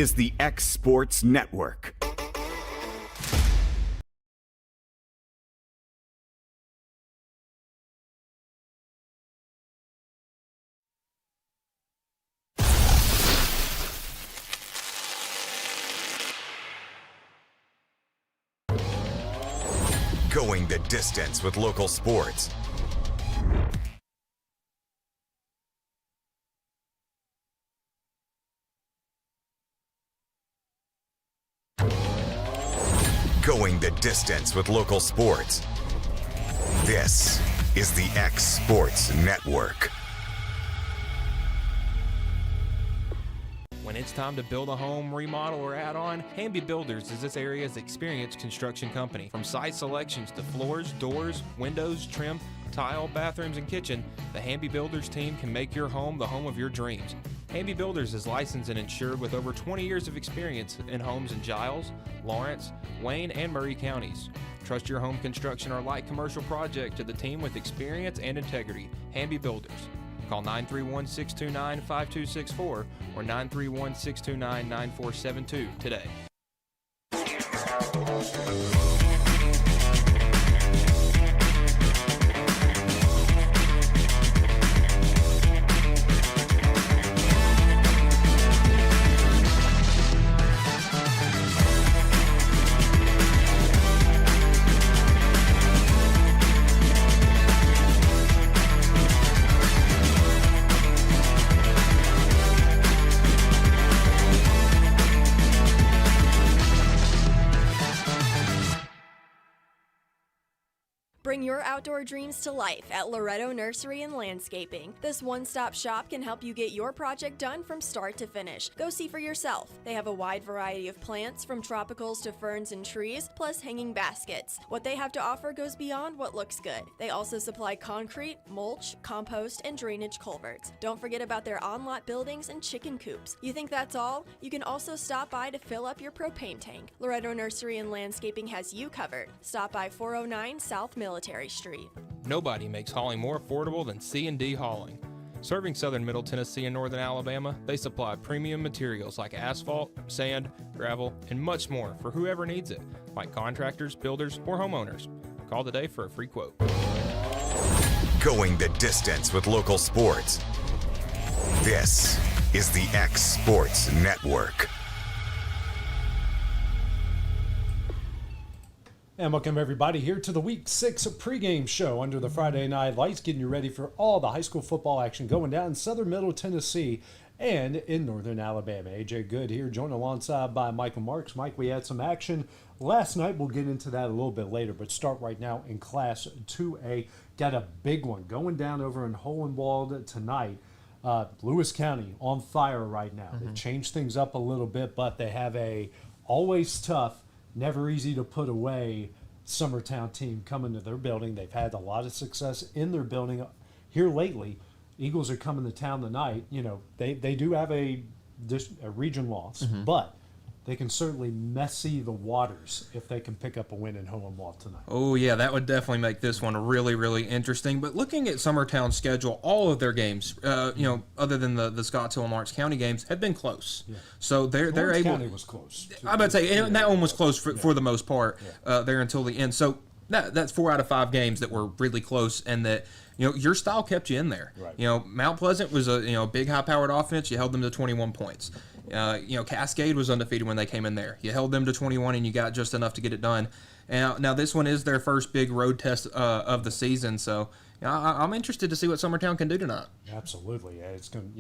is the X Sports Network. Going the distance with local sports. Going the distance with local sports. This is the X Sports Network. When it's time to build a home, remodel, or add on, Hamby Builders is this area's experienced construction company. From site selections to floors, doors, windows, trim, tile, bathrooms, and kitchen, the Hamby Builders team can make your home the home of your dreams. Hamby Builders is licensed and insured with over 20 years of experience in homes in Giles, Lawrence, Wayne, and Murray counties. Trust your home construction or light commercial project to the team with experience and integrity. Hamby Builders. Call 931-629-5264 or 931-629-9472 today. Bring your outdoor dreams to life at Loretto Nursery and Landscaping. This one-stop shop can help you get your project done from start to finish. Go see for yourself. They have a wide variety of plants, from tropicals to ferns and trees, plus hanging baskets. What they have to offer goes beyond what looks good. They also supply concrete, mulch, compost, and drainage culverts. Don't forget about their on-lot buildings and chicken coops. You think that's all? You can also stop by to fill up your propane tank. Loretto Nursery and Landscaping has you covered. Stop by 409 South Military Street. Nobody makes hauling more affordable than C&D Hauling. Serving southern Middle Tennessee and northern Alabama, they supply premium materials like asphalt, sand, gravel, and much more for whoever needs it, like contractors, builders, or homeowners. Call today for a free quote. Going the distance with local sports. This is the X Sports Network. And welcome everybody here to the Week 6 pregame show under the Friday Night Lights, getting you ready for all the high school football action going down in southern Middle Tennessee and in northern Alabama. AJ Good here, joined alongside by Michael Marks. Mike, we had some action last night. We'll get into that a little bit later, but start right now in Class 2A. Got a big one going down over in Hohenwald tonight. Lewis County on fire right now. They've changed things up a little bit, but they have a always tough, never easy to put away Summertown team coming to their building. They've had a lot of success in their building here lately. Eagles are coming to town tonight. You know, they do have a region loss, but they can certainly messy the waters if they can pick up a win in Hohenwald tonight. Oh, yeah, that would definitely make this one really, really interesting. But looking at Summertown's schedule, all of their games, other than the Scottsdale and Lawrence County games, have been close. Yeah. So they're Lawrence able. County was close. I'm about to say, and that one was close for the most part there until the end. So that's 4 out of 5 games that were really close, and that your style kept you in there. Right. Mount Pleasant was a big high-powered offense. You held them to 21 points. Cascade was undefeated when they came in there. You held them to 21, and you got just enough to get it done. And now this one is their first big road test of the season, so I'm interested to see what Summertown can do tonight. Absolutely. It's going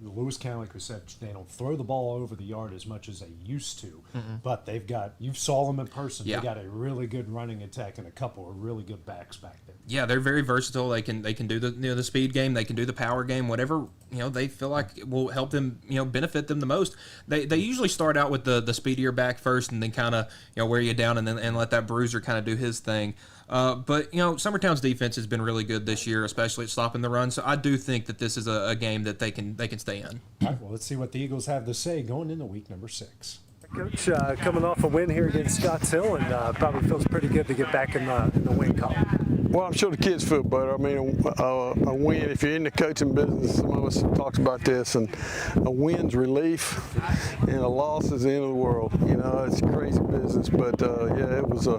Lewis County, like we said, they don't throw the ball over the yard as much as they used to, but they've got, you saw them in person, they got a really good running attack and a couple of really good backs back there. Yeah, they're very versatile. They can do the speed game, they can do the power game, whatever they feel like will help them, benefit them the most. They usually start out with the speedier back first and then kind of wear you down and let that bruiser kind of do his thing. But Summertown's defense has been really good this year, especially at stopping the run. So I do think that this is a game that they can stay in. All right, well, let's see what the Eagles have to say going into week number 6. Coach, coming off a win here against Scotts Hill, and probably feels pretty good to get back in the win column. Well, I'm sure the kids feel better. I mean, a win, if you're in the coaching business, some of us have talked about this, and a win's relief and a loss is the end of the world. You know, it's crazy business, but yeah, it was a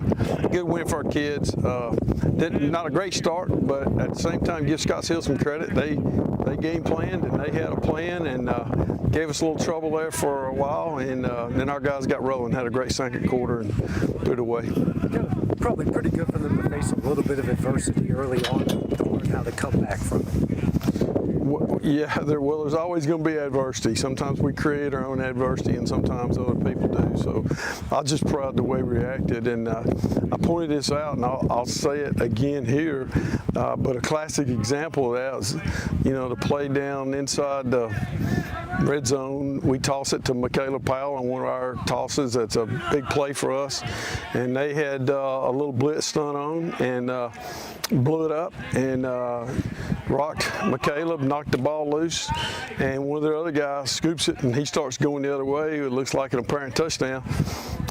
good win for our kids. Not a great start, but at the same time, give Scotts Hill some credit. They game planned and they had a plan and gave us a little trouble there for a while, and then our guys got rolling, had a great second quarter and threw it away. Probably pretty good for them to face a little bit of adversity early on to learn how to come back from it. Yeah, there's always going to be adversity. Sometimes we create our own adversity, and sometimes other people do. So I'm just proud of the way we reacted, and I pointed this out, and I'll say it again here. But a classic example of that is, the play down inside the red zone. We toss it to Michaela Powell on one of our tosses. That's a big play for us, and they had a little blitz stunt on and blew it up and rocked Michaela, knocked the ball loose, and one of their other guys scoops it and he starts going the other way. It looks like an apparent touchdown,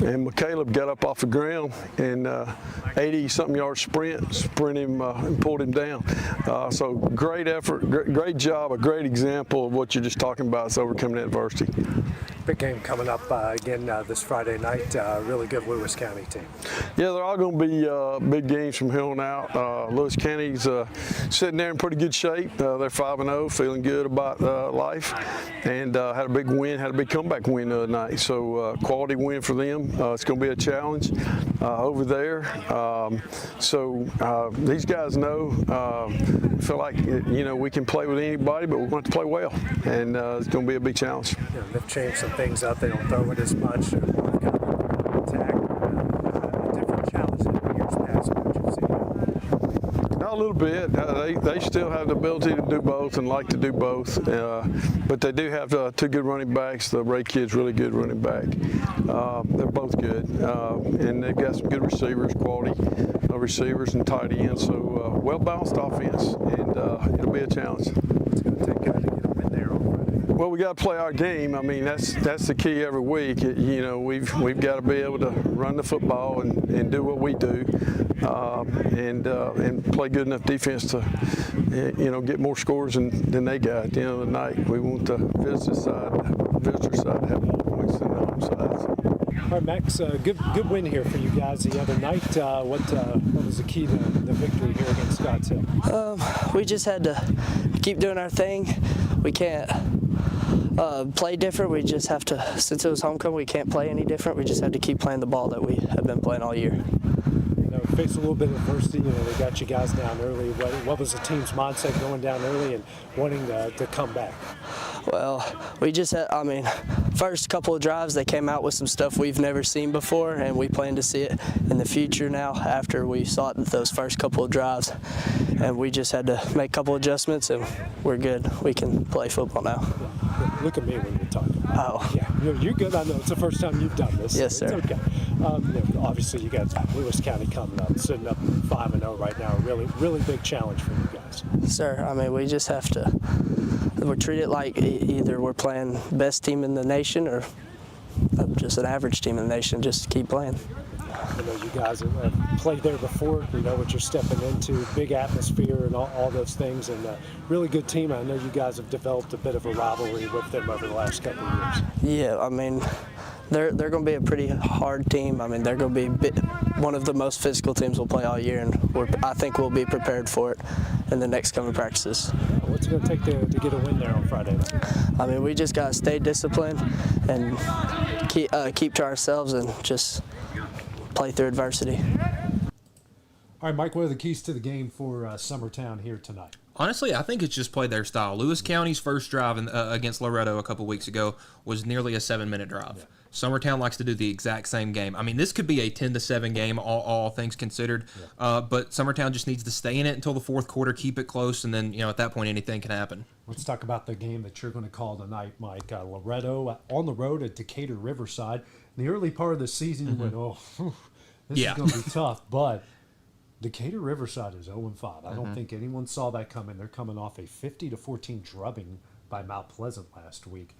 and Michaela got up off the ground and 80-something yard sprint him and pulled him down. So great effort, great job, a great example of what you're just talking about, is overcoming adversity. Big game coming up again this Friday night. Really good Lewis County team. Yeah, they're all going to be big games from here on out. Lewis County's sitting there in pretty good shape. They're 5-0, feeling good about life, and had a big win, had a big comeback win the other night. So quality win for them. It's going to be a challenge over there. So these guys know, feel like we can play with anybody, but we want to play well, and it's going to be a big challenge. Yeah, they've changed some things up. They don't throw it as much. They're more kind of attack, a different challenge than years past. What you've seen. A little bit. They still have the ability to do both and like to do both, but they do have two good running backs. The Ray kid's really good running back. They're both good, and they've got some good receivers, quality receivers and tight ends. So well-balanced offense, and it'll be a challenge. It's going to take to get them in there on Friday. Well, we got to play our game. I mean, that's the key every week. We've got to be able to run the football and do what we do, and play good enough defense to get more scores than they got at the end of the night. We want the visitor side to have more points than the home side. All right, Max, good win here for you guys the other night. What was the key to the victory here against Scotts Hill? We just had to keep doing our thing. We can't play different. We just have to, since it was homecoming, we can't play any different. We just had to keep playing the ball that we have been playing all year. Faced a little bit of adversity. They got you guys down early. What was the team's mindset going down early and wanting to come back? Well, we just had, first couple of drives, they came out with some stuff we've never seen before, and we plan to see it in the future now after we saw it those first couple of drives. And we just had to make a couple adjustments, and we're good. We can play football now. Look at me when you're talking. Oh. Yeah, you're good. I know it's the first time you've done this. Yes, sir. It's okay. Obviously, you got Lewis County coming up, sitting up 5-0 right now. Really, really big challenge for you guys. Sir, we just have to, we treat it like either we're playing best team in the nation or just an average team in the nation. Just keep playing. I know you guys have played there before. You know what you're stepping into, big atmosphere and all those things, and a really good team. I know you guys have developed a bit of a rivalry with them over the last couple of years. Yeah, they're going to be a pretty hard team. They're going to be one of the most physical teams we'll play all year, and I think we'll be prepared for it in the next coming practices. What's it going to take to get a win there on Friday night? We just got to stay disciplined and keep to ourselves and just play through adversity. All right, Mike, what are the keys to the game for Summertown here tonight? Honestly, I think it's just play their style. Lewis County's first drive against Loretto a couple weeks ago was nearly a 7-minute drive. Yeah. Summertown likes to do the exact same game. This could be a 10-7 game, all things considered. Yeah. But Summertown just needs to stay in it until the fourth quarter, keep it close, and then at that point anything can happen. Let's talk about the game that you're going to call tonight, Mike. Loretto on the road at Decatur Riverside. In the early part of the season, you went, this is going to be tough, but Decatur Riverside is 0-5. I don't think anyone saw that coming. They're coming off a 50-14 drubbing by Mount Pleasant last week.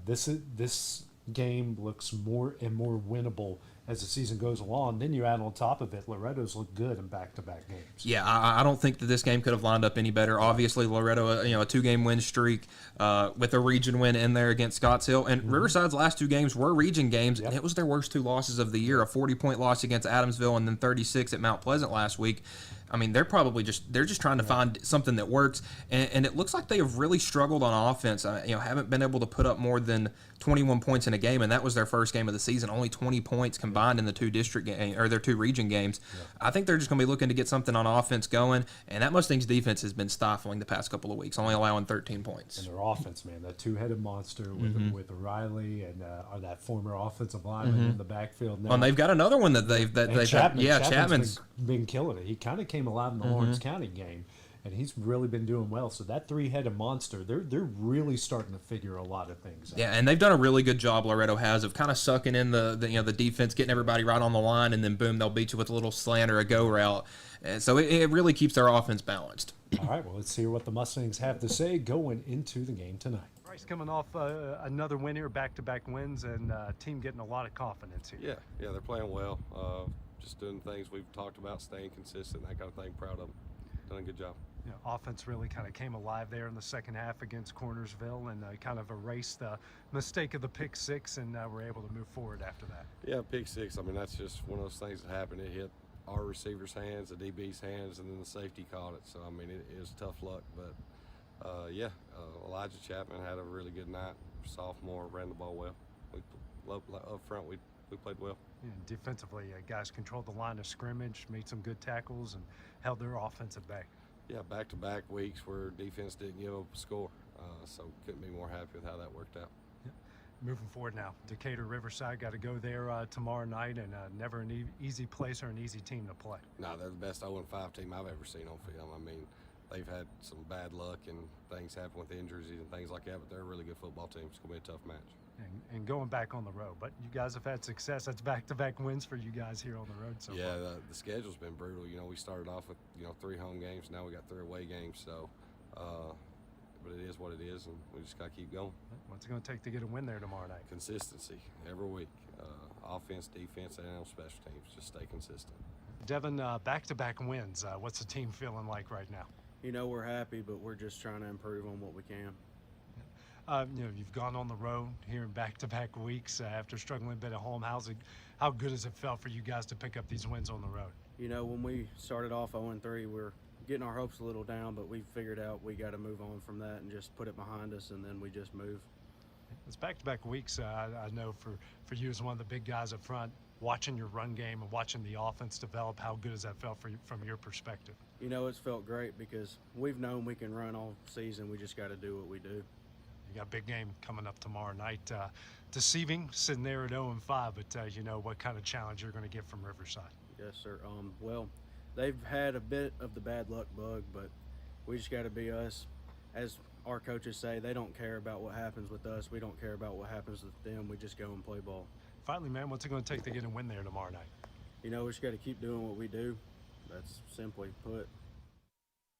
This game looks more and more winnable as the season goes along. Then you add on top of it, Loretto's looked good in back-to-back games. Yeah, I don't think that this game could have lined up any better. Obviously, Loretto, a 2-game win streak with a region win in there against Scotts Hill. And Riverside's last 2 games were region games, and it was their worst 2 losses of the year, a 40-point loss against Adamsville and then 36 at Mount Pleasant last week. I mean, they're just trying to find something that works, and it looks like they have really struggled on offense. Haven't been able to put up more than 21 points in a game, and that was their first game of the season. Only 20 points combined in the 2 district game or their 2 region games. Yeah. I think they're just going to be looking to get something on offense going, and that Mustangs defense has been stifling the past couple of weeks, only allowing 13 points. And their offense, man, that 2-headed monster with Riley and that former offensive lineman in the backfield. Now. And they've got another one that they've Chapman's been killing it. He kind of came alive in the Lawrence County game, and he's really been doing well. So that 3-headed monster, they're really starting to figure a lot of things out. Yeah, and they've done a really good job, Loretto has, of kind of sucking in the defense, getting everybody right on the line, and then boom, they'll beat you with a little slant or a go route. And so it really keeps their offense balanced. All right, well, let's hear what the Mustangs have to say going into the game tonight. Bryce coming off another win here, back-to-back wins, and team getting a lot of confidence here. Yeah, they're playing well. Just doing things we've talked about, staying consistent, that kind of thing. Proud of them. Done a good job. Offense really kind of came alive there in the second half against Cornersville and kind of erased the mistake of the pick 6, and we're able to move forward after that. Yeah, pick 6. I mean, that's just one of those things that happened. It hit our receiver's hands, the DB's hands, and then the safety caught it. So, I mean, it is tough luck. But, Elijah Chapman had a really good night. Sophomore, ran the ball well. Up front, we played well. Yeah, defensively, guys controlled the line of scrimmage, made some good tackles, and held their offense at bay. Yeah, back-to-back weeks where defense didn't give up a score. So couldn't be more happy with how that worked out. Yeah. Moving forward now, Decatur Riverside got to go there tomorrow night, and never an easy place or an easy team to play. No, they're the best 0-5 team I've ever seen on film. I mean, they've had some bad luck and things happen with injuries and things like that, but they're a really good football team. It's going to be a tough match. And going back on the road, but you guys have had success. That's back-to-back wins for you guys here on the road so far. The schedule's been brutal. We started off with 3 home games. Now we got 3 away games. So, but it is what it is, and we just got to keep going. What's it going to take to get a win there tomorrow night? Consistency every week. Offense, defense, and on special teams. Just stay consistent. Devin, back-to-back wins. What's the team feeling like right now? We're happy, but we're just trying to improve on what we can. You've gone on the road here in back-to-back weeks after struggling a bit at home. How good has it felt for you guys to pick up these wins on the road? When we started off 0-3, we were getting our hopes a little down, but we figured out we got to move on from that and just put it behind us, and then we just move. It's back-to-back weeks. I know for you as one of the big guys up front, watching your run game and watching the offense develop, how good has that felt from your perspective? It's felt great because we've known we can run all season. We just got to do what we do. You got a big game coming up tomorrow night. Deceiving, sitting there at 0-5, but what kind of challenge you're going to get from Riverside? Yes, sir. Well, they've had a bit of the bad luck bug, but we just got to be us. As our coaches say, they don't care about what happens with us. We don't care about what happens with them. We just go and play ball. Finally, man, what's it going to take to get a win there tomorrow night? We just got to keep doing what we do. That's simply put.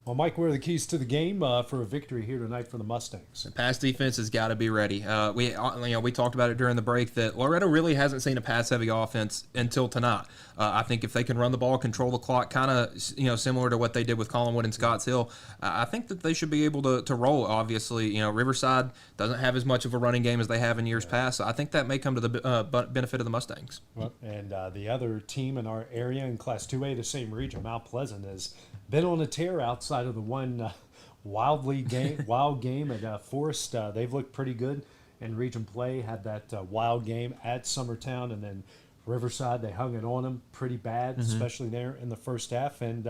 Well, Mike, what are the keys to the game for a victory here tonight for the Mustangs? The pass defense has got to be ready. We talked about it during the break that Loretto really hasn't seen a pass-heavy offense until tonight. I think if they can run the ball, control the clock, kind of similar to what they did with Collinwood and Scotts Hill, I think that they should be able to roll. Obviously, Riverside doesn't have as much of a running game as they have in years past. So I think that may come to the benefit of the Mustangs. Well, and the other team in our area in Class 2A, the same region, Mount Pleasant, has been on a tear outside of the one wild game at Forest. They've looked pretty good in region play, had that wild game at Summertown, and then Riverside, they hung it on them pretty bad, especially there in the first half. And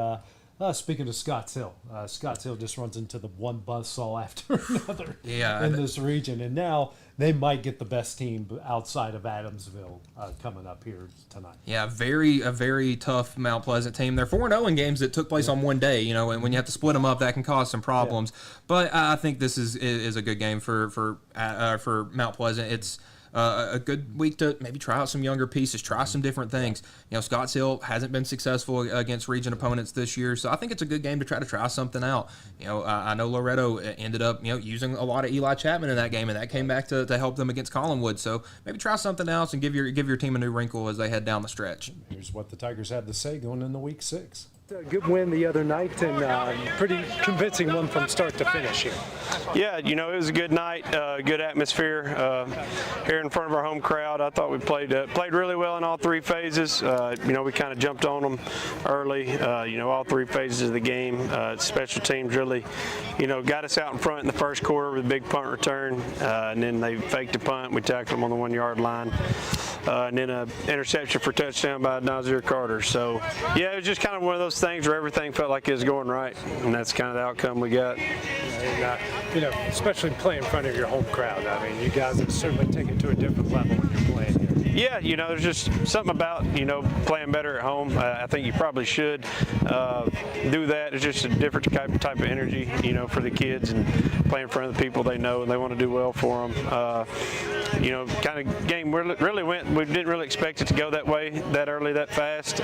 speaking of Scotts Hill just runs into the one buzzsaw after another in this region. And now they might get the best team outside of Adamsville coming up here tonight. Yeah, a very tough Mount Pleasant team. They're 4-0 in games that took place on one day. And when you have to split them up, that can cause some problems. Yeah. But I think this is a good game for Mount Pleasant. It's a good week to maybe try out some younger pieces, try some different things. You know, Scotts Hill hasn't been successful against region opponents this year, so I think it's a good game to try something out. You know, I know Loretto ended up, using a lot of Eli Chapman in that game, and that came back to help them against Collinwood. So maybe try something else and give your team a new wrinkle as they head down the stretch. Here's what the Tigers have to say going into week 6. A good win the other night, and pretty convincing one from start to finish here. Yeah, it was a good night, good atmosphere here in front of our home crowd. I thought we played really well in all 3 phases. We kind of jumped on them early, all 3 phases of the game. Special teams really, got us out in front in the first quarter with a big punt return, and then they faked a punt. We tackled them on the 1-yard line. And then an interception for touchdown by Nazir Carter. So, yeah, it was just kind of one of those things where everything felt like it was going right, and that's kind of the outcome we got. And, especially playing in front of your home crowd. I mean, you guys have certainly taken it to a different level when you're playing here. Yeah, there's just something about, playing better at home. I think you probably should do that. It's just a different type of energy, for the kids, and playing in front of the people they know and they want to do well for them. Kind of game really went, we didn't really expect it to go that way, that early, that fast.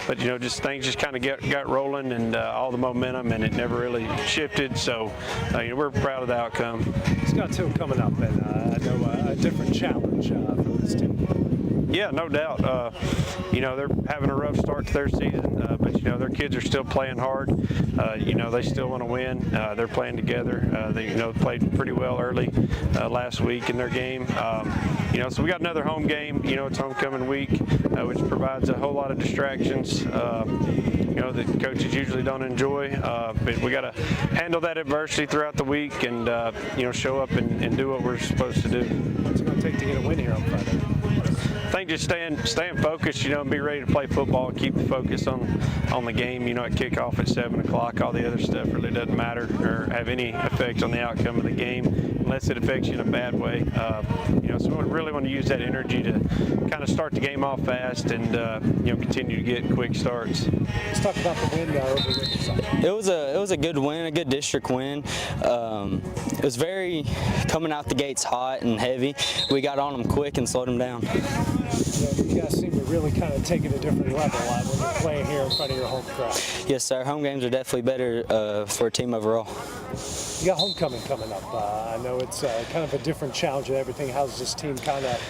But, things just kind of got rolling, and all the momentum, and it never really shifted. So, we're proud of the outcome. Scotts Hill coming up, and I know a different challenge for this team. Yeah, no doubt. They're having a rough start to their season, but their kids are still playing hard. They still want to win. They're playing together. They played pretty well early last week in their game. So we got another home game. It's homecoming week, which provides a whole lot of distractions. That coaches usually don't enjoy. But we got to handle that adversity throughout the week, and show up and do what we're supposed to do. What's it going to take to get a win here on Friday? I think just staying focused, and be ready to play football and keep the focus on the game. At kickoff at 7 o'clock, all the other stuff really doesn't matter or have any effect on the outcome of the game unless it affects you in a bad way. So we really want to use that energy to kind of start the game off fast and continue to get quick starts. Let's talk about the win over Riverside. It was a good win, a good district win. It was very coming out the gates hot and heavy. We got on them quick and slowed them down. You guys seem to really kind of take it a different level when you're playing here in front of your home crowd. Yes, sir. Home games are definitely better for a team overall. You got homecoming coming up. I know it's kind of a different challenge and everything. How does this team kind of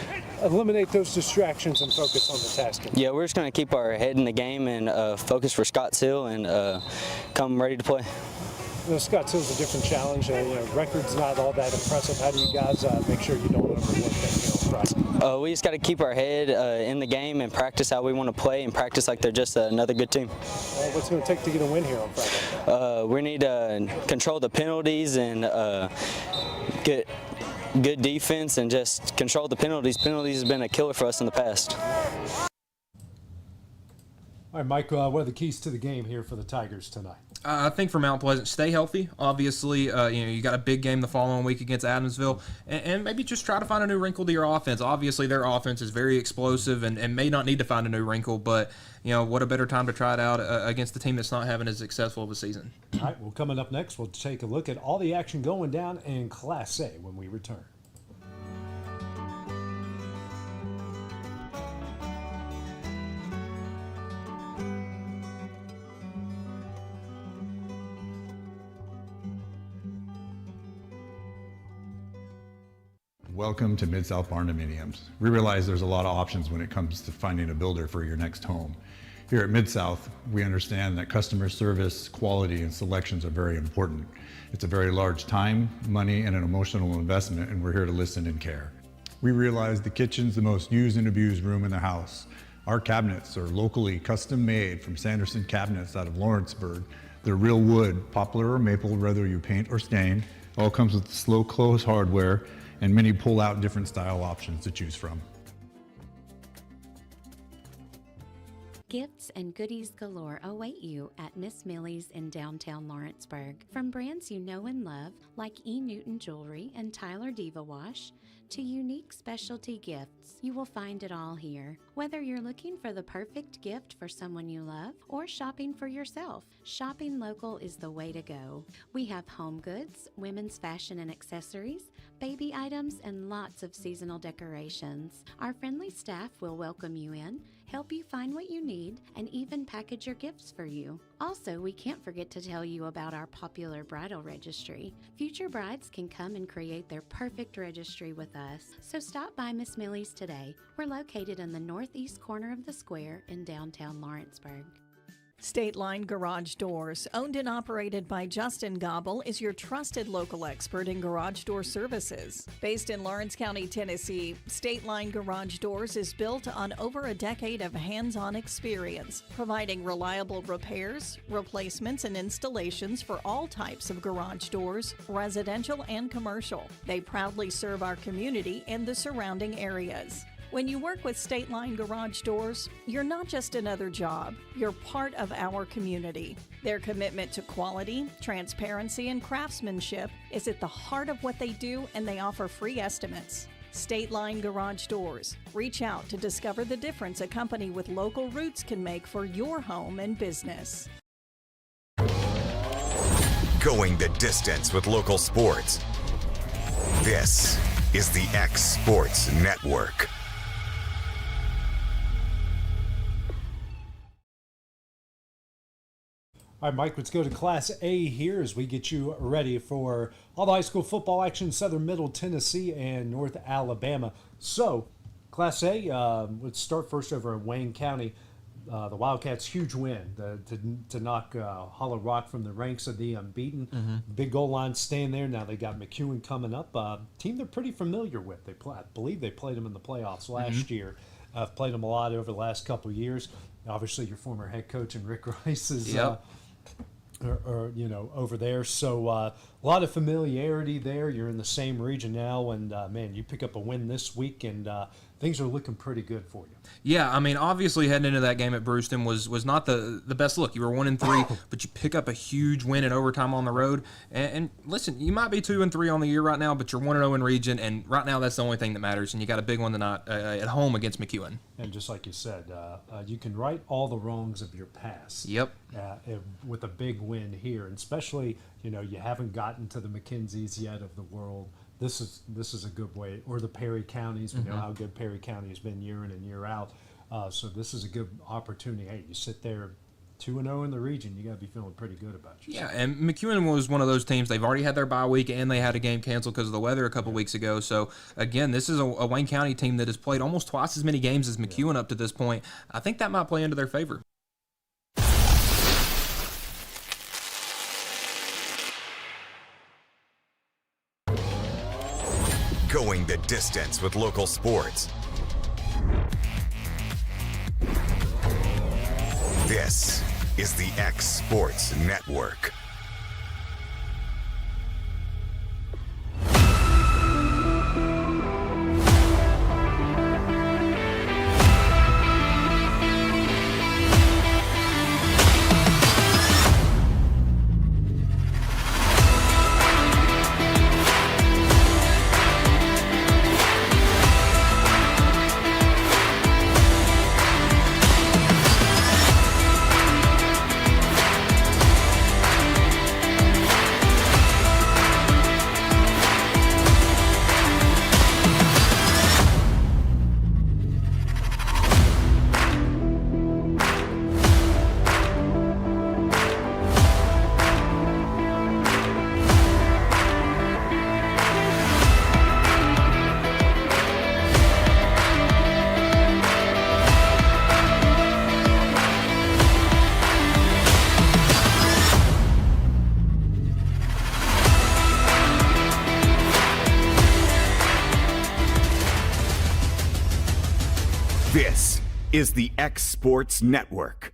eliminate those distractions and focus on the task? Yeah, we're just going to keep our head in the game and focus for Scotts Hill and come ready to play. Scotts Hill's a different challenge. Record's not all that impressive. How do you guys make sure you don't overlook that? We just got to keep our head in the game and practice how we want to play and practice like they're just another good team. What's it going to take to get a win here on Friday? We need to control the penalties and get good defense and just control the penalties. Penalties have been a killer for us in the past. All right, Mike, what are the keys to the game here for the Tigers tonight? I think for Mount Pleasant, stay healthy. Obviously, you got a big game the following week against Adamsville, and maybe just try to find a new wrinkle to your offense. Obviously, their offense is very explosive and may not need to find a new wrinkle, but what a better time to try it out against the team that's not having as successful of a season. All right, well, coming up next, we'll take a look at all the action going down in Class A when we return. Welcome to Mid-South Barn Dominiums. We realize there's a lot of options when it comes to finding a builder for your next home. Here at Mid-South, we understand that customer service, quality, and selections are very important. It's a very large time, money, and an emotional investment, and we're here to listen and care. We realize the kitchen's the most used and abused room in the house. Our cabinets are locally custom made from Sanderson Cabinets out of Lawrenceburg. They're real wood, poplar or maple, whether you paint or stain. All comes with slow close hardware and many pull-out different style options to choose from. Gifts and goodies galore await you at Miss Millie's in downtown Lawrenceburg. From brands you know and love, like E. Newton Jewelry and Tyler Diva Wash, to unique specialty gifts. You will find it all here. Whether you're looking for the perfect gift for someone you love or shopping for yourself, shopping local is the way to go. We have home goods, women's fashion and accessories, baby items, and lots of seasonal decorations. Our friendly staff will welcome you in, help you find what you need, and even package your gifts for you. Also, we can't forget to tell you about our popular bridal registry. Future brides can come and create their perfect registry with us. So stop by Miss Millie's today. We're located in the northeast corner of the square in downtown Lawrenceburg. State Line Garage Doors, owned and operated by Justin Gobble, is your trusted local expert in garage door services. Based in Lawrence County, Tennessee, State Line Garage Doors is built on over a decade of hands-on experience, providing reliable repairs, replacements, and installations for all types of garage doors, residential and commercial. They proudly serve our community and the surrounding areas. When you work with State Line Garage Doors, you're not just another job, you're part of our community. Their commitment to quality, transparency, and craftsmanship is at the heart of what they do, and they offer free estimates. State Line Garage Doors. Reach out to discover the difference a company with local roots can make for your home and business. Going the distance with local sports. This is the X Sports Network. All right, Mike, let's go to Class A here as we get you ready for all the high school football action, Southern Middle Tennessee and North Alabama. So, Class A, let's start first over in Wayne County. The Wildcats' huge win to knock Hollow Rock from the ranks of the unbeaten. Big goal line staying there. Now they got McEwen coming up. Team they're pretty familiar with. I believe they played them in the playoffs last year. I've played them a lot over the last couple of years. Obviously, your former head coach and Rick Rice is over there. So a lot of familiarity there. You're in the same region now, and man, you pick up a win this week, and things are looking pretty good for you. Yeah, I mean, obviously heading into that game at Brewston was not the best look. You were 1-3, but you pick up a huge win in overtime on the road. And listen, you might be 2-3 on the year right now, but you're 1-0 in region, and right now that's the only thing that matters. And you got a big one tonight at home against McEwen. And just like you said, you can right all the wrongs of your past. Yep. With a big win here, and especially you haven't gotten to the McKenzies yet of the world. This is a good way, or the Perry counties. We know how good Perry County has been year in and year out. So this is a good opportunity. Hey, you sit there 2-0 in the region, you got to be feeling pretty good about yourself. Yeah, and McEwen was one of those teams. They've already had their bye week, and they had a game canceled because of the weather a couple weeks ago. So, again, this is a Wayne County team that has played almost twice as many games as McEwen up to this point. I think that might play into their favor. Going the distance with local sports. This is the X Sports Network. This is the X Sports Network.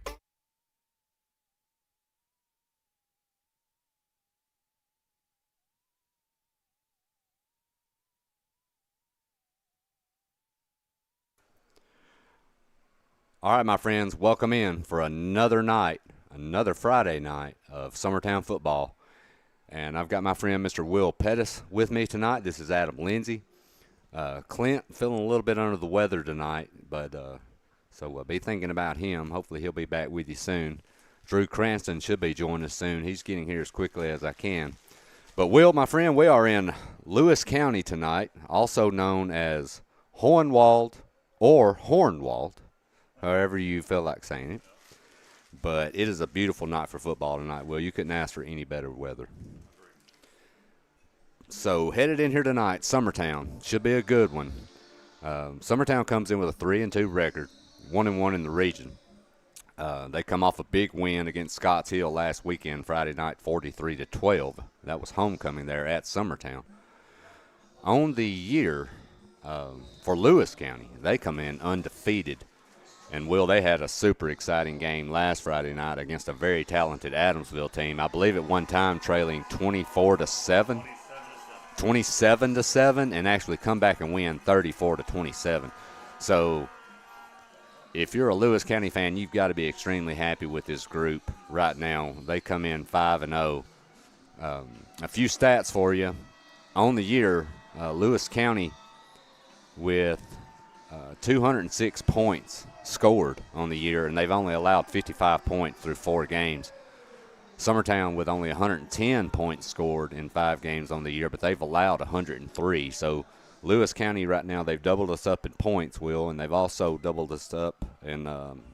All right, my friends, welcome in for another night, another Friday night of Summertown football. And I've got my friend Mr. Will Pettis with me tonight. This is Adam Lindsay. Clint feeling a little bit under the weather tonight, but so be thinking about him. Hopefully he'll be back with you soon. Drew Cranston should be joining us soon. He's getting here as quickly as I can. But, Will, my friend, we are in Lewis County tonight, also known as Hohenwald or Hornwald, however you feel like saying it. But it is a beautiful night for football tonight, Will. You couldn't ask for any better weather. So, headed in here tonight, Summertown. Should be a good one. Summertown comes in with a 3-2 record, 1-1 in the region. They come off a big win against Scotts Hill last weekend, Friday night, 43-12. That was homecoming there at Summertown. On the year, for Lewis County, they come in undefeated. And, Will, they had a super exciting game last Friday night against a very talented Adamsville team. I believe at one time trailing 24-7. 27-7, and actually come back and win 34-27. So if you're a Lewis County fan, you've got to be extremely happy with this group right now. They come in 5-0. A few stats for you. On the year, Lewis County with 206 points scored on the year, and they've only allowed 55 points through 4 games. Summertown with only 110 points scored in 5 games on the year, but they've allowed 103. So Lewis County right now, they've doubled us up in points, Will, and they've also doubled us up in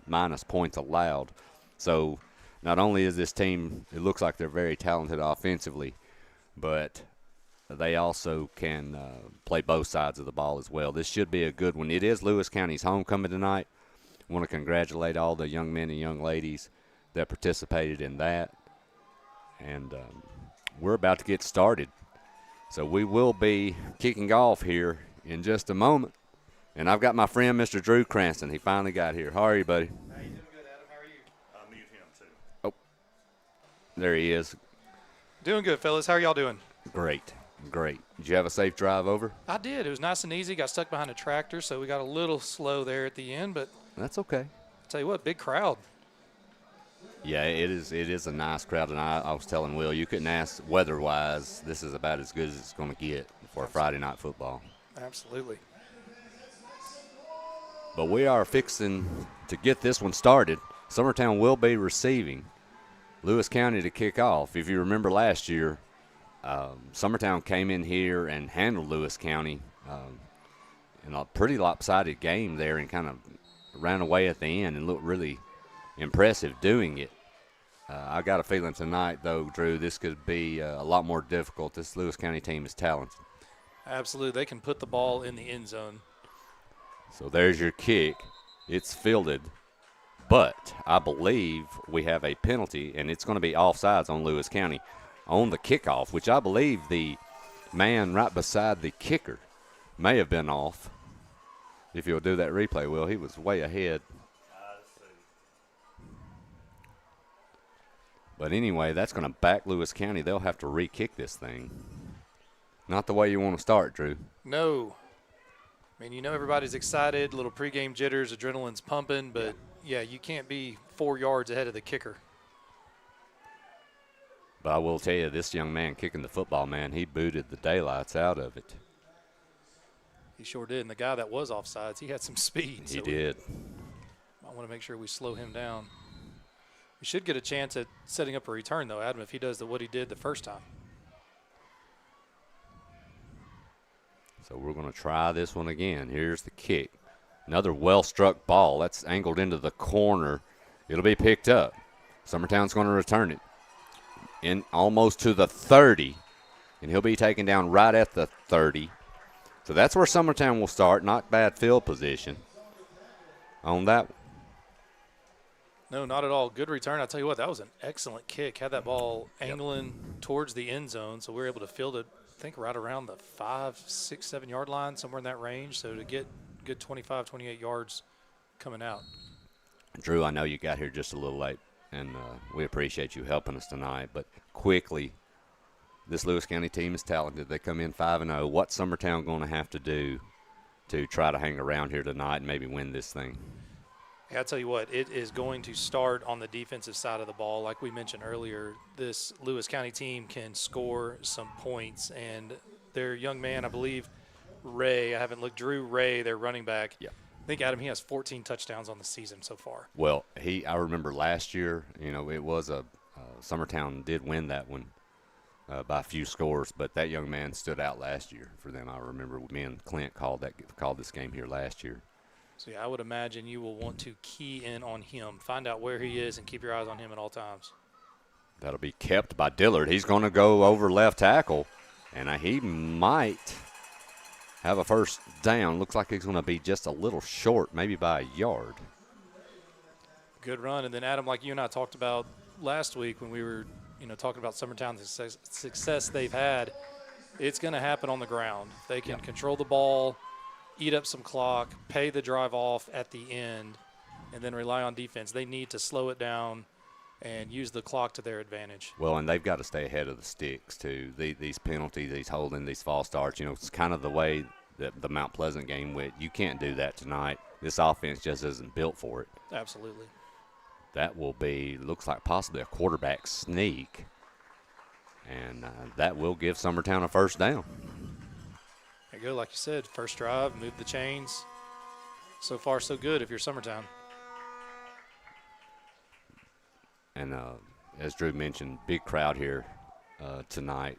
minus points allowed. So not only is this team, it looks like they're very talented offensively, but they also can play both sides of the ball as well. This should be a good one. It is Lewis County's homecoming tonight. I want to congratulate all the young men and young ladies that participated in that. And we're about to get started. So we will be kicking off here in just a moment. And I've got my friend, Mr. Drew Cranston. He finally got here. How are you, buddy? Hey, doing good, Adam. How are you? I'll mute him, too. Oh, there he is. Doing good, fellas. How are y'all doing? Great, great. Did you have a safe drive over? I did. It was nice and easy. Got stuck behind a tractor, so we got a little slow there at the end. But that's okay. I'll tell you what, big crowd. Yeah, it is a nice crowd, and I was telling Will, you couldn't ask weather-wise, this is about as good as it's going to get for a Friday night football. Absolutely. But we are fixing to get this one started. Summertown will be receiving Lewis County to kick off. If you remember last year, Summertown came in here and handled Lewis County in a pretty lopsided game there and kind of ran away at the end and looked really impressive doing it. I got a feeling tonight, though, Drew, this could be a lot more difficult. This Lewis County team is talented. Absolutely. They can put the ball in the end zone. So there's your kick. It's fielded. But I believe we have a penalty, and it's going to be offsides on Lewis County on the kickoff, which I believe the man right beside the kicker may have been off. If you'll do that replay, Will, he was way ahead. But anyway, that's going to back Lewis County. They'll have to re-kick this thing. Not the way you want to start, Drew. No. I mean, you know everybody's excited, little pregame jitters, adrenaline's pumping, but, yeah, you can't be 4 yards ahead of the kicker. But I will tell you, this young man kicking the football, man, he booted the daylights out of it. He sure did. And the guy that was offsides, he had some speed. He did. I want to make sure we slow him down. We should get a chance at setting up a return, though, Adam, if he does what he did the first time. So we're going to try this one again. Here's the kick. Another well-struck ball. That's angled into the corner. It'll be picked up. Summertown's going to return it in almost to the 30, and he'll be taken down right at the 30. So that's where Summertown will start. Not bad field position on that one. No, not at all. Good return. I'll tell you what, that was an excellent kick. Had that ball angling towards the end zone, so we were able to field it, I think, right around the 5, 6, 7 yard line, somewhere in that range. So to get good 25, 28 yards coming out. Drew, I know you got here just a little late, and we appreciate you helping us tonight. But quickly, this Lewis County team is talented. They come in 5-0. What's Summertown going to have to do to try to hang around here tonight and maybe win this thing? I'll tell you what, it is going to start on the defensive side of the ball. Like we mentioned earlier, this Lewis County team can score some points, and their young man, I believe, Ray. I haven't looked. Drew Ray, their running back. Yeah. I think, Adam, he has 14 touchdowns on the season so far. Well, I remember last year, it was Summertown did win that one by a few scores, but that young man stood out last year for them. I remember me and Clint called this game here last year. So, yeah, I would imagine you will want to key in on him, find out where he is, and keep your eyes on him at all times. That'll be kept by Dillard. He's going to go over left tackle, and he might have a first down. Looks like he's going to be just a little short, maybe by a yard. Good run. And then, Adam, like you and I talked about last week when we were, talking about Summertown's success they've had, it's going to happen on the ground. They can control the ball, eat up some clock, pay the drive off at the end, and then rely on defense. They need to slow it down and use the clock to their advantage. Well, and they've got to stay ahead of the sticks, too. These penalties, these holding, these false starts, it's kind of the way that the Mount Pleasant game went. You can't do that tonight. This offense just isn't built for it. Absolutely. That will be, looks like possibly a quarterback sneak, and that will give Summertown a first down. There you go. Like you said, first drive, move the chains. So far, so good if you're Summertown. And as Drew mentioned, big crowd here tonight.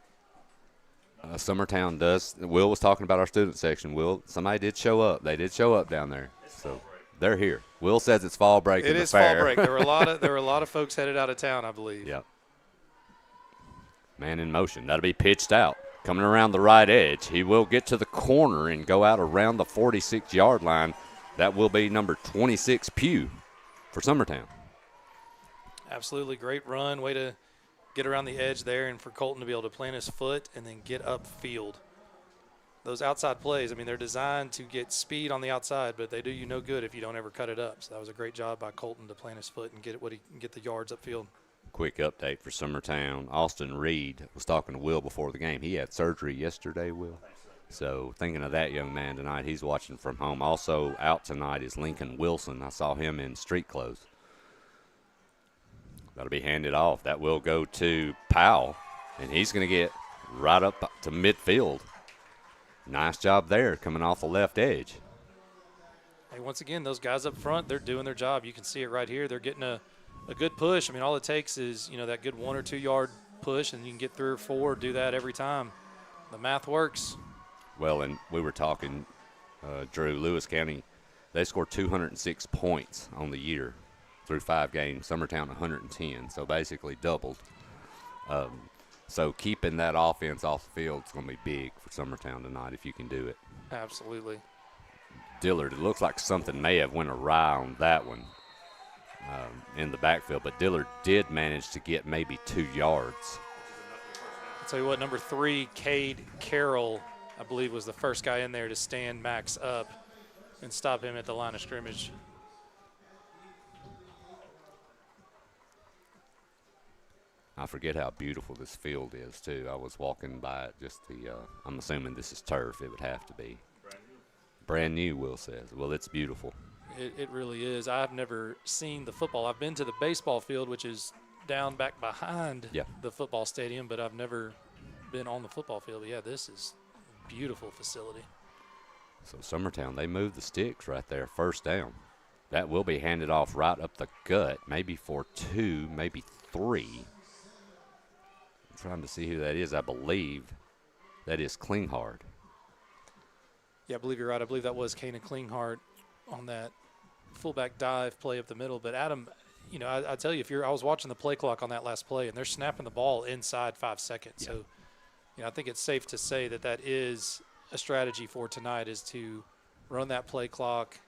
Summertown does. Will was talking about our student section. Will, somebody did show up. They did show up down there, so they're here. Will says it's fall break. It is fall break. There were a lot of folks headed out of town, I believe. Yep. Man in motion. That'll be pitched out. Coming around the right edge. He will get to the corner and go out around the 46-yard line. That will be number 26, Pugh, for Summertown. Absolutely great run. Way to get around the edge there, and for Colton to be able to plant his foot and then get upfield. Those outside plays, they're designed to get speed on the outside, but they do you no good if you don't ever cut it up. So that was a great job by Colton to plant his foot and get the yards upfield. Quick update for Summertown. Austin Reed was talking to Will before the game. He had surgery yesterday, Will. So thinking of that young man tonight, he's watching from home. Also out tonight is Lincoln Wilson. I saw him in street clothes. That'll be handed off. That will go to Powell, and he's going to get right up to midfield. Nice job there, coming off the left edge. Hey, once again, those guys up front, they're doing their job. You can see it right here. They're getting a good push. All it takes is, that good 1 or 2 yard push, and you can get 3 or 4, do that every time. The math works. Well, and we were talking, Drew, Lewis County, they scored 206 points on the year through 5 games. Summertown 110, so basically doubled. So keeping that offense off the field is going to be big for Summertown tonight if you can do it. Absolutely. Dillard, it looks like something may have went awry on that one in the backfield, but Dillard did manage to get maybe 2 yards. I'll tell you what, number 3, Cade Carroll, I believe, was the first guy in there to stand Max up and stop him at the line of scrimmage. I forget how beautiful this field is, too. I was walking by it, I'm assuming this is turf. It would have to be. Brand new, Will says. Well, it's beautiful. It really is. I've never seen the football. I've been to the baseball field, which is down back behind the football stadium, but I've never been on the football field. But, yeah, this is a beautiful facility. So Summertown, they moved the sticks right there, first down. That will be handed off right up the gut, maybe for 2, maybe 3. Trying to see who that is. I believe that is Klinghardt. Yeah, I believe you're right. I believe that was Kanan Klinghardt on that fullback dive play up the middle. But Adam, I tell you, I was watching the play clock on that last play, and they're snapping the ball inside 5 seconds. Yeah. So, I think it's safe to say that is a strategy for tonight, is to run that play clock,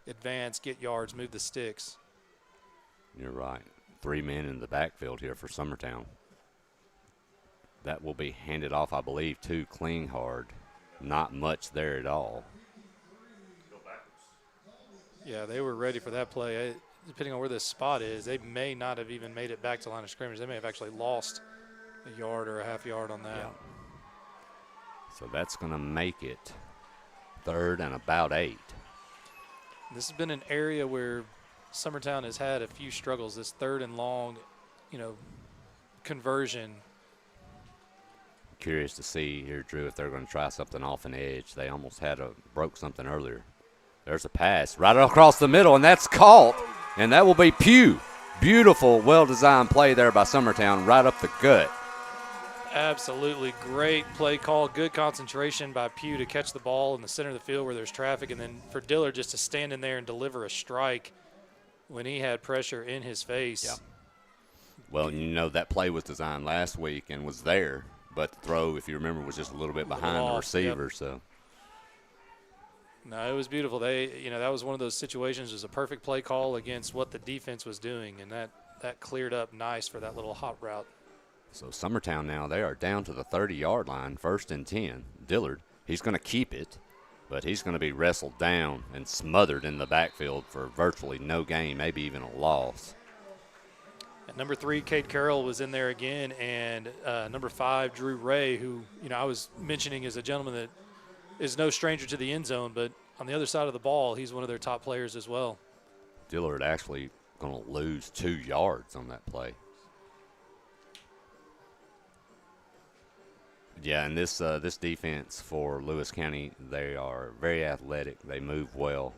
advance, get yards, move the sticks. You're right. 3 men in the backfield here for Summertown. That will be handed off, I believe, to Klinghardt. Not much there at all. Yeah, they were ready for that play. Depending on where this spot is, they may not have even made it back to line of scrimmage. They may have actually lost a yard or a half yard on that. Yeah. So that's going to make it 3rd and about 8. This has been an area where Summertown has had a few struggles. This 3rd and long, conversion. curious to see here, Drew, if they're going to try something off an edge. They almost broke something earlier. There's a pass right across the middle, and that's caught, and that will be Pugh. Beautiful, well-designed play there by Summertown right up the gut. Absolutely great play call. Good concentration by Pugh to catch the ball in the center of the field where there's traffic, and then for Dillard just to stand in there and deliver a strike when he had pressure in his face. Yeah. Well, you know, that play was designed last week and was there, but the throw, if you remember, was just a little bit behind the receiver. Yep. So. No, it was beautiful. That was one of those situations. It was a perfect play call against what the defense was doing, and that cleared up nice for that little hot route. So Summertown now, they are down to the 30-yard line, 1st and 10. Dillard, he's going to keep it, but he's going to be wrestled down and smothered in the backfield for virtually no gain, maybe even a loss. At number 3, Cade Carroll was in there again, and number 5, Drew Ray, who I was mentioning is a gentleman that is no stranger to the end zone, but on the other side of the ball, he's one of their top players as well. Dillard actually going to lose 2 yards on that play. Yeah, and this defense for Lewis County, they are very athletic. They move well.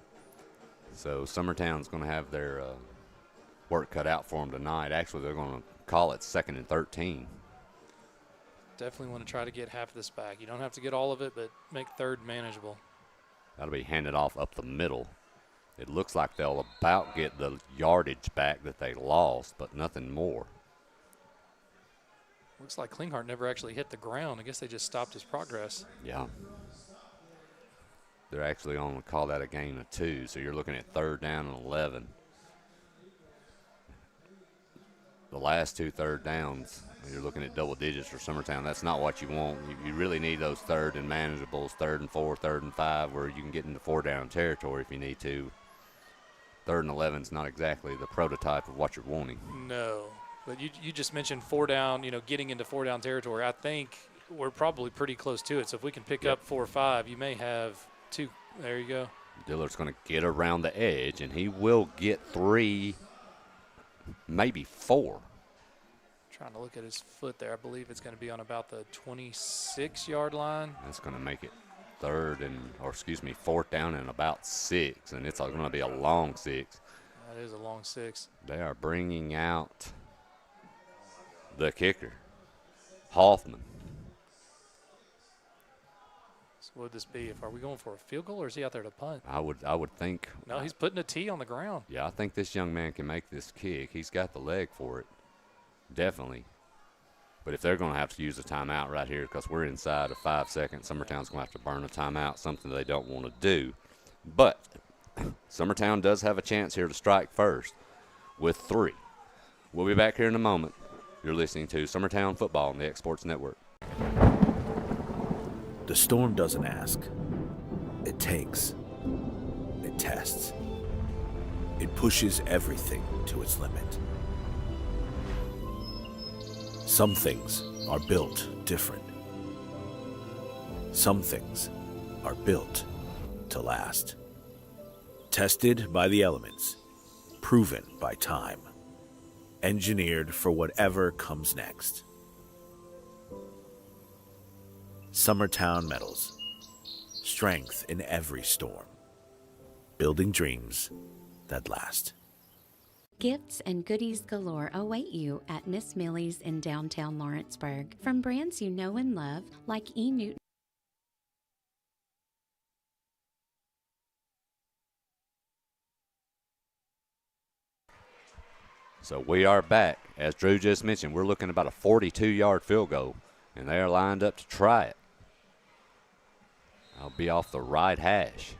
So Summertown's going to have their work cut out for them tonight. Actually, they're going to call it 2nd and 13. Definitely want to try to get half of this back. You don't have to get all of it, but make 3rd manageable. That'll be handed off up the middle. It looks like they'll about get the yardage back that they lost, but nothing more. Looks like Klinghardt never actually hit the ground. I guess they just stopped his progress. Yeah. They're actually going to call that a gain of 2, so you're looking at 3rd down and 11. The last 2 third downs, you're looking at double digits for Summertown. That's not what you want. You really need those 3rd and manageables, 3rd and 4, 3rd and 5, where you can get into 4-down territory if you need to. 3rd and 11 is not exactly the prototype of what you're wanting. No. But you just mentioned 4 down, getting into 4-down territory. I think we're probably pretty close to it. So if we can pick up 4 or 5, you may have 2. There you go. Dillard's going to get around the edge, and he will get 3, maybe 4. Trying to look at his foot there. I believe it's going to be on about the 26-yard line. That's going to make it 4th down and about 6, and it's going to be a long 6. That is a long 6. They are bringing out the kicker, Hoffman. So what would this be? Are we going for a field goal, or is he out there to punt? I would think. No, he's putting a tee on the ground. Yeah, I think this young man can make this kick. He's got the leg for it, definitely. But if they're going to have to use a timeout right here because we're inside of 5 seconds, Summertown's going to have to burn a timeout, something they don't want to do. But Summertown does have a chance here to strike first with 3. We'll be back here in a moment. You're listening to Summertown Football on the X Sports Network. The storm doesn't ask. It takes. It tests. It pushes everything to its limit. Some things are built different. Some things are built to last. Tested by the elements. Proven by time. Engineered for whatever comes next. Summertown Metals. Strength in every storm. Building dreams that last. Gifts and goodies galore await you at Miss Millie's in downtown Lawrenceburg. From brands you know and love, like E. Newton. So we are back. As Drew just mentioned, we're looking about a 42-yard field goal, and they are lined up to try it. I'll be off the right hash.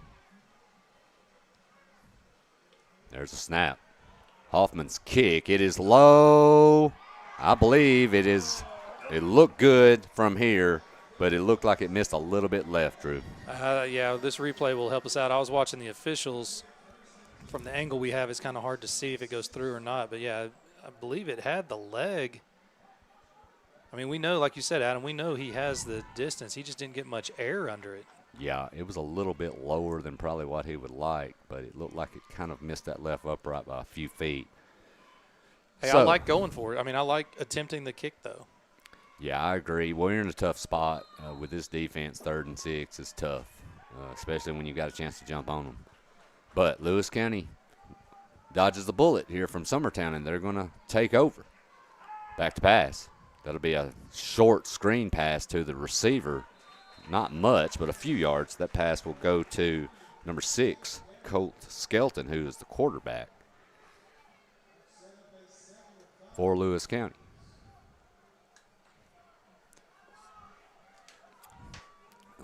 There's a snap. Hoffman's kick. It is low. I believe it is. It looked good from here, but it looked like it missed a little bit left, Drew. Yeah, this replay will help us out. I was watching the officials. From the angle we have, it's kind of hard to see if it goes through or not. But, yeah, I believe it had the leg. I mean, we know, like you said, Adam, we know he has the distance. He just didn't get much air under it. Yeah, it was a little bit lower than probably what he would like, but it looked like it kind of missed that left upright by a few feet. Hey, I like going for it. I mean, I like attempting the kick, though. Yeah, I agree. We're in a tough spot with this defense. 3rd and 6 is tough, especially when you got a chance to jump on them. But Lewis County dodges the bullet here from Summertown, and they're going to take over. Back to pass. That'll be a short screen pass to the receiver. Not much, but a few yards. That pass will go to number 6, Colt Skelton, who is the quarterback for Lewis County.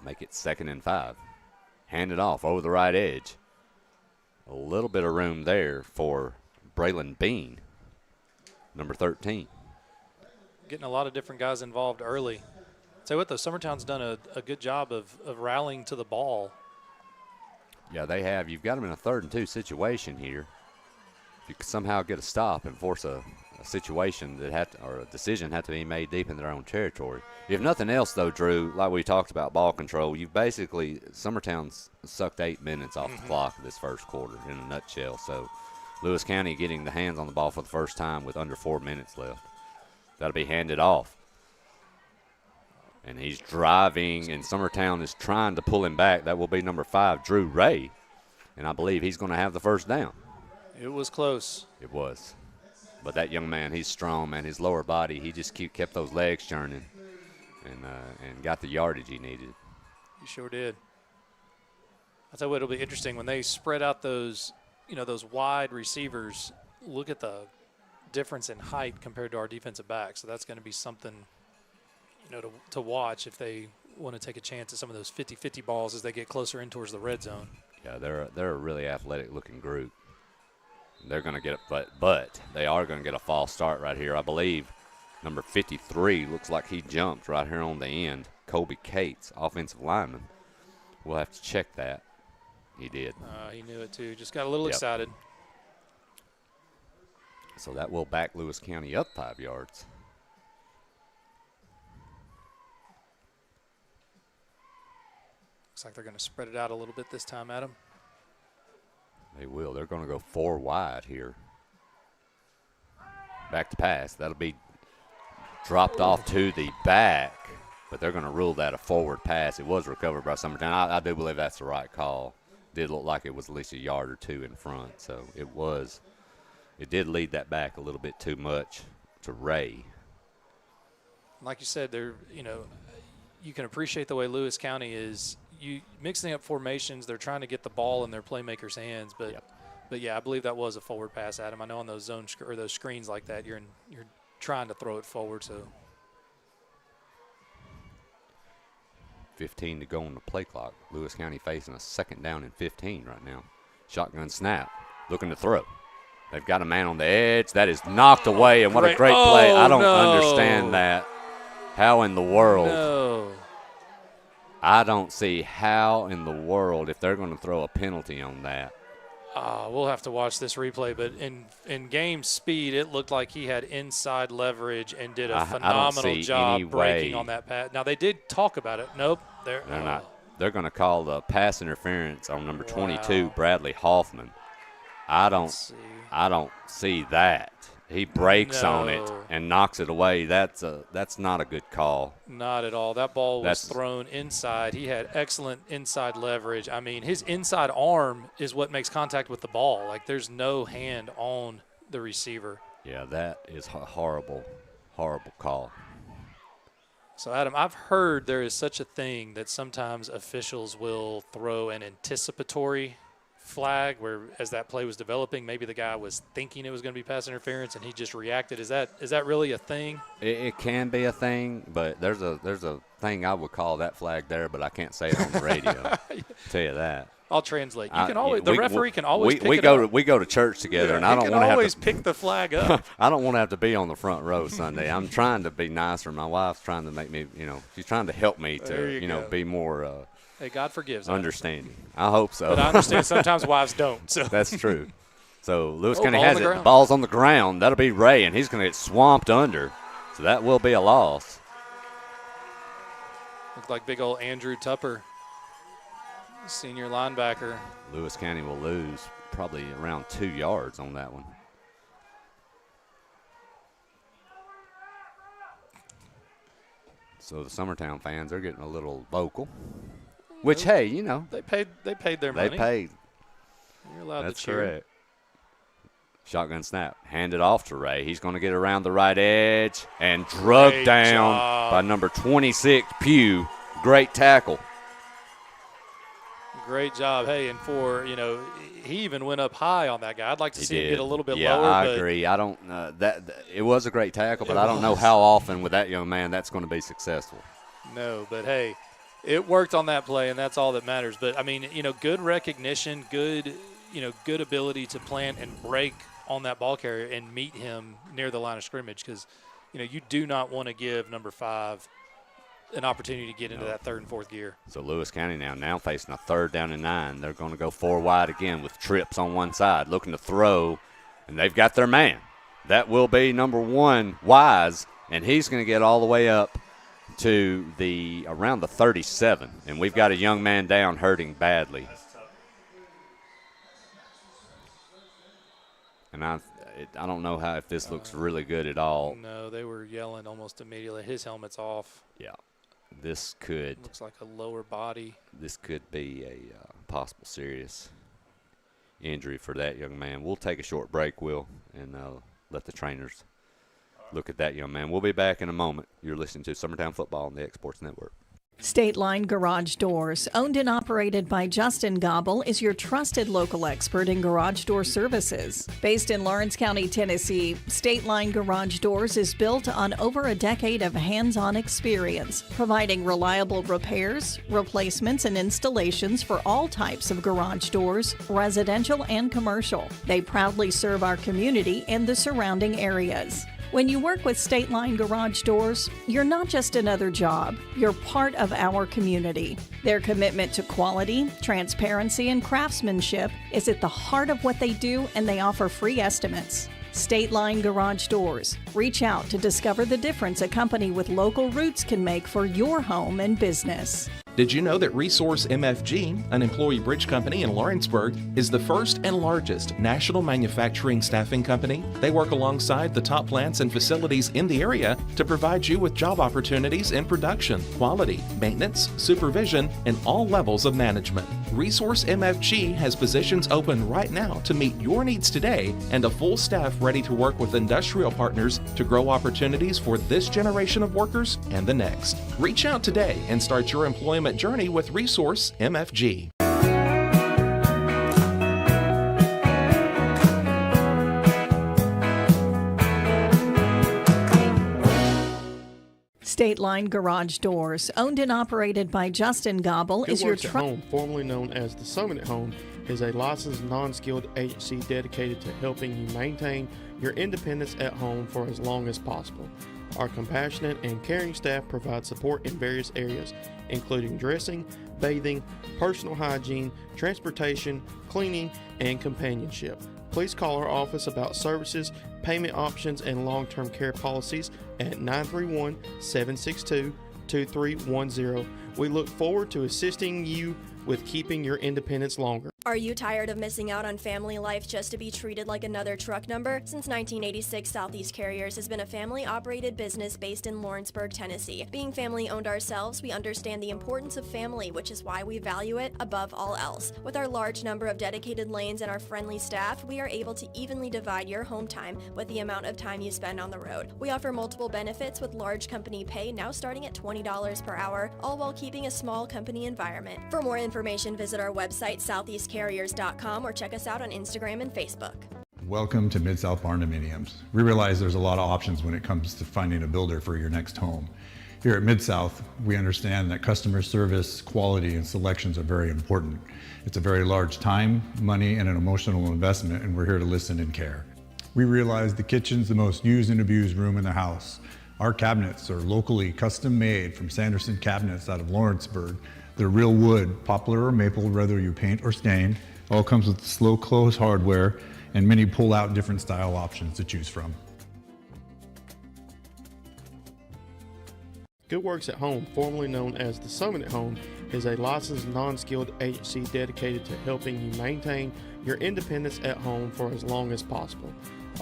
Make it 2nd and 5. Hand it off over the right edge. A little bit of room there for Braylon Bean, number 13. Getting a lot of different guys involved early. Tell you what, though, Summertown's done a good job of rallying to the ball. Yeah, they have. You've got them in a 3rd and 2 situation here. If you could somehow get a stop and force a situation or a decision had to be made deep in their own territory. If nothing else, though, Drew, like we talked about ball control, you've basically Summertown's sucked 8 minutes off the clock this first quarter in a nutshell. So Lewis County getting the hands on the ball for the first time with under 4 minutes left. That'll be handed off. And he's driving, and Summertown is trying to pull him back. That will be number 5, Drew Ray. And I believe he's going to have the first down. It was close. It was. But that young man, he's strong, man. His lower body, he just kept those legs churning and got the yardage he needed. He sure did. I tell you what, it'll be interesting when they spread out those wide receivers. Look at the difference in height compared to our defensive back. So that's going to be something, to watch if they want to take a chance at some of those 50-50 balls as they get closer in towards the red zone. Yeah, they're a really athletic-looking group. They're going to get it, but they are going to get a false start right here. I believe number 53 looks like he jumped right here on the end. Colby Cates, offensive lineman. We'll have to check that. He did. He knew it too. Just got a little excited. So that will back Lewis County up 5 yards. Looks like they're going to spread it out a little bit this time, Adam. They will. They're going to go 4 wide here. Back to pass. That'll be dropped off to the back, but they're going to rule that a forward pass. It was recovered by Summertown. I do believe that's the right call. Did look like it was at least a yard or 2 in front, so it was. It did lead that back a little bit too much to Ray. Like you said, you can appreciate the way Lewis County is. You mixing up formations, they're trying to get the ball in their playmakers' hands, but yeah, I believe that was a forward pass, Adam. I know on those zone or those screens like that, you're trying to throw it forward. So 15 to go on the play clock. Lewis County facing a 2nd down and 15 right now. Shotgun snap, looking to throw. They've got a man on the edge. That is knocked away, and what a great play. I don't understand that. How in the world? No. I don't see how in the world, if they're going to throw a penalty on that. We'll have to watch this replay, but in game speed, it looked like he had inside leverage and did a phenomenal job breaking on that pass. Now, they did talk about it. Nope. They're not. They're going to call the pass interference on number 22, Bradley Hoffman. I don't see that. He breaks on it and knocks it away. That's not a good call. Not at all. That ball was thrown inside. He had excellent inside leverage. I mean, his inside arm is what makes contact with the ball. Like, there's no hand on the receiver. Yeah, that is a horrible, horrible call. So, Adam, I've heard there is such a thing that sometimes officials will throw an anticipatory flag where, as that play was developing, maybe the guy was thinking it was going to be pass interference and he just reacted. Is that really a thing? It can be a thing, but there's a thing I would call that flag there, but I can't say it on the radio. Tell you that. I'll translate. You can always. The referee can always pick it up. up. We go to church together, and I don't want to always pick the flag up. I don't want to have to be on the front row Sunday. I'm trying to be nicer. My wife's trying to make me, she's trying to help me to, be more. Hey, God forgives. Understanding. I hope so. But I understand sometimes wives don't. So. That's true. So Lewis County has it. The ball's on the ground. That'll be Ray, and he's going to get swamped under. So that will be a loss. Looks like big old Andrew Tupper, senior linebacker. Lewis County will lose probably around 2 yards on that one. So the Summertown fans are getting a little vocal, which, hey, you know. They paid their money. They paid. You're allowed That's to cheer. correct. Shotgun snap. Handed off to Ray. He's going to get around the right edge and drugged Great down job. by number 26, Pugh. Great tackle. Great job. Hey, and he even went up high on that guy. I'd like to see him get a little bit yeah, lower. I agree. I don't it was a great tackle, but I don't know how often with that young man that's going to be successful. No, but hey, it worked on that play, and that's all that matters. But I mean, good recognition, good ability to plant and break on that ball carrier and meet him near the line of scrimmage, because you do not want to give number 5 an opportunity to get into that 3rd and 4th gear. So Lewis County now facing a 3rd down and 9. They're going to go 4 wide again with Trips on one side, looking to throw, and they've got their man. That will be number 1, Wise, and he's going to get all the way up to around the 37, and we've got a young man down hurting badly. And I don't know if this looks really good at all. No, they were yelling almost immediately. His helmet's off. Yeah. This could. Looks like a lower body. This could be a possible serious injury for that young man. We'll take a short break, Will, and let the trainers look at that young man. We'll be back in a moment. You're listening to Summertown Football on the X Sports Network. State Line Garage Doors, owned and operated by Justin Gobble, is your trusted local expert in garage door services. Based in Lawrence County, Tennessee, State Line Garage Doors is built on over a decade of hands-on experience, providing reliable repairs, replacements, and installations for all types of garage doors, residential and commercial. They proudly serve our community and the surrounding areas. When you work with State Line Garage Doors, you're not just another job, you're part of our community. Their commitment to quality, transparency, and craftsmanship is at the heart of what they do, and they offer free estimates. State Line Garage Doors. Reach out to discover the difference a company with local roots can make for your home and business. Did you know that Resource MFG, an employee bridge company in Lawrenceburg, is the first and largest national manufacturing staffing company? They work alongside the top plants and facilities in the area to provide you with job opportunities in production, quality, maintenance, supervision, and all levels of management. Resource MFG has positions open right now to meet your needs today and a full staff ready to work with industrial partners to grow opportunities for this generation of workers and the next. Reach out today and start your employment journey with Resource MFG. State Line Garage Doors, owned and operated by Justin Gobble, is your Good Works at Home, formerly known as the Summit at Home, is a licensed non-skilled agency dedicated to helping you maintain your independence at home for as long as possible. Our compassionate and caring staff provide support in various areas, including dressing, bathing, personal hygiene, transportation, cleaning, and companionship. Please call our office about services, payment options, and long-term care policies at 931-762-2310. We look forward to assisting you with keeping your independence longer. Are you tired of missing out on family life just to be treated like another truck number? Since 1986, Southeast Carriers has been a family-operated business based in Lawrenceburg, Tennessee. Being family-owned ourselves, we understand the importance of family, which is why we value it above all else. With our large number of dedicated lanes and our friendly staff, we are able to evenly divide your home time with the amount of time you spend on the road. We offer multiple benefits with large company pay now starting at $20 per hour, all while keeping a small company environment. For more information, visit our website, southeastcarriers.com, or check us out on Instagram and Facebook. Welcome to Mid-South Barn Dominiums. We realize there's a lot of options when it comes to finding a builder for your next home. Here at Mid-South, we understand that customer service, quality, and selections are very important. It's a very large time, money, and an emotional investment, and we're here to listen and care. We realize the kitchen's the most used and abused room in the house. Our cabinets are locally custom made from Sanderson Cabinets out of Lawrenceburg. They're real wood, poplar or maple, whether you paint or stain. All comes with slow close hardware and many pull-out different style options to choose from. Good Works at Home, formerly known as the Summit at Home, is a licensed non-skilled agency dedicated to helping you maintain your independence at home for as long as possible.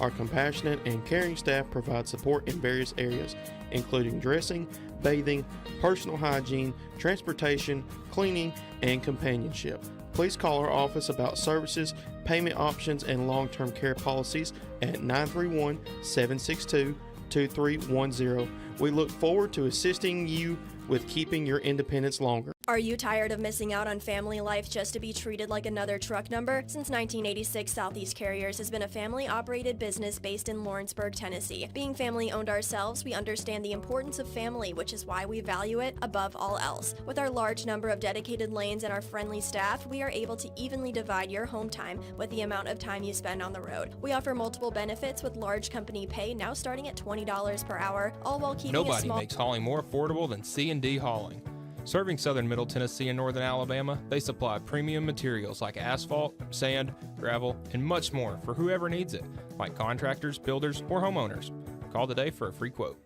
Our compassionate and caring staff provide support in various areas, including dressing, bathing, personal hygiene, transportation, cleaning, and companionship. Please call our office about services, payment options, and long-term care policies at 931-762-2310. We look forward to assisting you with keeping your independence longer. Are you tired of missing out on family life just to be treated like another truck number? Since 1986, Southeast Carriers has been a family-operated business based in Lawrenceburg, Tennessee. Being family-owned ourselves, we understand the importance of family, which is why we value it above all else. With our large number of dedicated lanes and our friendly staff, we are able to evenly divide your home time with the amount of time you spend on the road. We offer multiple benefits with large company pay now starting at $20 per hour, all while keeping Nobody makes hauling more affordable than C&D Hauling. Serving southern Middle Tennessee and northern Alabama, they supply premium materials like asphalt, sand, gravel, and much more for whoever needs it, like contractors, builders, or homeowners. Call today for a free quote.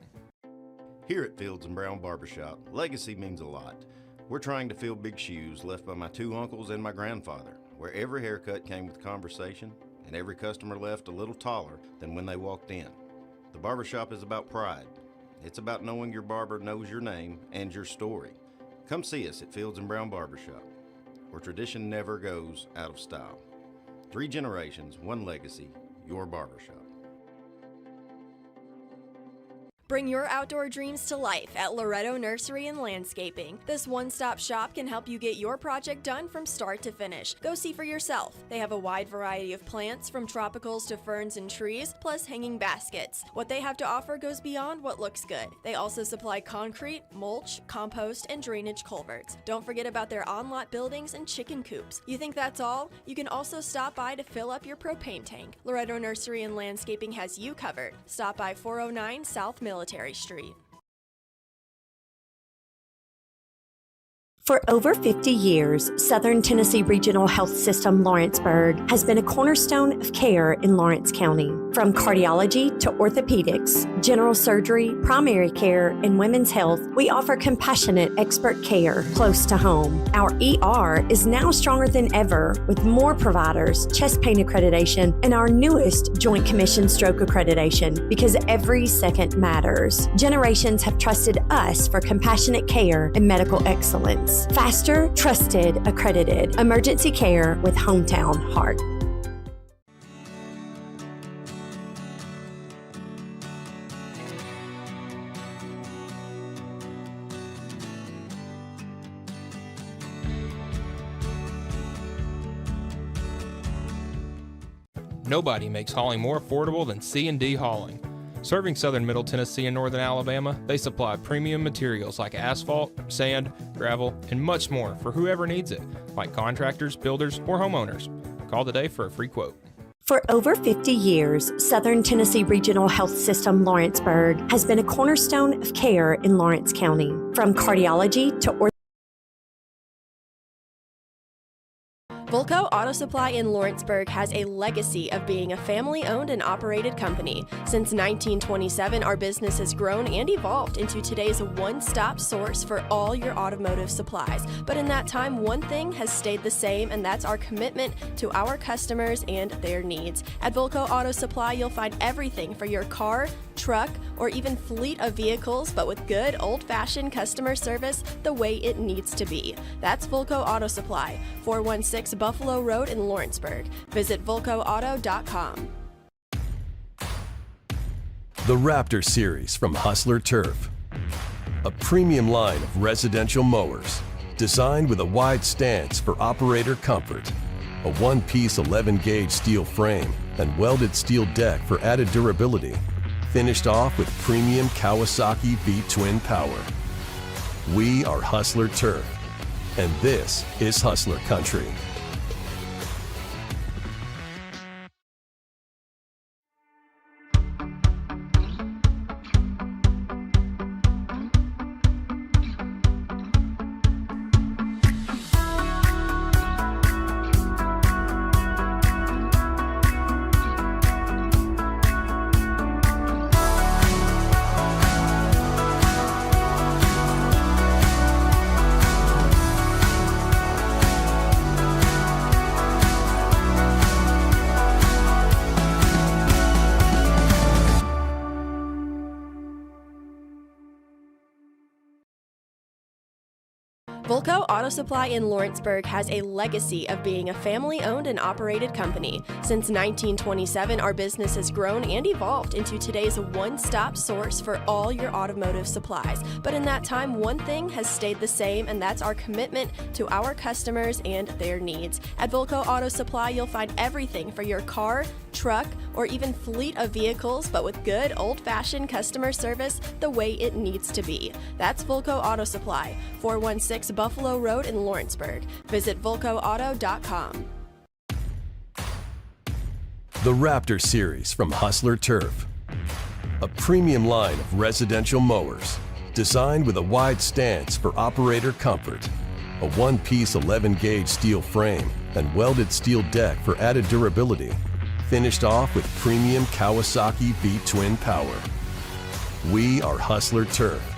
Here at Fields & Brown Barbershop, legacy means a lot. We're trying to fill big shoes left by my two uncles and my grandfather, where every haircut came with conversation and every customer left a little taller than when they walked in. The barbershop is about pride. It's about knowing your barber knows your name and your story. Come see us at Fields & Brown Barbershop, where tradition never goes out of style. 3 generations, 1 legacy, your barbershop. Bring your outdoor dreams to life at Loretto Nursery and Landscaping. This one-stop shop can help you get your project done from start to finish. Go see for yourself. They have a wide variety of plants, from tropicals to ferns and trees, plus hanging baskets. What they have to offer goes beyond what looks good. They also supply concrete, mulch, compost, and drainage culverts. Don't forget about their on-lot buildings and chicken coops. You think that's all? You can also stop by to fill up your propane tank. Loretto Nursery and Landscaping has you covered. Stop by 409 South Military Street. For over 50 years, Southern Tennessee Regional Health System Lawrenceburg has been a cornerstone of care in Lawrence County. From cardiology to orthopedics, general surgery, primary care, and women's health, we offer compassionate expert care close to home. Our ER is now stronger than ever with more providers, chest pain accreditation, and our newest Joint Commission stroke accreditation, because every second matters. Generations have trusted us for compassionate care and medical excellence. Faster, trusted, accredited. Emergency care with hometown heart. Nobody makes hauling more affordable than C&D Hauling. Serving southern Middle Tennessee and northern Alabama, they supply premium materials like asphalt, sand, gravel, and much more for whoever needs it, like contractors, builders, or homeowners. Call today for a free quote. For over 50 years, Southern Tennessee Regional Health System Lawrenceburg has been a cornerstone of care in Lawrence County. From cardiology to Volco Auto Supply in Lawrenceburg has a legacy of being a family-owned and operated company. Since 1927, our business has grown and evolved into today's one-stop source for all your automotive supplies. But in that time, one thing has stayed the same, and that's our commitment to our customers and their needs. At Volco Auto Supply, you'll find everything for your car, truck, or even fleet of vehicles, but with good old-fashioned customer service the way it needs to be. That's Volco Auto Supply, 416 Buffalo Road in Lawrenceburg. Visit VolcoAuto.com. The Raptor Series from Hustler Turf. A premium line of residential mowers designed with a wide stance for operator comfort. A one-piece 11-gauge steel frame and welded steel deck for added durability. Finished off with premium Kawasaki V-twin power. We are Hustler Turf, and this is Hustler Country. Volco Auto Supply in Lawrenceburg has a legacy of being a family-owned and operated company. Since 1927, our business has grown and evolved into today's one-stop source for all your automotive supplies. But in that time, one thing has stayed the same, and that's our commitment to our customers and their needs. At Volco Auto Supply, you'll find everything for your car, truck, or even fleet of vehicles, but with good old-fashioned customer service the way it needs to be. That's Volco Auto Supply, 416 Buffalo Road in Lawrenceburg. Visit VolcoAuto.com. The Raptor Series from Hustler Turf. A premium line of residential mowers designed with a wide stance for operator comfort. A one-piece 11-gauge steel frame and welded steel deck for added durability. Finished off with premium Kawasaki V-twin power. We are Hustler Turf,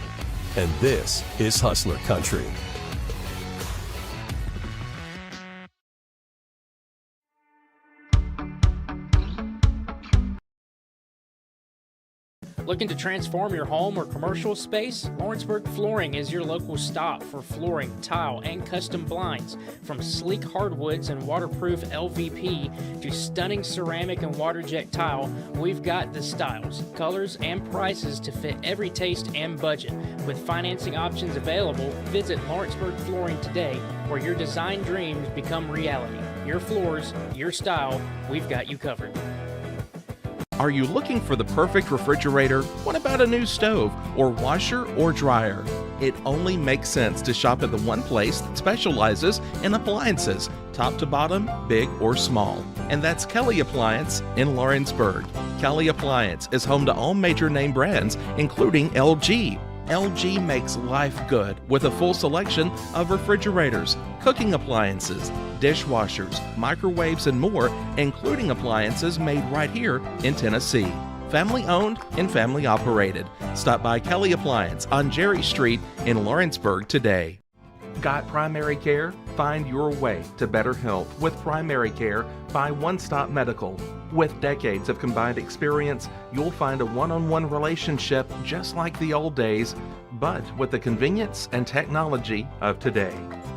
and this is Hustler Country. Looking to transform your home or commercial space? Lawrenceburg Flooring is your local stop for flooring, tile, and custom blinds. From sleek hardwoods and waterproof LVP to stunning ceramic and water jet tile, we've got the styles, colors, and prices to fit every taste and budget. With financing options available, visit Lawrenceburg Flooring today, where your design dreams become reality. Your floors, your style, we've got you covered. Are you looking for the perfect refrigerator? What about a new stove or washer or dryer? It only makes sense to shop at the one place that specializes in appliances, top to bottom, big or small. And that's Kelly Appliance in Lawrenceburg. Kelly Appliance is home to all major name brands, including LG. LG makes life good with a full selection of refrigerators, cooking appliances, dishwashers, microwaves, and more, including appliances made right here in Tennessee. Family owned and family operated. Stop by Kelly Appliance on Jerry Street in Lawrenceburg today. Got primary care? Find your way to better health with primary care by One Stop Medical. With decades of combined experience, you'll find a one-on-one relationship just like the old days, but with the convenience and technology of today.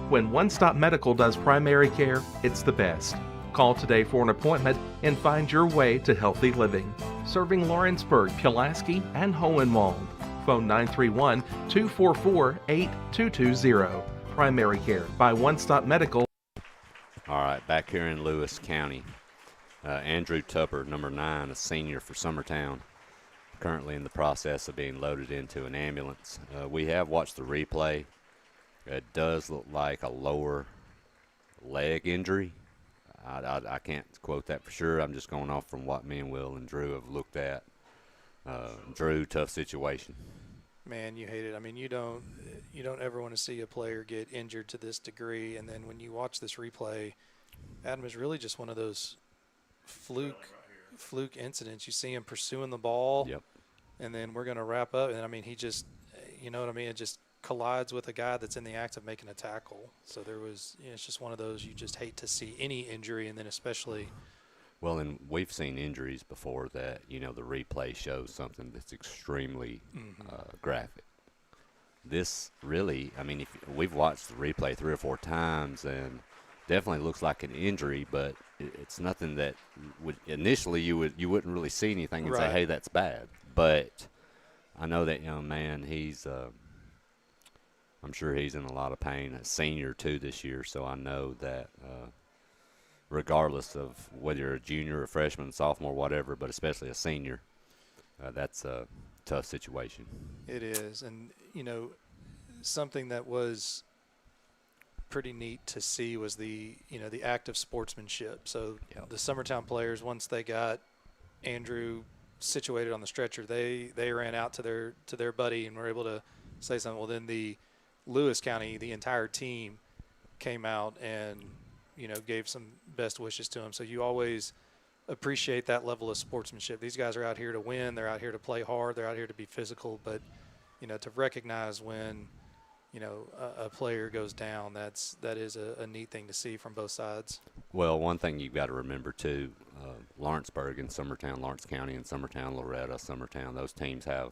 When One Stop Medical does primary care, it's the best. Call today for an appointment and find your way to healthy living. Serving Lawrenceburg, Pulaski, and Hohenwald. Phone 931-244-8220. Primary care by One Stop Medical. All right, back here in Lewis County, Andrew Tupper, number 9, a senior for Summertown, currently in the process of being loaded into an ambulance. We have watched the replay. It does look like a lower leg injury. I can't quote that for sure. I'm just going off from what me and Will and Drew have looked at. Drew, tough situation. Man, you hate it. I mean, you don't ever want to see a player get injured to this degree. And then when you watch this replay, Adam is really just one of those fluke incidents. You see him pursuing the ball, yep, and then we're going to wrap up. And I mean, he just, you know what I mean? It just collides with a guy that's in the act of making a tackle. So there was, it's just one of those you just hate to see any injury, and then especially. Well, and we've seen injuries before that, the replay shows something that's extremely graphic. This really, I mean, we've watched the replay 3 or 4 times, and definitely looks like an injury, but it's nothing that would initially you wouldn't really see anything and say, hey, that's bad. But I know that young man, I'm sure he's in a lot of pain. A senior too this year, so I know that regardless of whether you're a junior, a freshman, sophomore, whatever, but especially a senior, that's a tough situation. It is, and something that was pretty neat to see was the act of sportsmanship. So the Summertown players, once they got Andrew situated on the stretcher, they ran out to their buddy and were able to say something. Well, then the Lewis County, the entire team came out and gave some best wishes to him. So you always appreciate that level of sportsmanship. These guys are out here to win. They're out here to play hard. They're out here to be physical. But, to recognize when, a player goes down, that is a neat thing to see from both sides. Well, one thing you've got to remember, too, Lawrenceburg and Summertown, Lawrence County and Summertown, Loretta, Summertown, those teams have,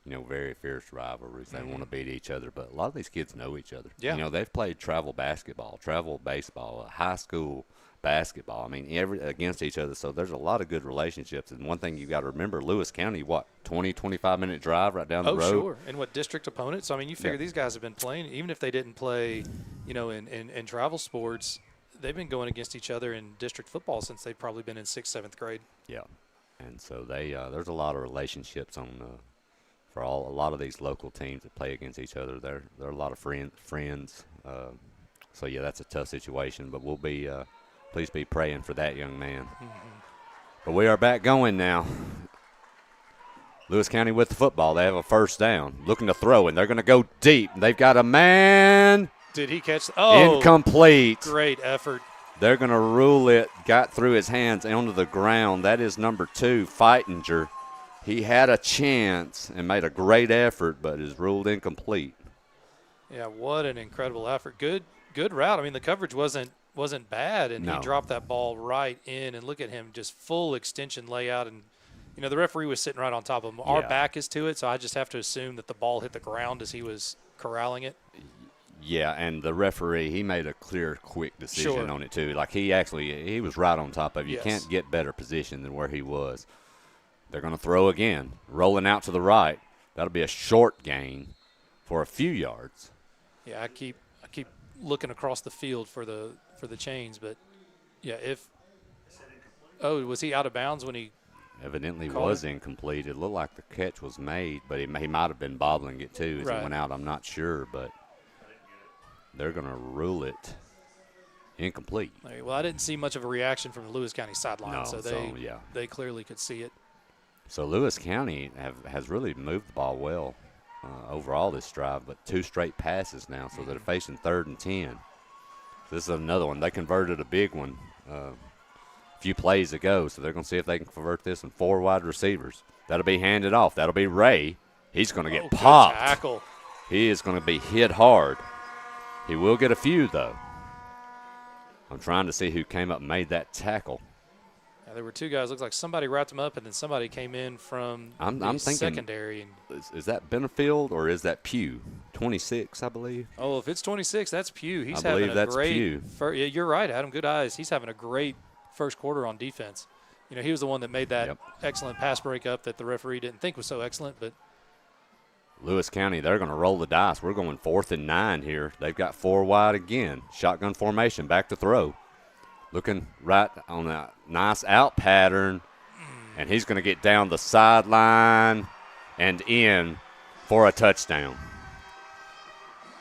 very fierce rivalries. They want to beat each other, but a lot of these kids know each other. Yeah. They've played travel basketball, travel baseball, high school basketball. I mean, against each other. So there's a lot of good relationships. And one thing you got to remember, Lewis County, 25-minute drive right down the road? Oh, sure. And what district opponents? I mean, you figure these guys have been playing, even if they didn't play, in travel sports, they've been going against each other in district football since they've probably been in 6th, 7th grade. Yeah. And so there's a lot of relationships for a lot of these local teams that play against each other. They're a lot of friends. So yeah, that's a tough situation. But we'll be please be praying for that young man. Mm-hmm. But we are back going now. Lewis County with the football. They have a first down, looking to throw, and they're going to go deep. They've got a man. Did he catch? Oh, incomplete. Great effort. They're going to rule it. Got through his hands onto the ground. That is number 2, Feitinger. He had a chance and made a great effort, but is ruled incomplete. Yeah, what an incredible effort. Good route. I mean, the coverage wasn't bad, and he dropped that ball right in. And look at him, just full extension layout. And, the referee was sitting right on top of him. Our back is to it, so I just have to assume that the ball hit the ground as he was corralling it. Yeah, and the referee, he made a clear, quick decision on it, too. Like, he was right on top of you. You can't get better position than where he was. They're going to throw again, rolling out to the right. That'll be a short gain for a few yards. Yeah, I keep looking across the field for the chains, but yeah, was he out of bounds when he evidently was incomplete? It looked like the catch was made, but he might have been bobbling it too as it went out. I'm not sure, but they're going to rule it incomplete. Well, I didn't see much of a reaction from the Lewis County sideline, so they clearly could see it. So Lewis County has really moved the ball well overall this drive, but 2 straight passes now, so they're facing 3rd and 10. This is another one. They converted a big one a few plays ago, so they're going to see if they can convert this in 4 wide receivers. That'll be handed off. That'll be Ray. He's going to get popped. Good tackle. He is going to be hit hard. He will get a few, though. I'm trying to see who came up and made that tackle. Yeah, there were 2 guys. Looks like somebody wrapped him up, and then somebody came in from I'm thinking, secondary. Is that Benefield or is that Pugh? 26, I believe. Oh, if it's 26, that's Pugh. He's I having believe that's great. Pugh. Yeah, you're right, Adam. Good eyes. He's having a great first quarter on defense. He was the one that made that excellent pass breakup that the referee didn't think was so excellent, but. Lewis County, they're going to roll the dice. We're going 4th and 9 here. They've got 4 wide again. Shotgun formation, back to throw. Looking right on that nice out pattern, and he's going to get down the sideline and in for a touchdown.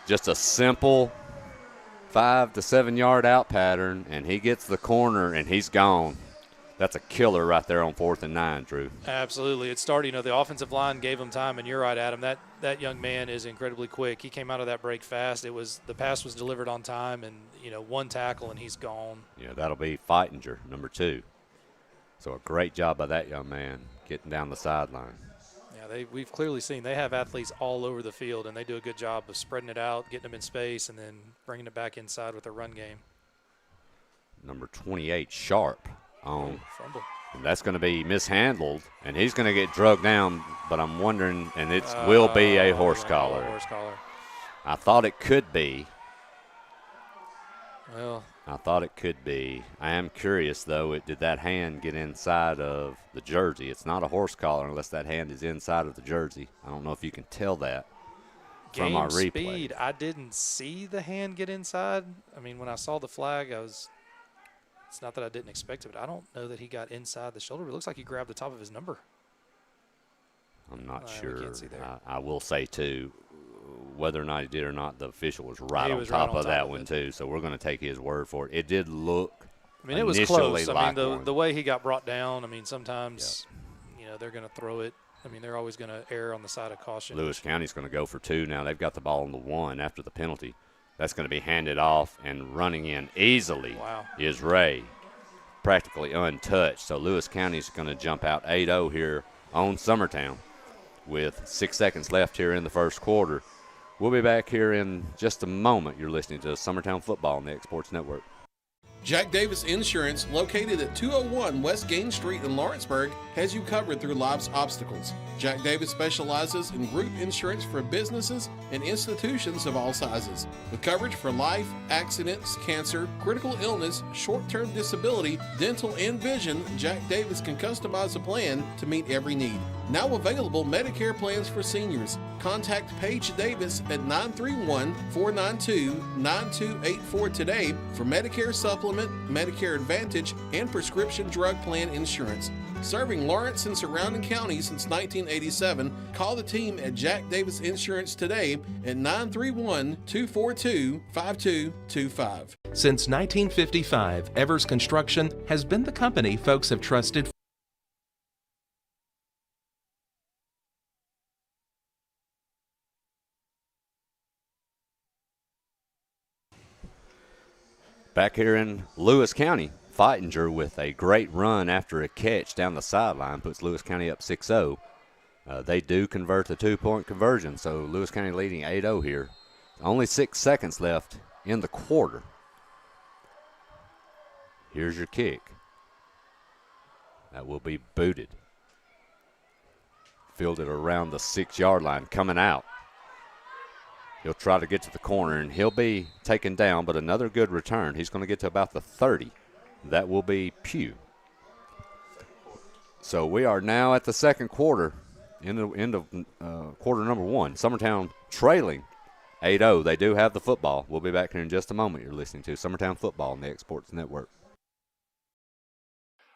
Just a simple 5 to 7 yard out pattern, and he gets the corner, and he's gone. That's a killer right there on 4th and 9, Drew. Absolutely. It started, the offensive line gave him time, and you're right, Adam. That young man is incredibly quick. He came out of that break fast. The pass was delivered on time, and, 1 tackle, and he's gone. Yeah, that'll be Feitinger, number 2. So a great job by that young man getting down the sideline. Yeah, we've clearly seen they have athletes all over the field, and they do a good job of spreading it out, getting them in space, and then bringing it back inside with their run game. Number 28, Sharp. Fumble. And that's going to be mishandled, and he's going to get drugged down, but I'm wondering, and it will be a horse collar. Horse collar. I thought it could be. Well, I thought it could be. I am curious, though, did that hand get inside of the jersey? It's not a horse collar unless that hand is inside of the jersey. I don't know if you can tell that from our replay. Speed, I didn't see the hand get inside. I mean, when I saw the flag, it's not that I didn't expect it, but I don't know that he got inside the shoulder. It looks like he grabbed the top of his number. I'm not sure. We can't see there. I will say, too, whether or not he did or not, the official was right on top of that one, too. So we're going to take his word for it. It did look it was close. I mean, the way he got brought down, sometimes, they're going to throw it. They're always going to err on the side of caution. Lewis County's going to go for 2 now. They've got the ball on the 1 after the penalty. That's going to be handed off, and running in easily is Ray, practically untouched. So Lewis County's going to jump out 8-0 here on Summertown with 6 seconds left here in the first quarter. We'll be back here in just a moment. You're listening to Summertown Football on the X Sports Network. Jack Davis Insurance, located at 201 West Gain Street in Lawrenceburg, has you covered through life's obstacles. Jack Davis specializes in group insurance for businesses and institutions of all sizes. With coverage for life, accidents, cancer, critical illness, short-term disability, dental, and vision, Jack Davis can customize a plan to meet every need. Now available Medicare plans for seniors. Contact Paige Davis at 931-492-9284 today for Medicare Supplement, Medicare Advantage, and prescription drug plan insurance. Serving Lawrence and surrounding counties since 1987, call the team at Jack Davis Insurance today at 931-242-5225. Since 1955, Evers Construction has been the company folks have trusted. Back here in Lewis County, Feitinger with a great run after a catch down the sideline puts Lewis County up 6-0. They do convert the two-point conversion, so Lewis County leading 8-0 here. Only 6 seconds left in the quarter. Here's your kick. That will be booted. Fielded around the 6-yard line, coming out. He'll try to get to the corner, and he'll be taken down, but another good return. He's going to get to about the 30. That will be Pugh. So we are now at the second quarter, end of quarter number one. Summertown trailing 8-0. They do have the football. We'll be back here in just a moment. You're listening to Summertown Football on the X-Sports Network.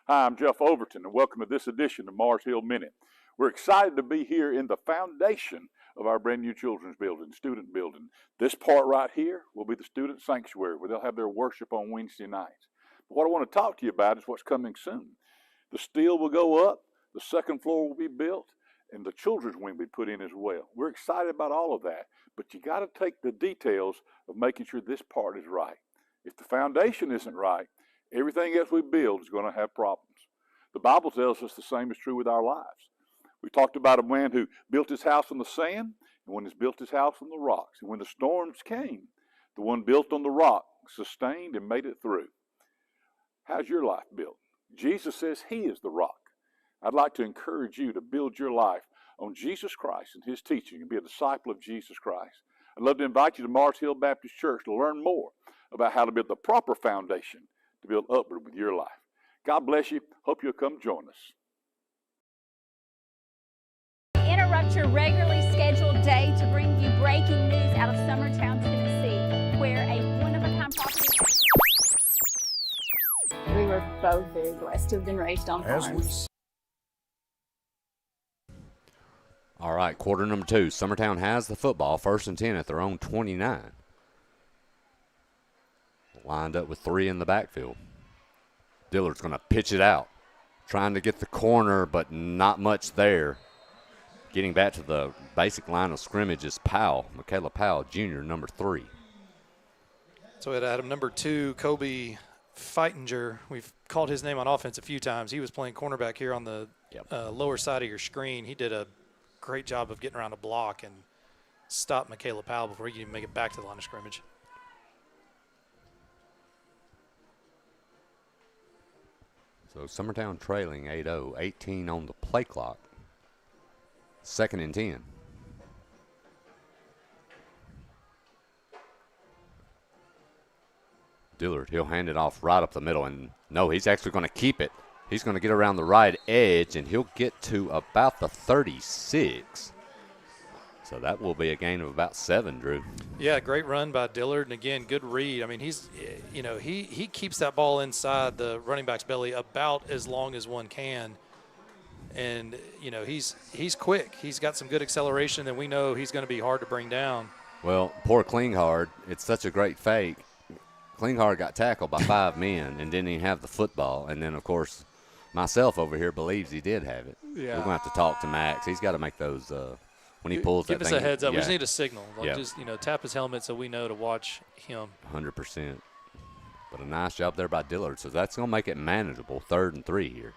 Hi, I'm Jeff Overton, and welcome to this edition of Mars Hill Minute. We're excited to be here in the foundation of our brand new children's building, student building. This part right here will be the student sanctuary where they'll have their worship on Wednesday nights. But what I want to talk to you about is what's coming soon. The steel will go up, the second floor will be built, and the children's wing will be put in as well. We're excited about all of that, but you got to take the details of making sure this part is right. If the foundation isn't right, everything else we build is going to have problems. The Bible tells us the same is true with our lives. We talked about a man who built his house on the sand, and one who's built his house on the rocks. And when the storms came, the one built on the rock sustained and made it through. How's your life built? Jesus says he is the rock. I'd like to encourage you to build your life on Jesus Christ and his teaching and be a disciple of Jesus Christ. I'd love to invite you to Mars Hill Baptist Church to learn more about how to build the proper foundation to build upward with your life. God bless you. Hope you'll come join us. Interrupt your regularly scheduled day to bring you breaking news out of Summertown, Tennessee, where a one-of-a-kind property. We were both very blessed to have been raised on farms. All right, quarter number two. Summertown has the football, 1st and 10 at their own 29. Lined up with 3 in the backfield. Dillard's going to pitch it out, trying to get the corner, but not much there. Getting back to the basic line of scrimmage is Powell, Michaela Powell, Jr., number 3. So at Adam, number 2, Kobe Feitinger. We've called his name on offense a few times. He was playing cornerback here on the lower side of your screen. He did a great job of getting around a block and stop Michaela Powell before he could even make it back to the line of scrimmage. So Summertown trailing 8-0, 18 on the play clock. 2nd and 10. Dillard, he'll hand it off right up the middle, and no, he's actually going to keep it. He's going to get around the right edge, and he'll get to about the 36. So that will be a gain of about 7, Drew. Yeah, great run by Dillard, and again, good read. I mean, he's, he keeps that ball inside the running back's belly about as long as one can. And, he's quick. He's got some good acceleration, and we know he's going to be hard to bring down. Well, poor Klinghardt, it's such a great fake. Klinghardt got tackled by 5 men and didn't even have the football. And then, of course, myself over here believes he did have it. Yeah. We're going to have to talk to Max. He's got to make those when he pulls that thing. Give us a heads up. Yeah. We just need a signal. Yeah. Just, tap his helmet so we know to watch him. 100%. But a nice job there by Dillard. So that's going to make it manageable, 3rd and 3 here.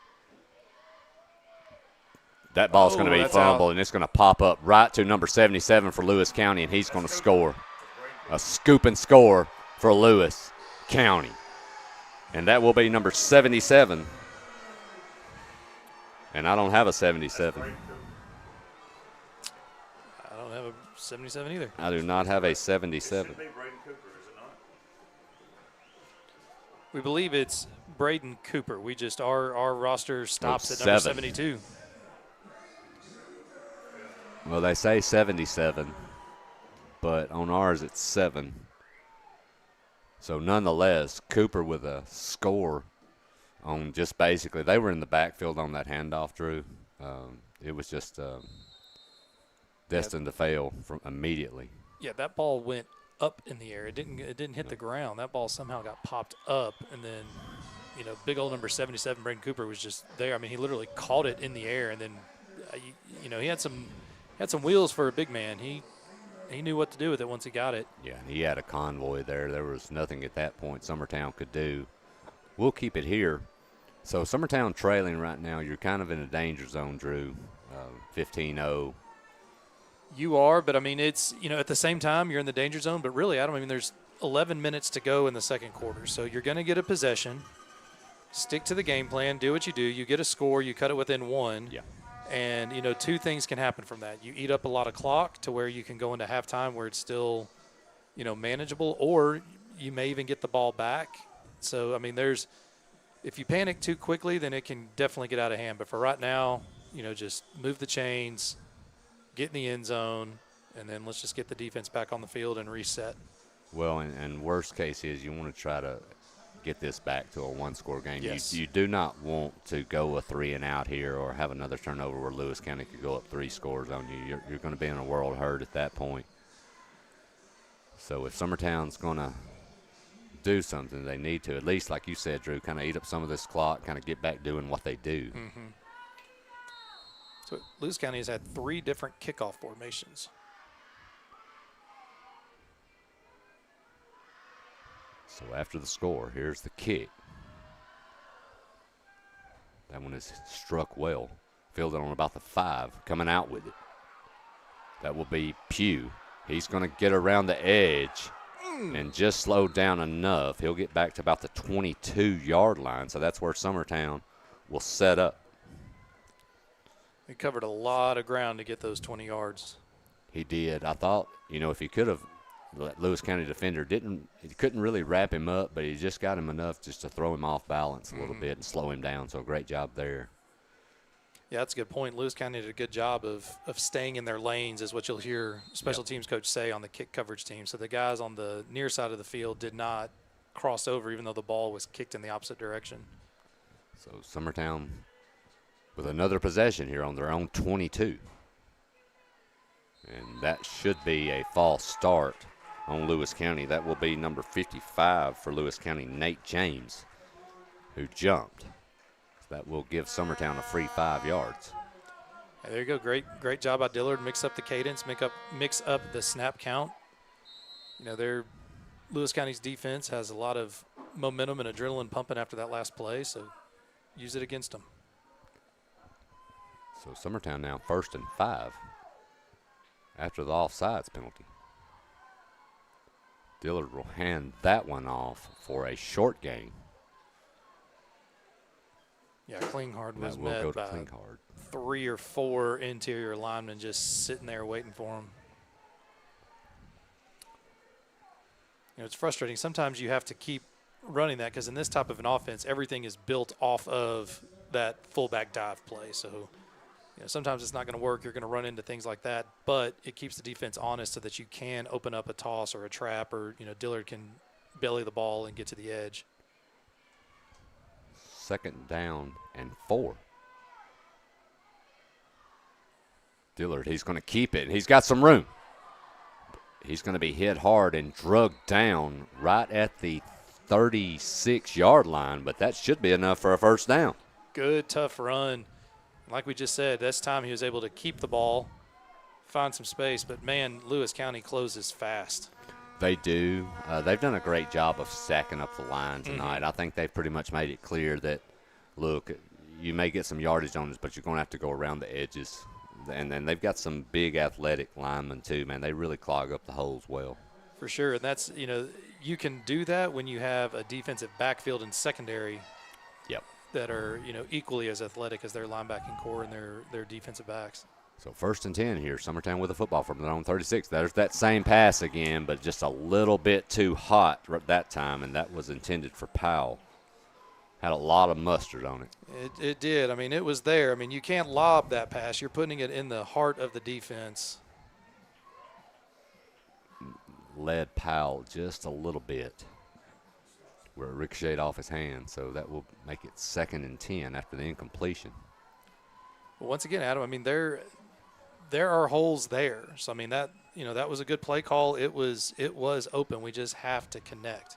That ball's going to be fumbled, and it's going to pop up right to number 77 for Lewis County, and he's going to score. A scoop and score for Lewis County. And that will be number 77. And I don't have a 77. I don't have a 77 either. I do not have a 77. We believe it's Braden Cooper. We just our roster stops at Oh, number 7. 72. Well, they say 77, but on ours it's 7. So nonetheless, Cooper with a score on just basically, they were in the backfield on that handoff, Drew. It was just destined to fail from immediately. Yeah, that ball went up in the air. It didn't hit the ground. That ball somehow got popped up, and then, big old number 77, Braden Cooper, was just there. I mean, he literally caught it in the air, and then, he had some wheels for a big man. He knew what to do with it once he got it. Yeah, and he had a convoy there. There was nothing at that point Summertown could do. We'll keep it here. So Summertown trailing right now. You're kind of in a danger zone, Drew. 15-0. You are, but, I mean, it's, at the same time, you're in the danger zone. But really, there's 11 minutes to go in the second quarter. So you're going to get a possession. Stick to the game plan. Do what you do. You get a score. You cut it within 1. Yeah. And, two things can happen from that. You eat up a lot of clock to where you can go into halftime where it's still, manageable, or you may even get the ball back. So, I mean, if you panic too quickly, then it can definitely get out of hand. But for right now, just move the chains, get in the end zone, and then let's just get the defense back on the field and reset. Well, and worst case is you want to try to get this back to a one-score game. Yes. You do not want to go a 3-and-out here or have another turnover where Lewis County could go up 3 scores on you. You're going to be in a world hurt at that point. So if Summertown's going to do something, they need to, at least like you said, Drew, kind of eat up some of this clock, kind of get back doing what they do. Mm-hmm. So Lewis County has had 3 different kickoff formations. So after the score, here's the kick. That one is struck well. Fielded on about the 5, coming out with it. That will be Pugh. He's going to get around the edge and just slow down enough. He'll get back to about the 22-yard line, so that's where Summertown will set up. He covered a lot of ground to get those 20 yards. He did. I thought, if he could have, the Lewis County defender couldn't really wrap him up, but he just got him enough just to throw him off balance a little bit and slow him down. So great job there. Yeah, that's a good point. Lewis County did a good job of staying in their lanes, is what you'll hear special teams coach say on the kick coverage team. So the guys on the near side of the field did not cross over, even though the ball was kicked in the opposite direction. So Summertown with another possession here on their own 22. And that should be a false start on Lewis County. That will be number 55 for Lewis County, Nate James, who jumped. So that will give Summertown a free 5 yards. There you go. Great job by Dillard. Mix up the cadence, mix up the snap count. Lewis County's defense has a lot of momentum and adrenaline pumping after that last play, so use it against them. So Summertown now 1st and 5 after the offsides penalty. Dillard will hand that one off for a short gain. Yeah, Klinghardt was That will met go to by Klinghardt. 3 or 4 interior linemen just sitting there waiting for him. It's frustrating. Sometimes you have to keep running that because in this type of an offense, everything is built off of that fullback dive play. So, sometimes it's not going to work. You're going to run into things like that, but it keeps the defense honest so that you can open up a toss or a trap, or, Dillard can belly the ball and get to the edge. 2nd down and 4. Dillard, he's going to keep it. He's got some room. He's going to be hit hard and drugged down right at the 36-yard line, but that should be enough for a 1st down. Good, tough run. Like we just said, this time he was able to keep the ball, find some space, but, man, Lewis County closes fast. They do. They've done a great job of stacking up the line tonight. Mm-hmm. I think they've pretty much made it clear that, look, you may get some yardage on this, but you're going to have to go around the edges. And then they've got some big athletic linemen too, man. They really clog up the holes well. For sure, and that's, you can do that when you have a defensive backfield and secondary that are, equally as athletic as their linebacking core and their defensive backs. So 1st and 10 here. Summertown with a football from their own 36. There's that same pass again, but just a little bit too hot that time, and that was intended for Powell. Had a lot of mustard on it. It did. I mean, it was there. I mean, you can't lob that pass. You're putting it in the heart of the defense. Led Powell just a little bit where it ricocheted off his hand, so that will make it 2nd and 10 after the incompletion. Well, once again, Adam, I mean, there are holes there. So, I mean, that was a good play call. It was open. We just have to connect.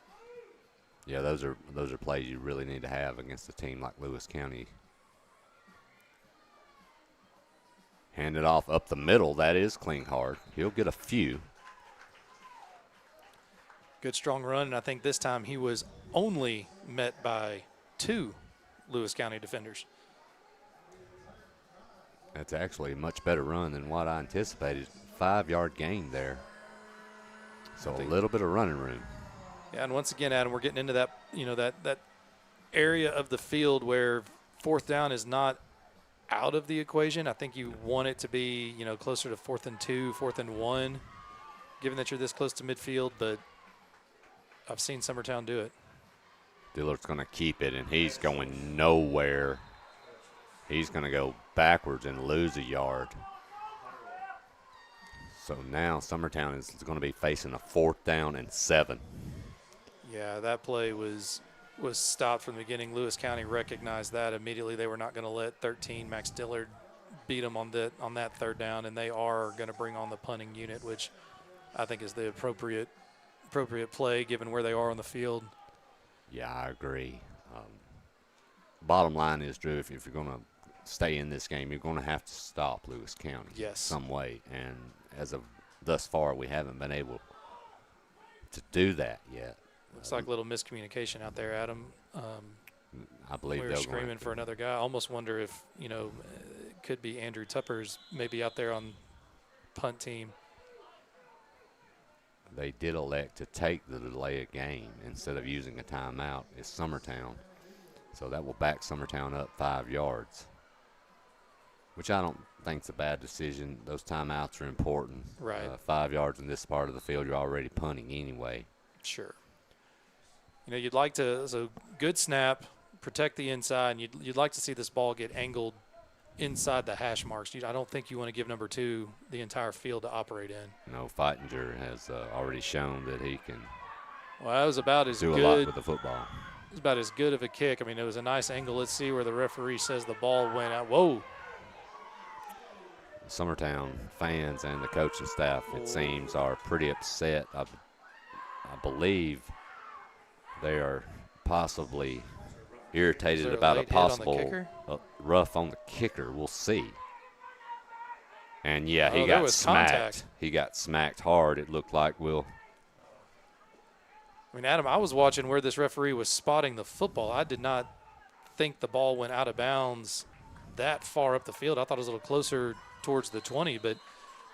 Yeah, those are plays you really need to have against a team like Lewis County. Hand it off up the middle. That is Klinghardt. He'll get a few. Good strong run, and I think this time he was only met by 2 Lewis County defenders. That's actually a much better run than what I anticipated. 5-yard gain there. So a little bit of running room. Yeah, and once again, Adam, we're getting into that, that area of the field where 4th down is not out of the equation. I think you want it to be, closer to 4th and 2, 4th and 1, given that you're this close to midfield, but I've seen Summertown do it. Dillard's going to keep it, and he's going nowhere. He's going to go backwards and lose a yard. So now Summertown is going to be facing a 4th down and 7. Yeah, that play was stopped from the beginning. Lewis County recognized that immediately. They were not going to let 13 Max Dillard beat them on that 3rd down, and they are going to bring on the punting unit, which I think is the appropriate play given where they are on the field. Yeah, I agree. Bottom line is, Drew, if you're going to stay in this game, you're going to have to stop Lewis County some way. And as of thus far, we haven't been able to do that yet. Looks like a little miscommunication out there, Adam. I believe we were screaming for another guy. I almost wonder if, it could be Andrew Tupper's maybe out there on punt team. They did elect to take the delay of game instead of using a timeout. It's Summertown. So that will back Summertown up 5 yards, which I don't think is a bad decision. Those timeouts are important. Right. 5 yards in this part of the field, you're already punting anyway. Sure. You'd like to, so good snap, protect the inside, and you'd like to see this ball get angled inside the hash marks. I don't think you want to give number 2 the entire field to operate in. No, Feitinger has already shown that he can Well, that was about as do good. a lot with the football. It was about as good of a kick. I mean, it was a nice angle. Let's see where the referee says the ball went out. Whoa. Summertown fans and the coaching staff, it seems, are pretty upset. I believe they are possibly irritated about a possible rough on the kicker. We'll see. And, yeah, he got smacked. Contact. He got smacked hard, it looked like. I mean, Adam, I was watching where this referee was spotting the football. I did not think the ball went out of bounds that far up the field. I thought it was a little closer towards the 20. But,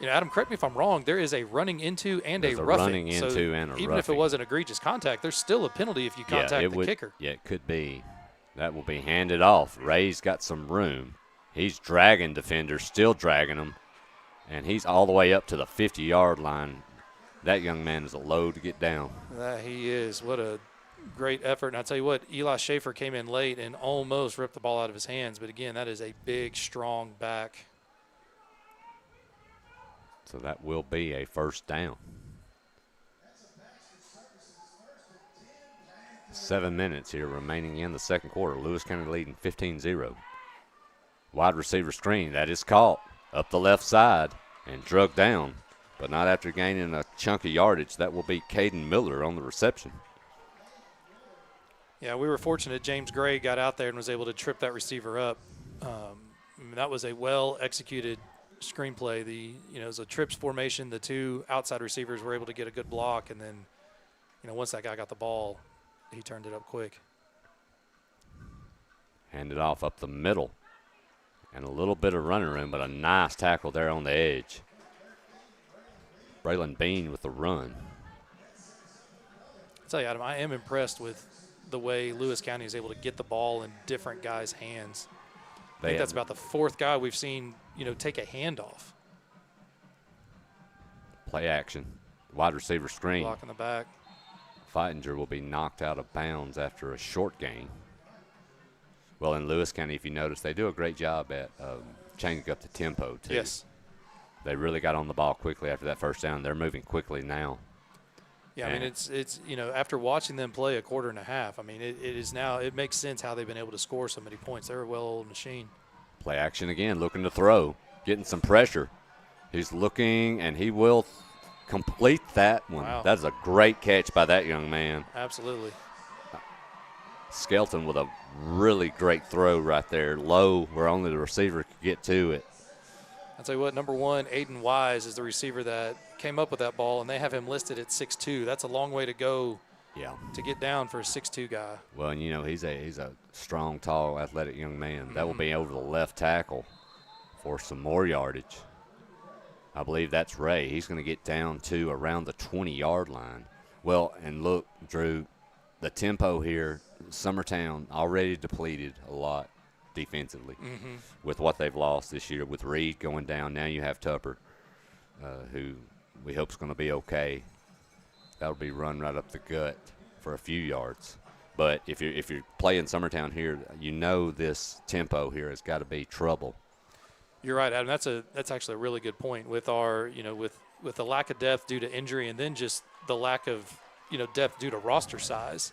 Adam, correct me if I'm wrong. There is a running into and a roughing. Running into and a even roughing. If it wasn't egregious contact, there's still a penalty if you contact the kicker. Yeah, it could be. That will be handed off. Ray's got some room. He's dragging defenders, still dragging them, and he's all the way up to the 50-yard line. That young man is a load to get down. That he is. What a great effort. And I tell you what, Eli Schaefer came in late and almost ripped the ball out of his hands. But, again, that is a big, strong back. So that will be a 1st down. 7 minutes here remaining in the 2nd quarter. Lewis County leading 15-0. Wide receiver screen. That is caught up the left side and drugged down, but not after gaining a chunk of yardage. That will be Caden Miller on the reception. Yeah, we were fortunate James Gray got out there and was able to trip that receiver up. That was a well-executed screenplay. It was a trips formation. The 2 outside receivers were able to get a good block, and then, once that guy got the ball, he turned it up quick. Handed off up the middle. And a little bit of running room, but a nice tackle there on the edge. Braylon Bean with the run. tell you, Adam, I am impressed with the way Lewis County is able to get the ball in different guys' hands. I think that's about the fourth guy we've seen, take a handoff. Play action. Wide receiver screen. Block in the back. Feitinger will be knocked out of bounds after a short gain. Well, in Lewis County, if you notice, they do a great job at changing up the tempo, too. Yes. They really got on the ball quickly after that first down. They're moving quickly now. Yeah, I mean, it's after watching them play a quarter and a half, I mean, it makes sense how they've been able to score so many points. They're a well-oiled machine. Play action again, looking to throw, getting some pressure. He's looking, and he will complete that one. Wow. That's a great catch by that young man. Absolutely. Skelton with a really great throw right there, low where only the receiver could get to it. I'll tell you what, number 1, Aiden Wise is the receiver that came up with that ball, and they have him listed at 6'2". That's a long way to go to get down for a 6'2" guy. Well, and he's a strong, tall, athletic young man. That will be over the left tackle for some more yardage. I believe that's Ray. He's going to get down to around the 20-yard line. Well, and look, Drew, the tempo here, Summertown already depleted a lot defensively with what they've lost this year with Reed going down. Now you have Tupper, who we hope is going to be okay. That'll be run right up the gut for a few yards. But if you're playing Summertown here, this tempo here has got to be trouble. You're right, Adam. That's actually a really good point with our with the lack of depth due to injury, and then just the lack of depth due to roster size.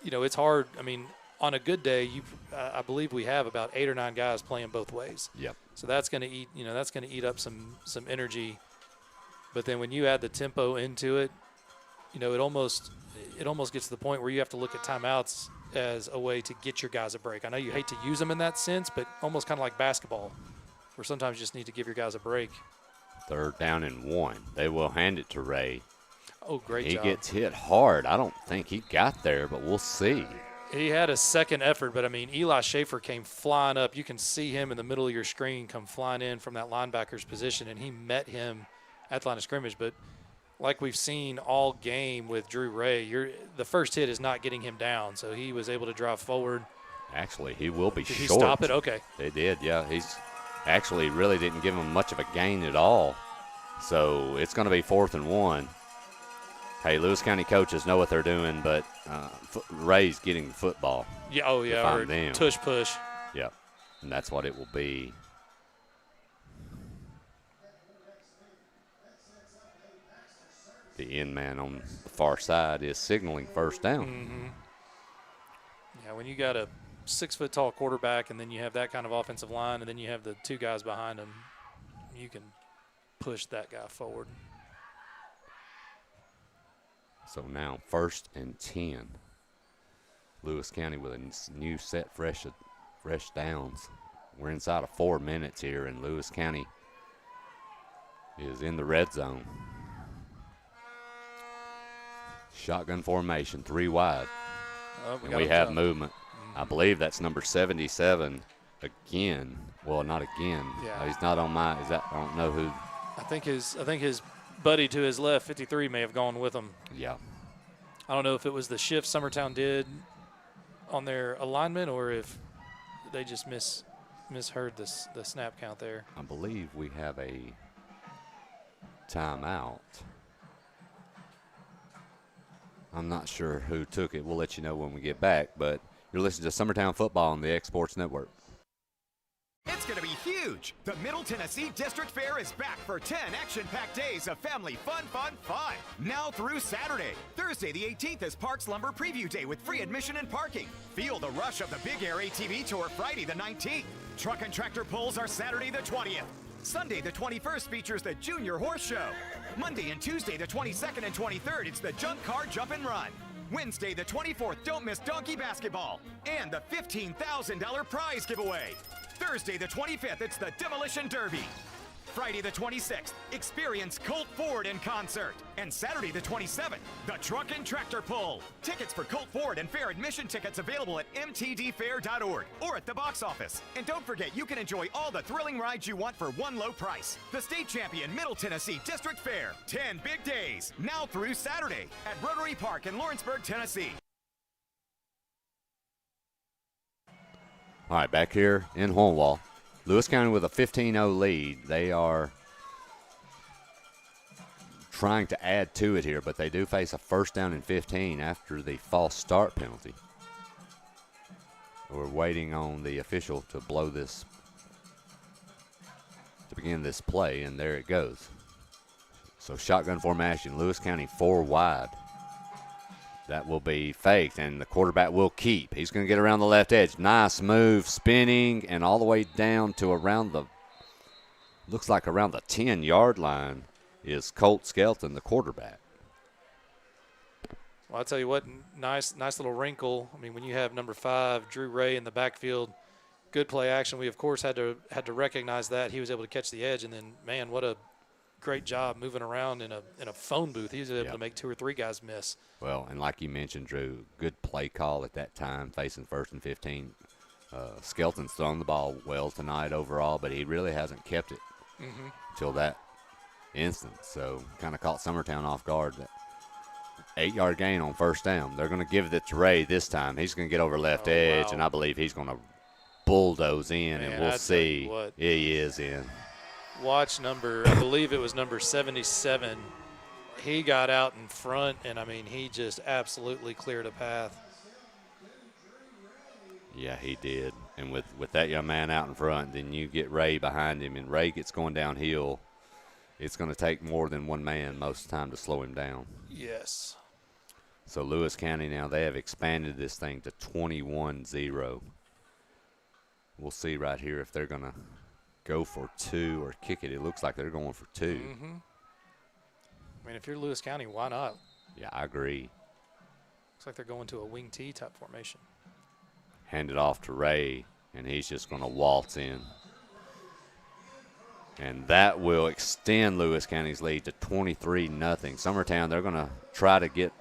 It's hard. I mean, on a good day, I believe we have about 8 or 9 guys playing both ways. Yep. So that's going to eat up some energy. But then when you add the tempo into it, it almost gets to the point where you have to look at timeouts as a way to get your guys a break. I know you hate to use them in that sense, but almost kind of like basketball, where sometimes you just need to give your guys a break. 3rd down and 1. They will hand it to Ray. Oh, great job. He gets hit hard. I don't think he got there, but we'll see. He had a second effort, but, I mean, Eli Schaefer came flying up. You can see him in the middle of your screen come flying in from that linebacker's position, and he met him at the line of scrimmage. But like we've seen all game with Drew Ray, the first hit is not getting him down, so he was able to drive forward. Actually, he will be Did short. he stop it? Okay. They did, yeah. He's actually really didn't give him much of a gain at all. So it's going to be 4th and 1. Hey, Lewis County coaches know what they're doing, but Ray's getting the football. Yeah, oh yeah, or tush push. Yep, and that's what it will be. The end man on the far side is signaling first down. Mm-hmm. Yeah, when you got a 6-foot-tall quarterback and then you have that kind of offensive line and then you have the 2 guys behind him, you can push that guy forward. So now 1st and 10. Lewis County with a new set, fresh downs. We're inside of 4 minutes here, and Lewis County is in the red zone. Shotgun formation, 3 wide. And we have movement. I believe that's number 77 again. Well, not again. Yeah. He's not on my. I don't know who. I think his buddy to his left, 53, may have gone with him. Yeah. I don't know if it was the shift Summertown did on their alignment or if they just misheard the snap count there. I believe we have a timeout. I'm not sure who took it. We'll let you know when we get back, but you're listening to Summertown Football on the X Sports Network. It's going to be huge. The Middle Tennessee District Fair is back for 10 action-packed days of family fun. Now through Saturday. Thursday the 18th is Parks Lumber Preview Day with free admission and parking. Feel the rush of the Big Air ATV Tour Friday the 19th. Truck and tractor pulls are Saturday the 20th. Sunday the 21st features the Junior Horse Show. Monday and Tuesday the 22nd and 23rd, it's the Junk Car Jump and Run. Wednesday the 24th, don't miss Donkey Basketball and the $15,000 prize giveaway. Thursday the 25th, it's the Demolition Derby. Friday the 26th, experience Colt Ford in concert. And Saturday the 27th, the Truck and Tractor Pull. Tickets for Colt Ford and fair admission tickets available at mtdfair.org or at the box office. And don't forget, you can enjoy all the thrilling rides you want for one low price. The state champion Middle Tennessee District Fair. 10 big days, now through Saturday at Rotary Park in Lawrenceburg, Tennessee. All right, back here in Hornwall. Lewis County with a 15-0 lead. They are trying to add to it here, but they do face a first down and 15 after the false start penalty. We're waiting on the official to blow this, to begin this play, and there it goes. So shotgun formation, Lewis County 4 wide. That will be faked, and the quarterback will keep. He's going to get around the left edge. Nice move, spinning, and all the way down to around the, looks like around the 10-yard line is Colt Skelton, the quarterback. Well, I'll tell you what, nice little wrinkle. I mean, when you have number 5, Drew Ray, in the backfield, good play action. We, of course, had to recognize that. He was able to catch the edge, and then, man, what a great job moving around in a phone booth. He was able to make 2 or 3 guys miss. Well, and like you mentioned, Drew, good play call at that time, facing 1st and 15. Skelton's thrown the ball well tonight overall, but he really hasn't kept it until that instant. So kind of caught Summertown off guard. That 8-yard gain on first down. They're going to give it to Ray this time. He's going to get over left edge, and I believe he's going to bulldoze in, and we'll see. He is in. Watch I believe it was number 77. He got out in front, and, I mean, he just absolutely cleared a path. Yeah, he did. And with that young man out in front, then you get Ray behind him, and Ray gets going downhill. It's going to take more than one man most of the time to slow him down. Yes. So Lewis County now, they have expanded this thing to 21-0. We'll see right here if they're going to go for 2 or kick it. It looks like they're going for 2. I mean, if you're Lewis County, why not? Yeah, I agree. Looks like they're going to a wing T type formation. Hand it off to Ray, and he's just going to waltz in. And that will extend Lewis County's lead to 23-0. Summertown, they're going to try to get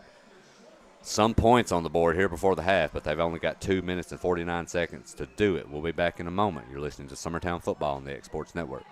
some points on the board here before the half, but they've only got 2 minutes and 49 seconds to do it. We'll be back in a moment. You're listening to Summertown Football on the X Sports Network.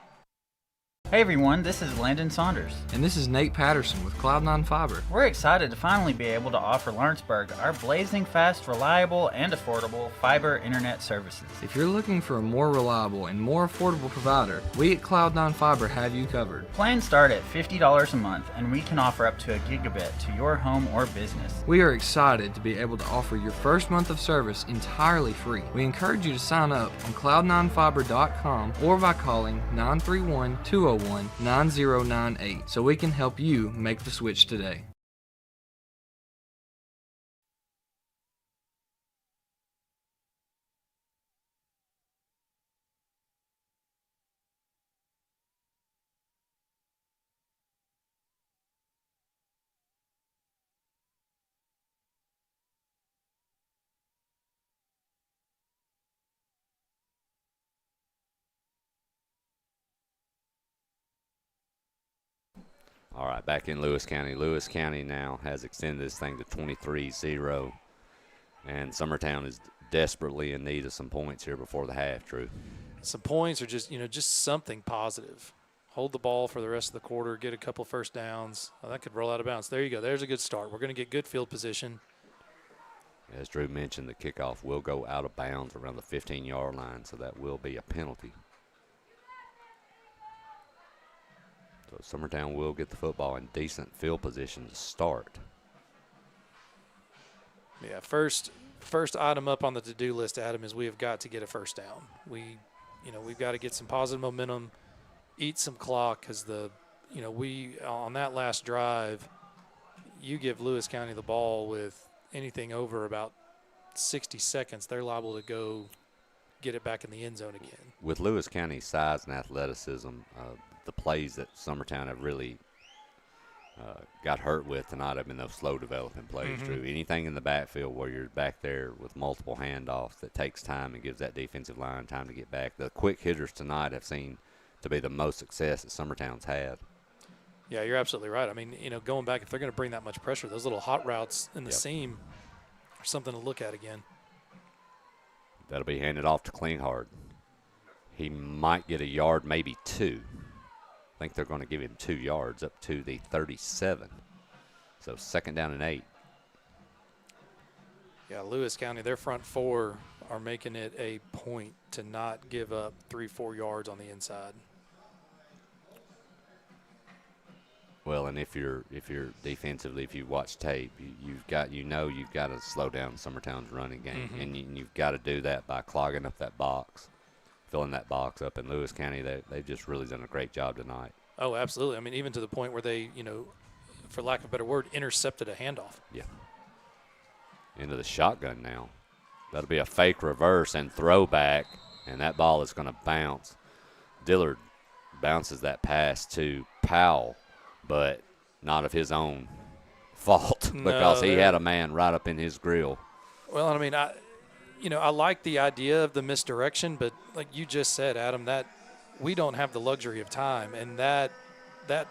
Hey everyone, this is Landon Saunders. And this is Nate Patterson with Cloud9 Fiber. We're excited to finally be able to offer Lawrenceburg our blazing fast, reliable, and affordable fiber internet services. If you're looking for a more reliable and more affordable provider, we at Cloud9 Fiber have you covered. Plans start at $50 a month, and we can offer up to a gigabit to your home or business. We are excited to be able to offer your first month of service entirely free. We encourage you to sign up on cloud9fiber.com or by calling 931-201-9098 so we can help you make the switch today. All right, back in Lewis County. Lewis County now has extended this thing to 23-0, and Summertown is desperately in need of some points here before the half, Drew. Some points or just something positive. Hold the ball for the rest of the quarter, get a couple first downs. Oh, that could roll out of bounds. There you go. There's a good start. We're going to get good field position. As Drew mentioned, the kickoff will go out of bounds around the 15-yard line, so that will be a penalty. So Summertown will get the football in decent field position to start. Yeah, first item up on the to-do list, Adam, is we have got to get a first down. We've got to get some positive momentum, eat some clock, because we on that last drive, you give Lewis County the ball with anything over about 60 seconds, they're liable to go get it back in the end zone again. With Lewis County's size and athleticism, the plays that Summertown have really got hurt with tonight have been those slow developing plays, Drew. Anything in the backfield where you're back there with multiple handoffs that takes time and gives that defensive line time to get back. The quick hitters tonight have seen to be the most success that Summertown's had. Yeah, you're absolutely right. I mean, going back, if they're going to bring that much pressure, those little hot routes in the Yep. seam are something to look at again. That'll be handed off to Klinghardt. He might get a yard, maybe 2. I think they're going to give him 2 yards up to the 37. So 2nd down and 8. Yeah, Lewis County, their front 4 are making it a point to not give up 3-4 yards on the inside. Well, and if you're defensively, if you watch tape, you've got to slow down Summertown's running game, and you've got to do that by clogging up that box, filling that box up. In Lewis County, they've just really done a great job tonight. Oh, absolutely. I mean, even to the point where they, for lack of a better word, intercepted a handoff. Yeah. Into the shotgun now. That'll be a fake reverse and throwback, and that ball is going to bounce. Dillard bounces that pass to Powell, but not of his own fault because he had a man right up in his grill. Well, I mean, I like the idea of the misdirection, but like you just said, Adam, that we don't have the luxury of time, and that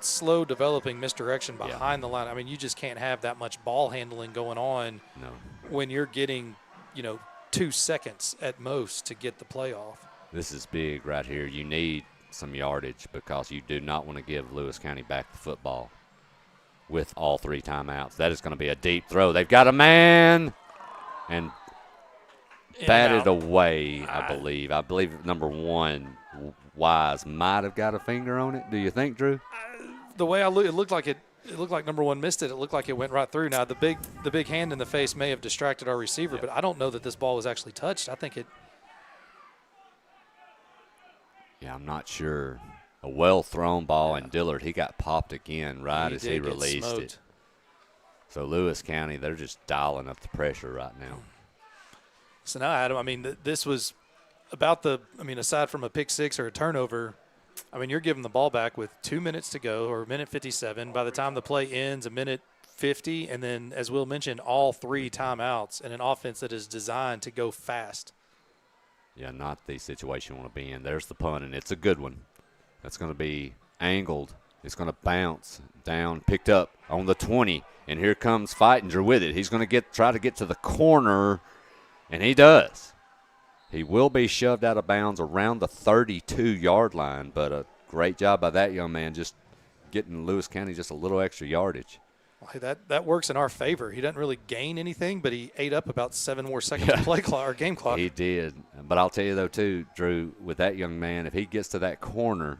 slow developing misdirection behind the line. I mean, you just can't have that much ball handling going on when you're getting, 2 seconds at most to get the play off. This is big right here. You need some yardage because you do not want to give Lewis County back the football with all 3 timeouts. That is going to be a deep throw. They've got a man and batted away, I believe. I believe number 1, Wise, might have got a finger on it. Do you think, Drew? The way it looked like number 1 missed it. It looked like it went right through. Now, the big hand in the face may have distracted our receiver, but I don't know that this ball was actually touched. I think it. Yeah, I'm not sure. A well-thrown ball, and Dillard, he got popped again as he released it. So Lewis County, they're just dialing up the pressure right now. So now, Adam, I mean, this was about aside from a pick 6 or a turnover, I mean, you're giving the ball back with 2 minutes to go, or a minute 57. By the time the play ends, a minute 50, and then, as Will mentioned, all 3 timeouts and an offense that is designed to go fast. Yeah, not the situation you want to be in. There's the punt, and it's a good one. That's going to be angled. It's going to bounce down, picked up on the 20, and here comes Feitinger with it. He's going to try to get to the corner, and he does. He will be shoved out of bounds around the 32-yard line, but a great job by that young man just getting Lewis County just a little extra yardage. Well, that works in our favor. He doesn't really gain anything, but he ate up about 7 more seconds of play clock or game clock. He did. But I'll tell you, though, too, Drew, with that young man, if he gets to that corner,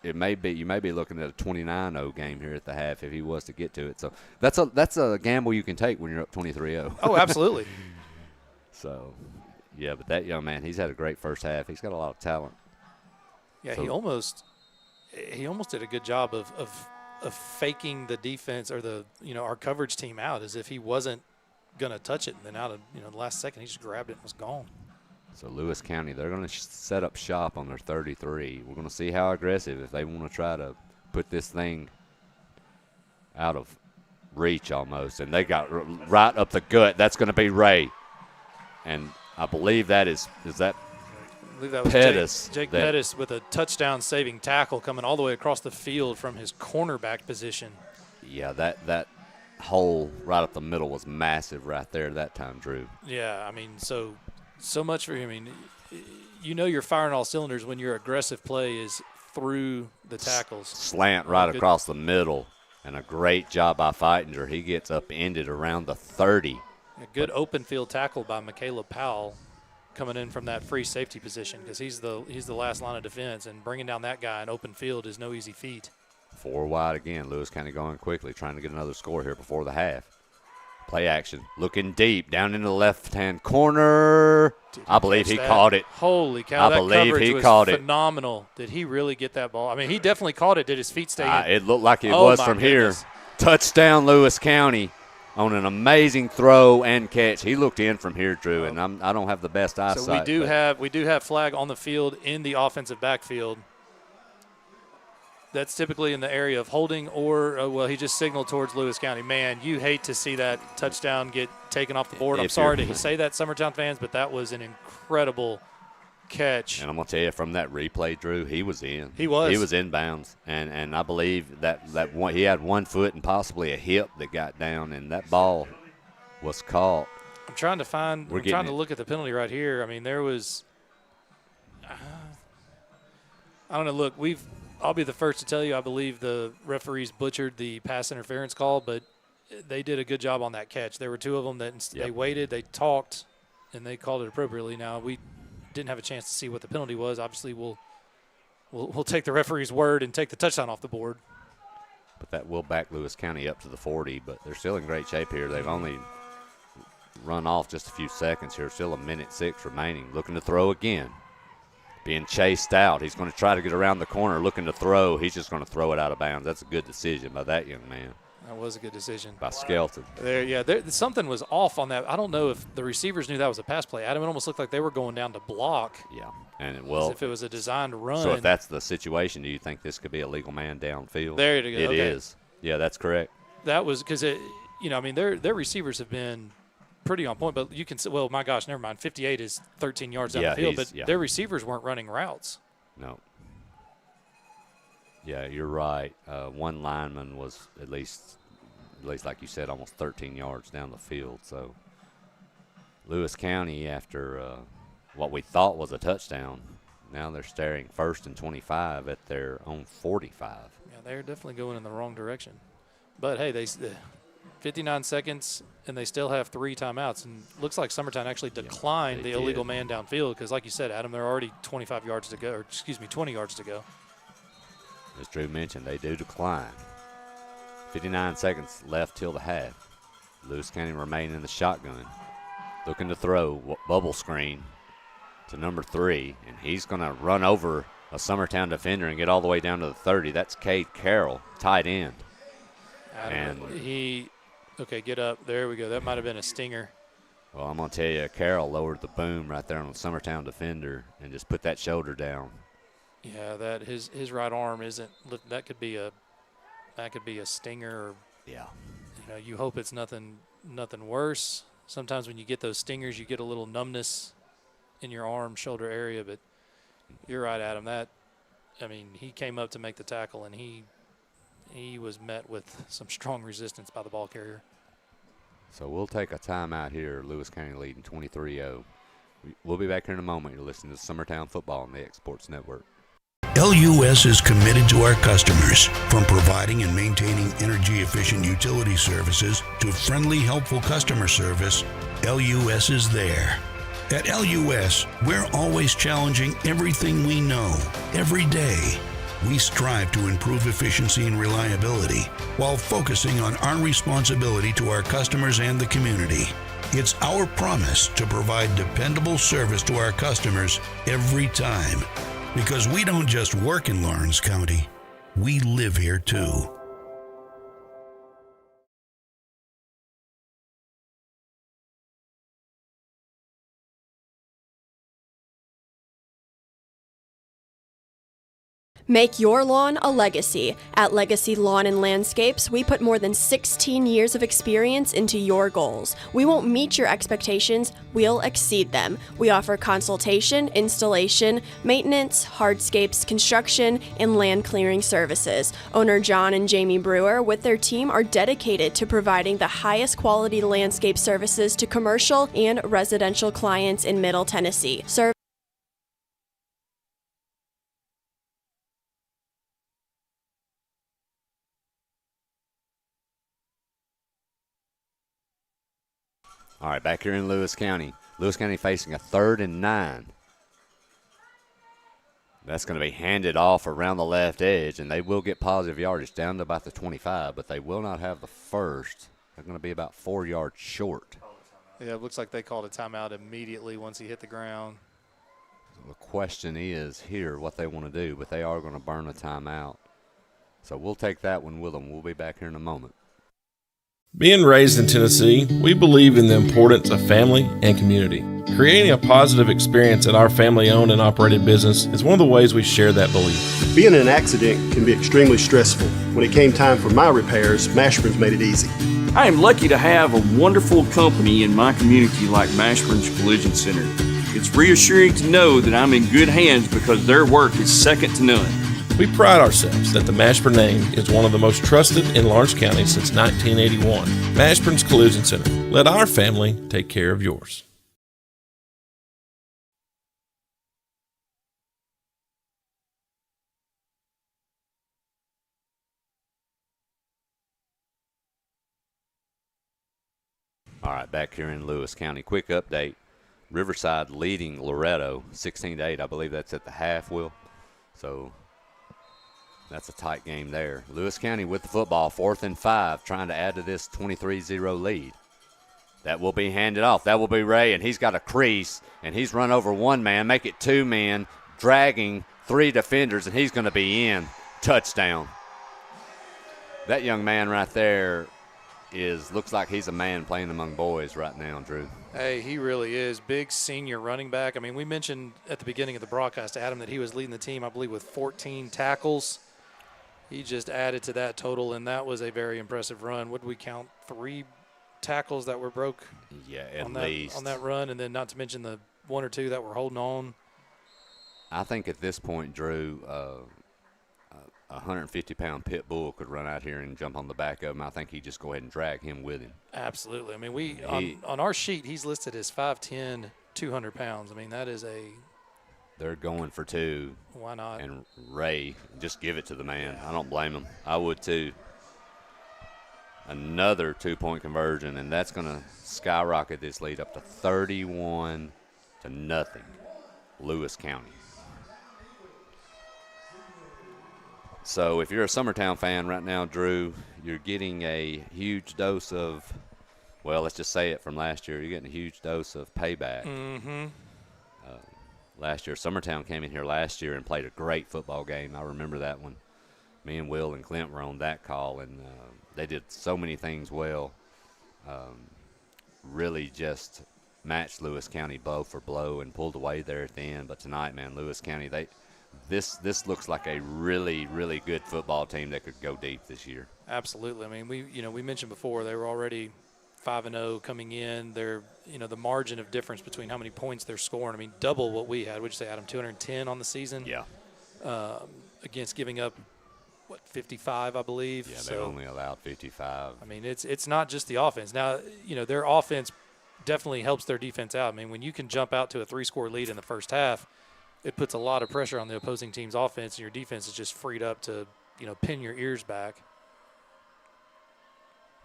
you may be looking at a 29-0 game here at the half if he was to get to it. So that's a gamble you can take when you're up 23-0. Oh, absolutely. So, yeah, but that young man, he's had a great first half. He's got a lot of talent. Yeah, so, he almost did a good job of faking the defense or our coverage team out as if he wasn't going to touch it. And then out of the last second, he just grabbed it and was gone. So Lewis County, they're going to set up shop on their 33. We're going to see how aggressive if they want to try to put this thing out of reach almost. And they got right up the gut. That's going to be Ray. And I believe that is that I believe that was Pettis. Jake Pettis with a touchdown-saving tackle coming all the way across the field from his cornerback position. Yeah, that hole right up the middle was massive right there that time, Drew. Yeah, I mean, so much for him. I mean, you're firing all cylinders when your aggressive play is through the tackles. Slant right across the middle, and a great job by Feitinger. He gets upended around the 30. A good open field tackle by Michaela Powell coming in from that free safety position because he's the last line of defense, and bringing down that guy in open field is no easy feat. 4 wide again. Lewis County going quickly, trying to get another score here before the half. Play action, looking deep, down into the left-hand corner. I believe he caught it. Holy cow, I believe he caught it. Phenomenal. Did he really get that ball? I mean, he definitely caught it. Did his feet stay in? It looked like it was from here. Touchdown, Lewis County. On an amazing throw and catch. He looked in from here, Drew, and I don't have the best eyesight. So we do have flag on the field in the offensive backfield. That's typically in the area of holding or, he just signaled towards Lewis County. Man, you hate to see that touchdown get taken off the board. I'm sorry to say that, Summertown fans, but that was an incredible catch. And I'm going to tell you, from that replay, Drew, he was in. He was. He was inbounds. And I believe that one, he had 1 foot and possibly a hip that got down, and that ball was caught. I'm trying to look at the penalty right here. I mean, there was I don't know. Look, I'll be the first to tell you I believe the referees butchered the pass interference call, but they did a good job on that catch. There were 2 of them that they waited, they talked, and they called it appropriately. Now, we didn't have a chance to see what the penalty was. Obviously, we'll take the referee's word and take the touchdown off the board. But that will back Lewis County up to the 40, but they're still in great shape here. They've only run off just a few seconds here. Still 1:06 remaining. Looking to throw again. Being chased out. He's going to try to get around the corner, looking to throw. He's just going to throw it out of bounds. That's a good decision by that young man. That was a good decision. By Skelton. Something was off on that. I don't know if the receivers knew that was a pass play. Adam, it almost looked like they were going down to block. Yeah. And as if it was a designed run. So if that's the situation, do you think this could be a legal man downfield? There you go. It is. Yeah, that's correct. That was because their receivers have been pretty on point, but you can say, well, my gosh, never mind. 58 is 13 yards down the field, but their receivers weren't running routes. No. Yeah, you're right. One lineman was at least like you said, almost 13 yards down the field. So Lewis County, after what we thought was a touchdown, now they're staring 1st and 25 at their own 45. Yeah, they're definitely going in the wrong direction. But hey, 59 seconds, and they still have 3 timeouts. And looks like Summertown actually declined the illegal man downfield because, like you said, Adam, they're already 20 yards to go. As Drew mentioned, they do decline. 59 seconds left till the half. Lewis County remain in the shotgun. Looking to throw bubble screen to number 3, and he's going to run over a Summertown defender and get all the way down to the 30. That's Cade Carroll, tight end. Okay, get up. There we go. That might have been a stinger. Well, I'm going to tell you, Carroll lowered the boom right there on the Summertown defender and just put that shoulder down. Yeah, that his right arm isn't. That could be a stinger. Or, you hope it's nothing worse. Sometimes when you get those stingers, you get a little numbness in your arm, shoulder area. But you're right, Adam. He came up to make the tackle, and he was met with some strong resistance by the ball carrier. So we'll take a timeout here. Lewis County leading 23-0. We'll be back here in a moment. You're listening to Summertown Football on the X Sports Network. LUS is committed to our customers, from providing and maintaining energy-efficient utility services to friendly, helpful customer service. LUS is there. At LUS, we're always challenging everything we know, every day. We strive to improve efficiency and reliability while focusing on our responsibility to our customers and the community. It's our promise to provide dependable service to our customers every time. Because we don't just work in Lawrence County, we live here too. Make your lawn a legacy. At Legacy Lawn and Landscapes, we put more than 16 years of experience into your goals. We won't meet your expectations, we'll exceed them. We offer consultation, installation, maintenance, hardscapes, construction, and land clearing services. Owner John and Jamie Brewer with their team are dedicated to providing the highest quality landscape services to commercial and residential clients in Middle Tennessee. All right, back here in Lewis County. Lewis County facing a 3rd and 9. That's going to be handed off around the left edge, and they will get positive yardage down to about the 25, but they will not have the first. They're going to be about 4 yards short. Yeah, it looks like they called a timeout immediately once he hit the ground. So the question is here what they want to do, but they are going to burn a timeout. So we'll take that one with them. We'll be back here in a moment. Being raised in Tennessee, we believe in the importance of family and community. Creating a positive experience at our family-owned and operated business is one of the ways we share that belief. Being in an accident can be extremely stressful. When it came time for my repairs, Mashburn's made it easy. I am lucky to have a wonderful company in my community like Mashburn's Collision Center. It's reassuring to know that I'm in good hands because their work is second to none. We pride ourselves that the Mashburn name is one of the most trusted in Lawrence County since 1981. Mashburn's Collision Center. Let our family take care of yours. All right, back here in Lewis County. Quick update. Riverside leading Loretto 16-8. I believe that's at the half, Will. So that's a tight game there. Lewis County with the football, 4th and 5, trying to add to this 23-0 lead. That will be handed off. That will be Ray, and he's got a crease, and he's run over one man, make it two men, dragging three defenders, and he's going to be in. Touchdown. That young man right there looks like he's a man playing among boys right now, Drew. Hey, he really is. Big senior running back. I mean, we mentioned at the beginning of the broadcast, Adam, that he was leading the team, I believe, with 14 tackles. He just added to that total, and that was a very impressive run. What did we count? 3 tackles that were broke? Yeah, at least. On that run, and then not to mention the 1 or 2 that were holding on. I think at this point, Drew, a 150-pound pit bull could run out here and jump on the back of him. I think he'd just go ahead and drag him with him. Absolutely. I mean, on our sheet, he's listed as 5'10", 200 pounds. I mean, that is a – They're going for 2. Why not? And Ray, just give it to the man. I don't blame him. I would too. Another 2-point conversion, and that's going to skyrocket this lead up to 31-0, Lewis County. So if you're a Summertown fan right now, Drew, you're getting a huge dose of, well, let's just say it from last year, you're getting a huge dose of payback. Mm-hmm. Last year, Summertown came in here last year and played a great football game. I remember that one. Me and Will and Clint were on that call, and they did so many things well. Really just matched Lewis County blow for blow and pulled away there at the end. But tonight, man, Lewis County, This looks like a really, really good football team that could go deep this year. Absolutely. I mean, we mentioned before they were already 5-0 coming in. They're, the margin of difference between how many points they're scoring. I mean, double what we had. Would you say, Adam, 210 on the season? Yeah. Against giving up, 55, I believe. Yeah, they only allowed 55. I mean, it's not just the offense. Now, their offense definitely helps their defense out. I mean, when you can jump out to a 3-score lead in the first half, it puts a lot of pressure on the opposing team's offense, and your defense is just freed up to, pin your ears back.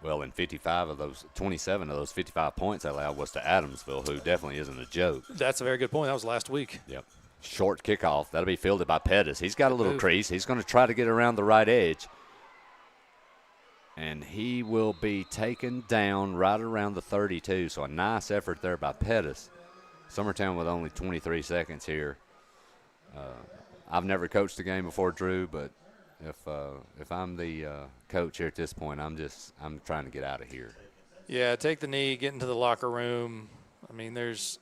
Well, and 27 of those 55 points they allowed was to Adamsville, who definitely isn't a joke. That's a very good point. That was last week. Yep. Short kickoff. That'll be fielded by Pettis. He's got a little crease. He's going to try to get around the right edge. And he will be taken down right around the 32. So a nice effort there by Pettis. Summertown with only 23 seconds here. I've never coached a game before, Drew, but if I'm the coach here at this point, I'm trying to get out of here. Yeah, take the knee, get into the locker room. I mean, there's,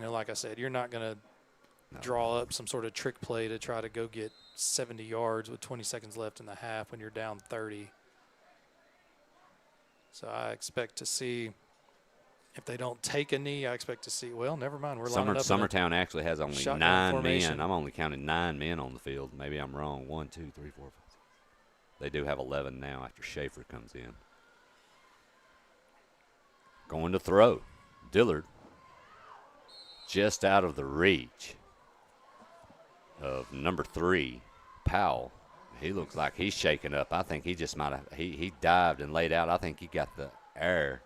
like I said, you're not going to draw up some sort of trick play to try to go get 70 yards with 20 seconds left in the half when you're down 30. So I expect to see. If they don't take a knee, I expect to see. Well, never mind. We're lining up. Summertown actually has only 9 formation. men. I'm only counting 9 men on the field. Maybe I'm wrong. 1, 2, 3, 4, 5, 6. They do have 11 now after Schaefer comes in. Going to throw. Dillard. Just out of the reach of number 3, Powell. He looks like he's shaken up. I think he just might have. He dived and laid out. I think he got the air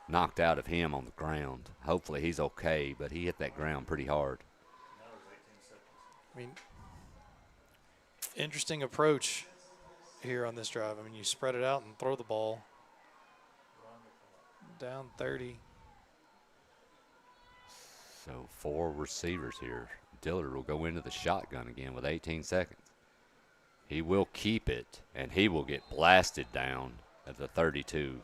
knocked out of him on the ground. Hopefully he's okay, but he hit that ground pretty hard. I mean, interesting approach here on this drive. I mean, you spread it out and throw the ball. Down 30. So 4 receivers here. Dillard will go into the shotgun again with 18 seconds. He will keep it, and he will get blasted down at the 32.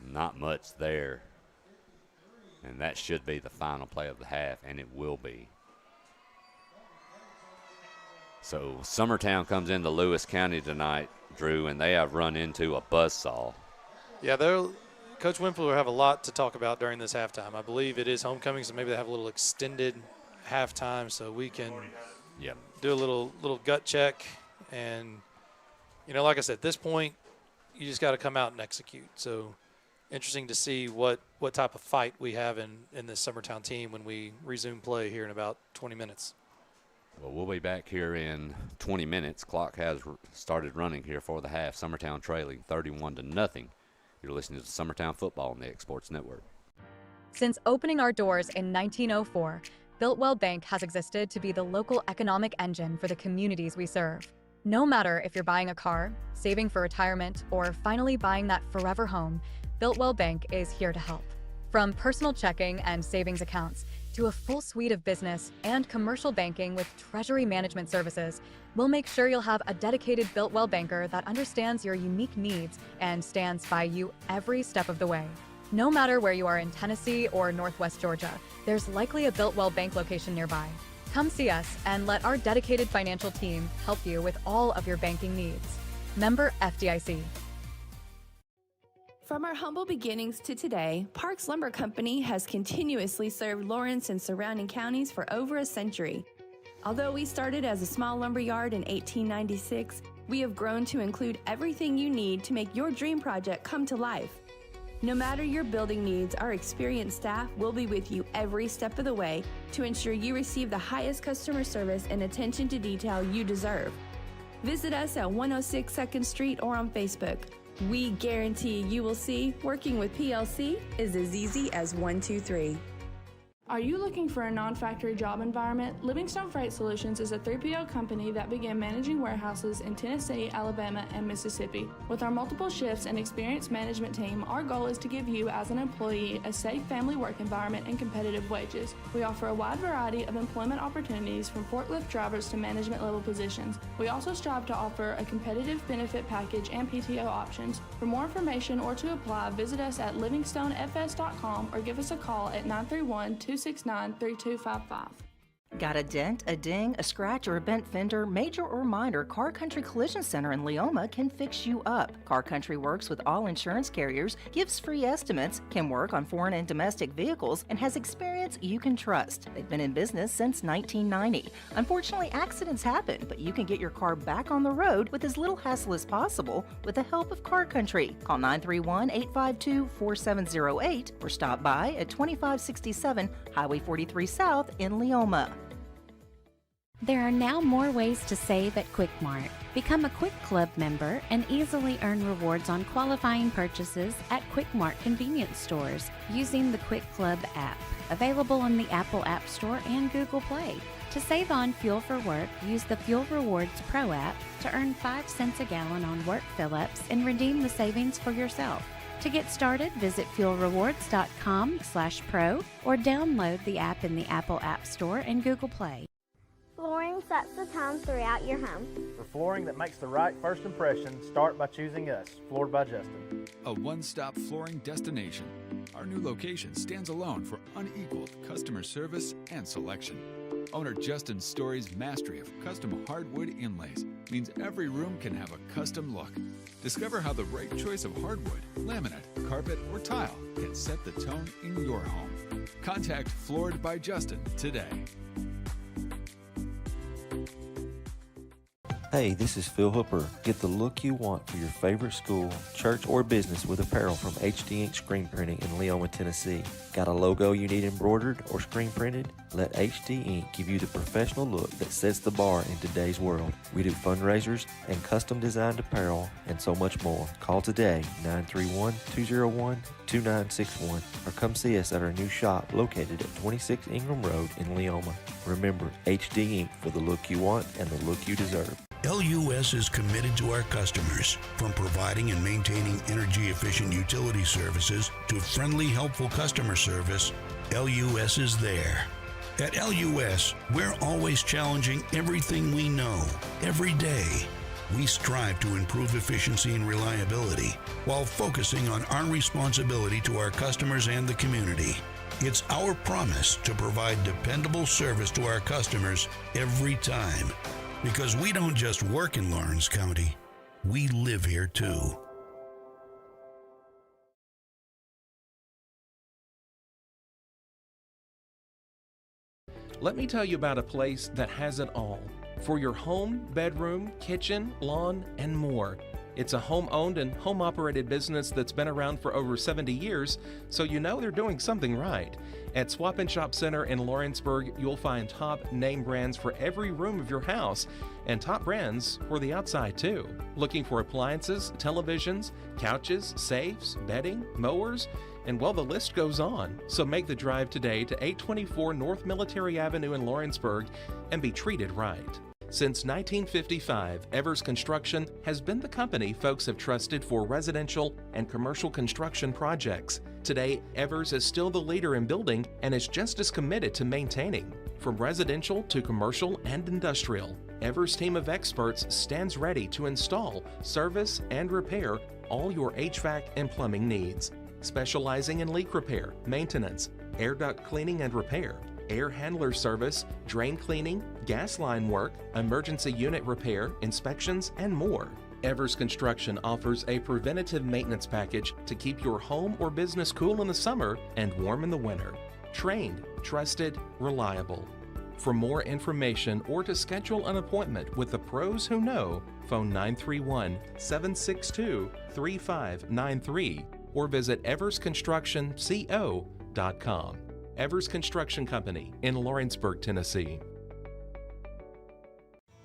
Not much there. And that should be the final play of the half, and it will be. So Summertown comes into Lewis County tonight, Drew, and they have run into a buzzsaw. Yeah, a Coach Winfield will have a lot to talk about during this halftime. I believe it is homecoming, so maybe they have a little extended halftime so we can do a little gut check. And, like I said, at this point, you just got to come out and execute. So interesting to see what type of fight we have in this Summertown team when we resume play here in about 20 minutes. Well, we'll be back here in 20 minutes. Clock has started running here for the half. Summertown trailing 31-0. You're listening to Summertown Football on the X Sports Network. Since opening our doors in 1904, Builtwell Bank has existed to be the local economic engine for the communities we serve. No matter if you're buying a car, saving for retirement, or finally buying that forever home, Builtwell Bank is here to help. From personal checking and savings accounts to a full suite of business and commercial banking with treasury management services, we'll make sure you'll have a dedicated Builtwell banker that understands your unique needs and stands by you every step of the way. No matter where you are in Tennessee or Northwest Georgia, there's likely a Builtwell Bank location nearby. Come see us and let our dedicated financial team help you with all of your banking needs. Member FDIC. From our humble beginnings to today, Parks Lumber Company has continuously served Lawrence and surrounding counties for over a century. Although we started as a small lumber yard in 1896, we have grown to include everything you need to make your dream project come to life. No matter your building needs, our experienced staff will be with you every step of the way to ensure you receive the highest customer service and attention to detail you deserve. Visit us at 106 2nd Street or on Facebook. We guarantee you will see working with PLC is as easy as 1, 2, 3. Are you looking for a non-factory job environment? Livingstone Freight Solutions is a 3PL company that began managing warehouses in Tennessee, Alabama, and Mississippi. With our multiple shifts and experienced management team, our goal is to give you as an employee a safe family work environment and competitive wages. We offer a wide variety of employment opportunities from forklift drivers to management level positions. We also strive to offer a competitive benefit package and PTO options. For more information or to apply, visit us at livingstonefs.com or give us a call at 931-269-3255. Got a dent, a ding, a scratch, or a bent fender? Major or minor, Car Country Collision Center in Leoma can fix you up. Car Country works with all insurance carriers, gives free estimates, can work on foreign and domestic vehicles, and has experience you can trust. They've been in business since 1990. Unfortunately, accidents happen, but you can get your car back on the road with as little hassle as possible with the help of Car Country. Call 931-852-4708 or stop by at 2567 Highway 43 South in Leoma. There are now more ways to save at Quick Mart. Become a Quick Club member and easily earn rewards on qualifying purchases at Quick Mart convenience stores using the Quick Club app, available on the Apple App Store and Google Play. To save on fuel for work, use the Fuel Rewards Pro app to earn 5 cents a gallon on work fill-ups and redeem the savings for yourself. To get started, visit fuelrewards.com/pro or download the app in the Apple App Store and Google Play. Flooring sets the tone throughout your home. For flooring that makes the right first impression, start by choosing us, Floored by Justin. A one-stop flooring destination. Our new location stands alone for unequaled customer service and selection. Owner Justin Story's mastery of custom hardwood inlays means every room can have a custom look. Discover how the right choice of hardwood, laminate, carpet, or tile can set the tone in your home. Contact Floored by Justin today. Hey, this is Phil Hooper. Get the look you want for your favorite school, church, or business with apparel from HD Ink Screen Printing in Leoma, Tennessee. Got a logo you need embroidered or screen printed? Let HD Ink give you the professional look that sets the bar in today's world. We do fundraisers and custom designed apparel and so much more. Call today, 931-201-2961, or come see us at our new shop located at 26 Ingram Road in Leoma. Remember, HD Ink for the look you want and the look you deserve. LUS is committed to our customers, from providing and maintaining energy-efficient utility services to friendly, helpful customer service. LUS is there. At LUS, we're always challenging everything we know, every day. We strive to improve efficiency and reliability while focusing on our responsibility to our customers and the community. It's our promise to provide dependable service to our customers every time. Because we don't just work in Lawrence County, we live here too. Let me tell you about a place that has it all for your home, bedroom, kitchen, lawn, and more. It's a home-owned and home-operated business that's been around for over 70 years, so you know they're doing something right. At Swap and Shop Center in Lawrenceburg, you'll find top name brands for every room of your house, and top brands for the outside too. Looking for appliances, televisions, couches, safes, bedding, mowers, and well, the list goes on. So make the drive today to 824 North Military Avenue in Lawrenceburg and be treated right. Since 1955, Evers Construction has been the company folks have trusted for residential and commercial construction projects. Today, Evers is still the leader in building and is just as committed to maintaining. From residential to commercial and industrial, Evers' team of experts stands ready to install, service, and repair all your HVAC and plumbing needs. Specializing in leak repair, maintenance, air duct cleaning and repair, air handler service, drain cleaning, gas line work, emergency unit repair, inspections, and more. Evers Construction offers a preventative maintenance package to keep your home or business cool in the summer and warm in the winter. Trained, trusted, reliable. For more information or to schedule an appointment with the pros who know, phone 931-762-3593 or visit eversconstructionco.com. Evers Construction Company in Lawrenceburg, Tennessee.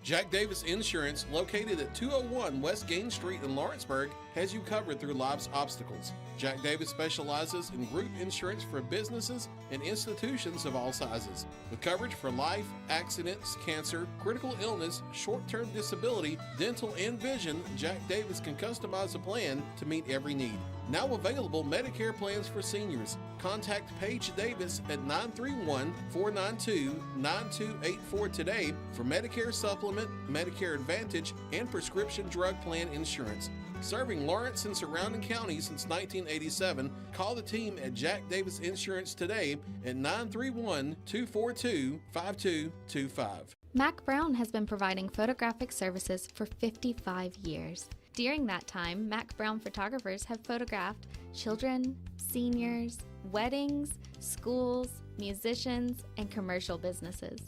Jack Davis Insurance, located at 201 West Gain Street in Lawrenceburg, has you covered through life's obstacles. Jack Davis specializes in group insurance for businesses and institutions of all sizes. With coverage for life, accidents, cancer, critical illness, short-term disability, dental, and vision, Jack Davis can customize a plan to meet every need. Now available Medicare plans for seniors. Contact Paige Davis at 931-492-9284 today for Medicare Supplement, Medicare Advantage, and prescription drug plan insurance. Serving Lawrence and surrounding counties since 1987, call the team at Jack Davis Insurance today at 931-242-5225. Mac Brown has been providing photographic services for 55 years. During that time, Mac Brown photographers have photographed children, seniors, weddings, schools, musicians, and commercial businesses.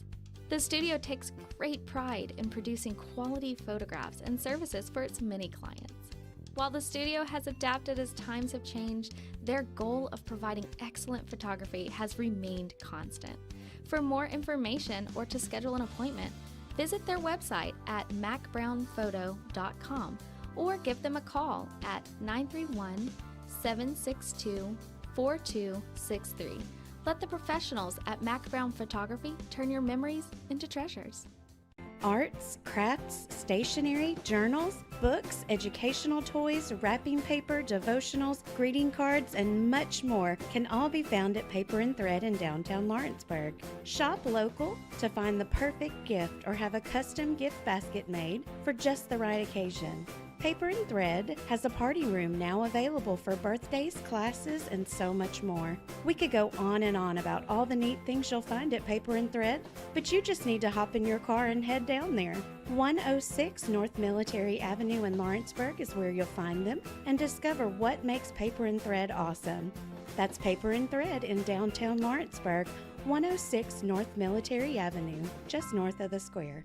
The studio takes great pride in producing quality photographs and services for its many clients. While the studio has adapted as times have changed, their goal of providing excellent photography has remained constant. For more information or to schedule an appointment, visit their website at macbrownphoto.com or give them a call at 931-762-4263. Let the professionals at Mac Brown Photography turn your memories into treasures. Arts, crafts, stationery, journals, books, educational toys, wrapping paper, devotionals, greeting cards, and much more can all be found at Paper and Thread in downtown Lawrenceburg. Shop local to find the perfect gift or have a custom gift basket made for just the right occasion. Paper and Thread has a party room now available for birthdays, classes, and so much more. We could go on and on about all the neat things you'll find at Paper and Thread, but you just need to hop in your car and head down there. 106 North Military Avenue in Lawrenceburg is where you'll find them and discover what makes Paper and Thread awesome. That's Paper and Thread in downtown Lawrenceburg, 106 North Military Avenue, just north of the square.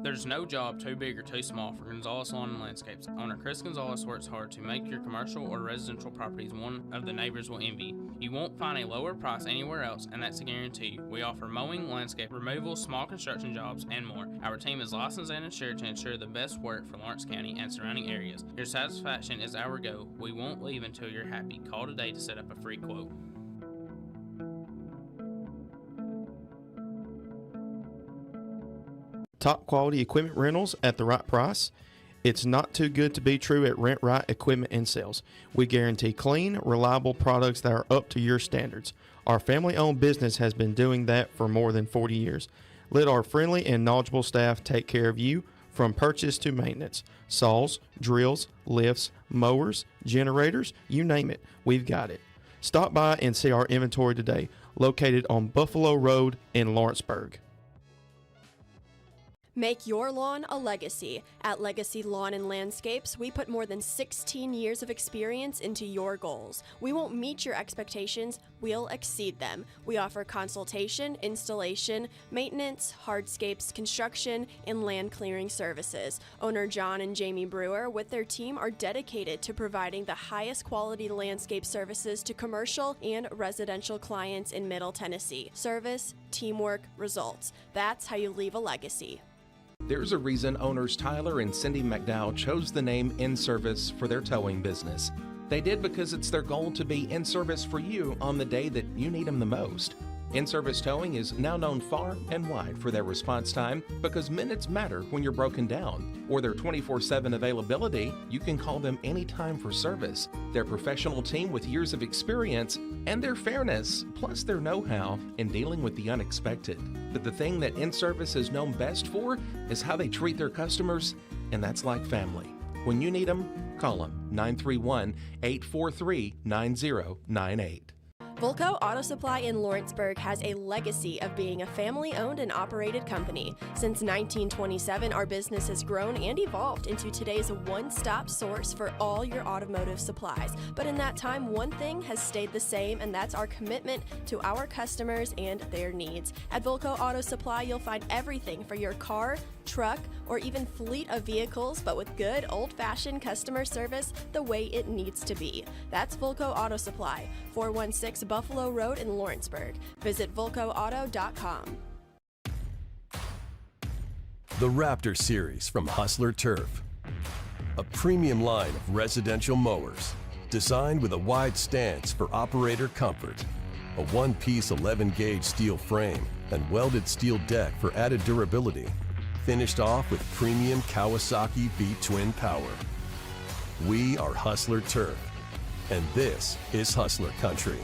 There's no job too big or too small for Gonzalez Lawn and Landscapes. Owner Chris Gonzalez works hard to make your commercial or residential properties one of the neighbors will envy. You won't find a lower price anywhere else, and that's a guarantee. We offer mowing, landscape removal, small construction jobs, and more. Our team is licensed and insured to ensure the best work for Lawrence County and surrounding areas. Your satisfaction is our goal. We won't leave until you're happy. Call today to set up a free quote. Top quality equipment rentals at the right price. It's not too good to be true at Rent Right Equipment and Sales. We guarantee clean, reliable products that are up to your standards. Our family-owned business has been doing that for more than 40 years. Let our friendly and knowledgeable staff take care of you from purchase to maintenance. Saws, drills, lifts, mowers, generators, you name it, we've got it. Stop by and see our inventory today, located on Buffalo Road in Lawrenceburg. Make your lawn a legacy. At Legacy Lawn and Landscapes, we put more than 16 years of experience into your goals. We won't meet your expectations, we'll exceed them. We offer consultation, installation, maintenance, hardscapes, construction, and land clearing services. Owner John and Jamie Brewer with their team are dedicated to providing the highest quality landscape services to commercial and residential clients in Middle Tennessee. Service, teamwork, results. That's how you leave a legacy. There's a reason owners Tyler and Cindy McDowell chose the name In Service for their towing business. They did because it's their goal to be in service for you on the day that you need them the most. In-Service Towing is now known far and wide for their response time because minutes matter when you're broken down. Or their 24/7 availability, you can call them anytime for service. Their professional team with years of experience and their fairness, plus their know-how in dealing with the unexpected. But the thing that In-Service is known best for is how they treat their customers, and that's like family. When you need them, call them 931-843-9098. Volco Auto Supply in Lawrenceburg has a legacy of being a family-owned and operated company. Since 1927, our business has grown and evolved into today's one-stop source for all your automotive supplies. But in that time, one thing has stayed the same, and that's our commitment to our customers and their needs. At Volco Auto Supply, you'll find everything for your car, truck, or even fleet of vehicles, but with good old-fashioned customer service the way it needs to be. That's Volco Auto Supply, 416 Buffalo Road in Lawrenceburg. Visit VolcoAuto.com. The Raptor Series from Hustler Turf. A premium line of residential mowers designed with a wide stance for operator comfort. A one-piece 11-gauge steel frame and welded steel deck for added durability. Finished off with premium Kawasaki V-twin power. We are Hustler Turf, and this is Hustler Country.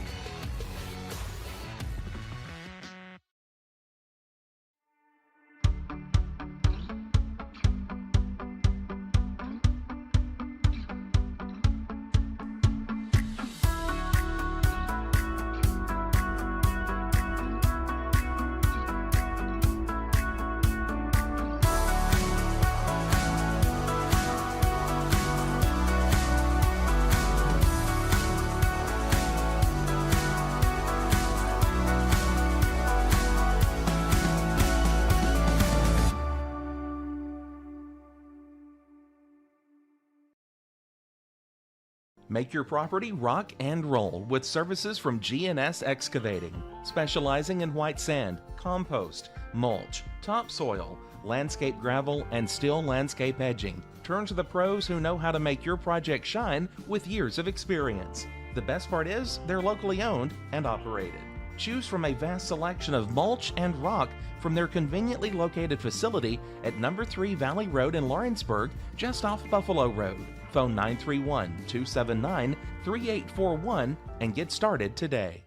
Make your property rock and roll with services from G&S Excavating, specializing in white sand, compost, mulch, topsoil, landscape gravel, and steel landscape edging. Turn to the pros who know how to make your project shine with years of experience. The best part is they're locally owned and operated. Choose from a vast selection of mulch and rock from their conveniently located facility at number 3 Valley Road in Lawrenceburg, just off Buffalo Road. Phone 931-279-3841 and get started today.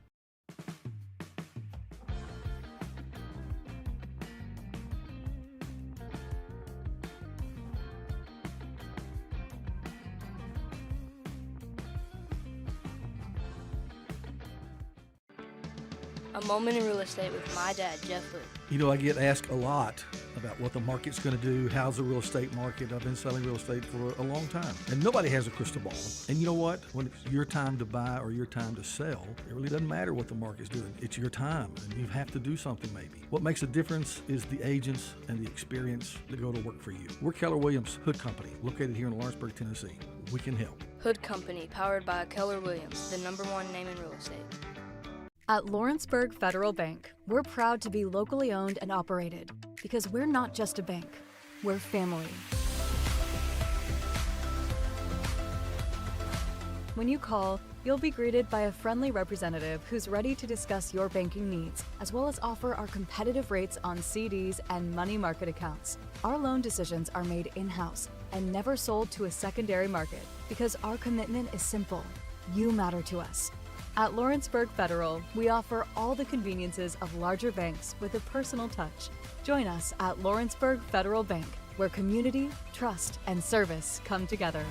A moment in real estate with my dad, Jeff Hood. You know, I get asked a lot about what the market's going to do. How's the real estate market? I've been selling real estate for a long time, and nobody has a crystal ball. And you know what? When it's your time to buy or your time to sell, it really doesn't matter what the market's doing. It's your time, and you have to do something maybe. What makes a difference is the agents and the experience that go to work for you. We're Keller Williams Hood Company, located here in Lawrenceburg, Tennessee. We can help. Hood Company, powered by Keller Williams, the #1 name in real estate. At Lawrenceburg Federal Bank, we're proud to be locally owned and operated because we're not just a bank, we're family. When you call, you'll be greeted by a friendly representative who's ready to discuss your banking needs, as well as offer our competitive rates on CDs and money market accounts. Our loan decisions are made in-house and never sold to a secondary market because our commitment is simple. You matter to us. At Lawrenceburg Federal, we offer all the conveniences of larger banks with a personal touch. Join us at Lawrenceburg Federal Bank, where community, trust, and service come together.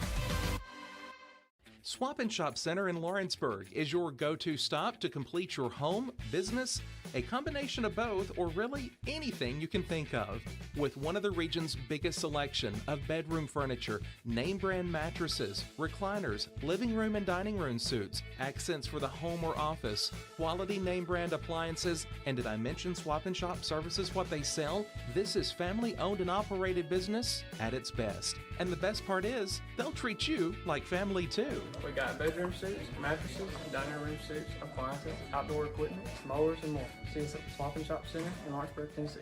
Swap and Shop Center in Lawrenceburg is your go-to stop to complete your home, business, a combination of both, or really anything you can think of. With one of the region's biggest selection of bedroom furniture, name brand mattresses, recliners, living room and dining room suites, accents for the home or office, quality name brand appliances, and did I mention Swap and Shop services what they sell? This is family owned and operated business at its best. And the best part is, they'll treat you like family too. We got bedroom suites, mattresses, dining room suites, appliances, outdoor equipment, mowers, and more. See us at Swap and Shop Center in Lawrenceburg, Tennessee.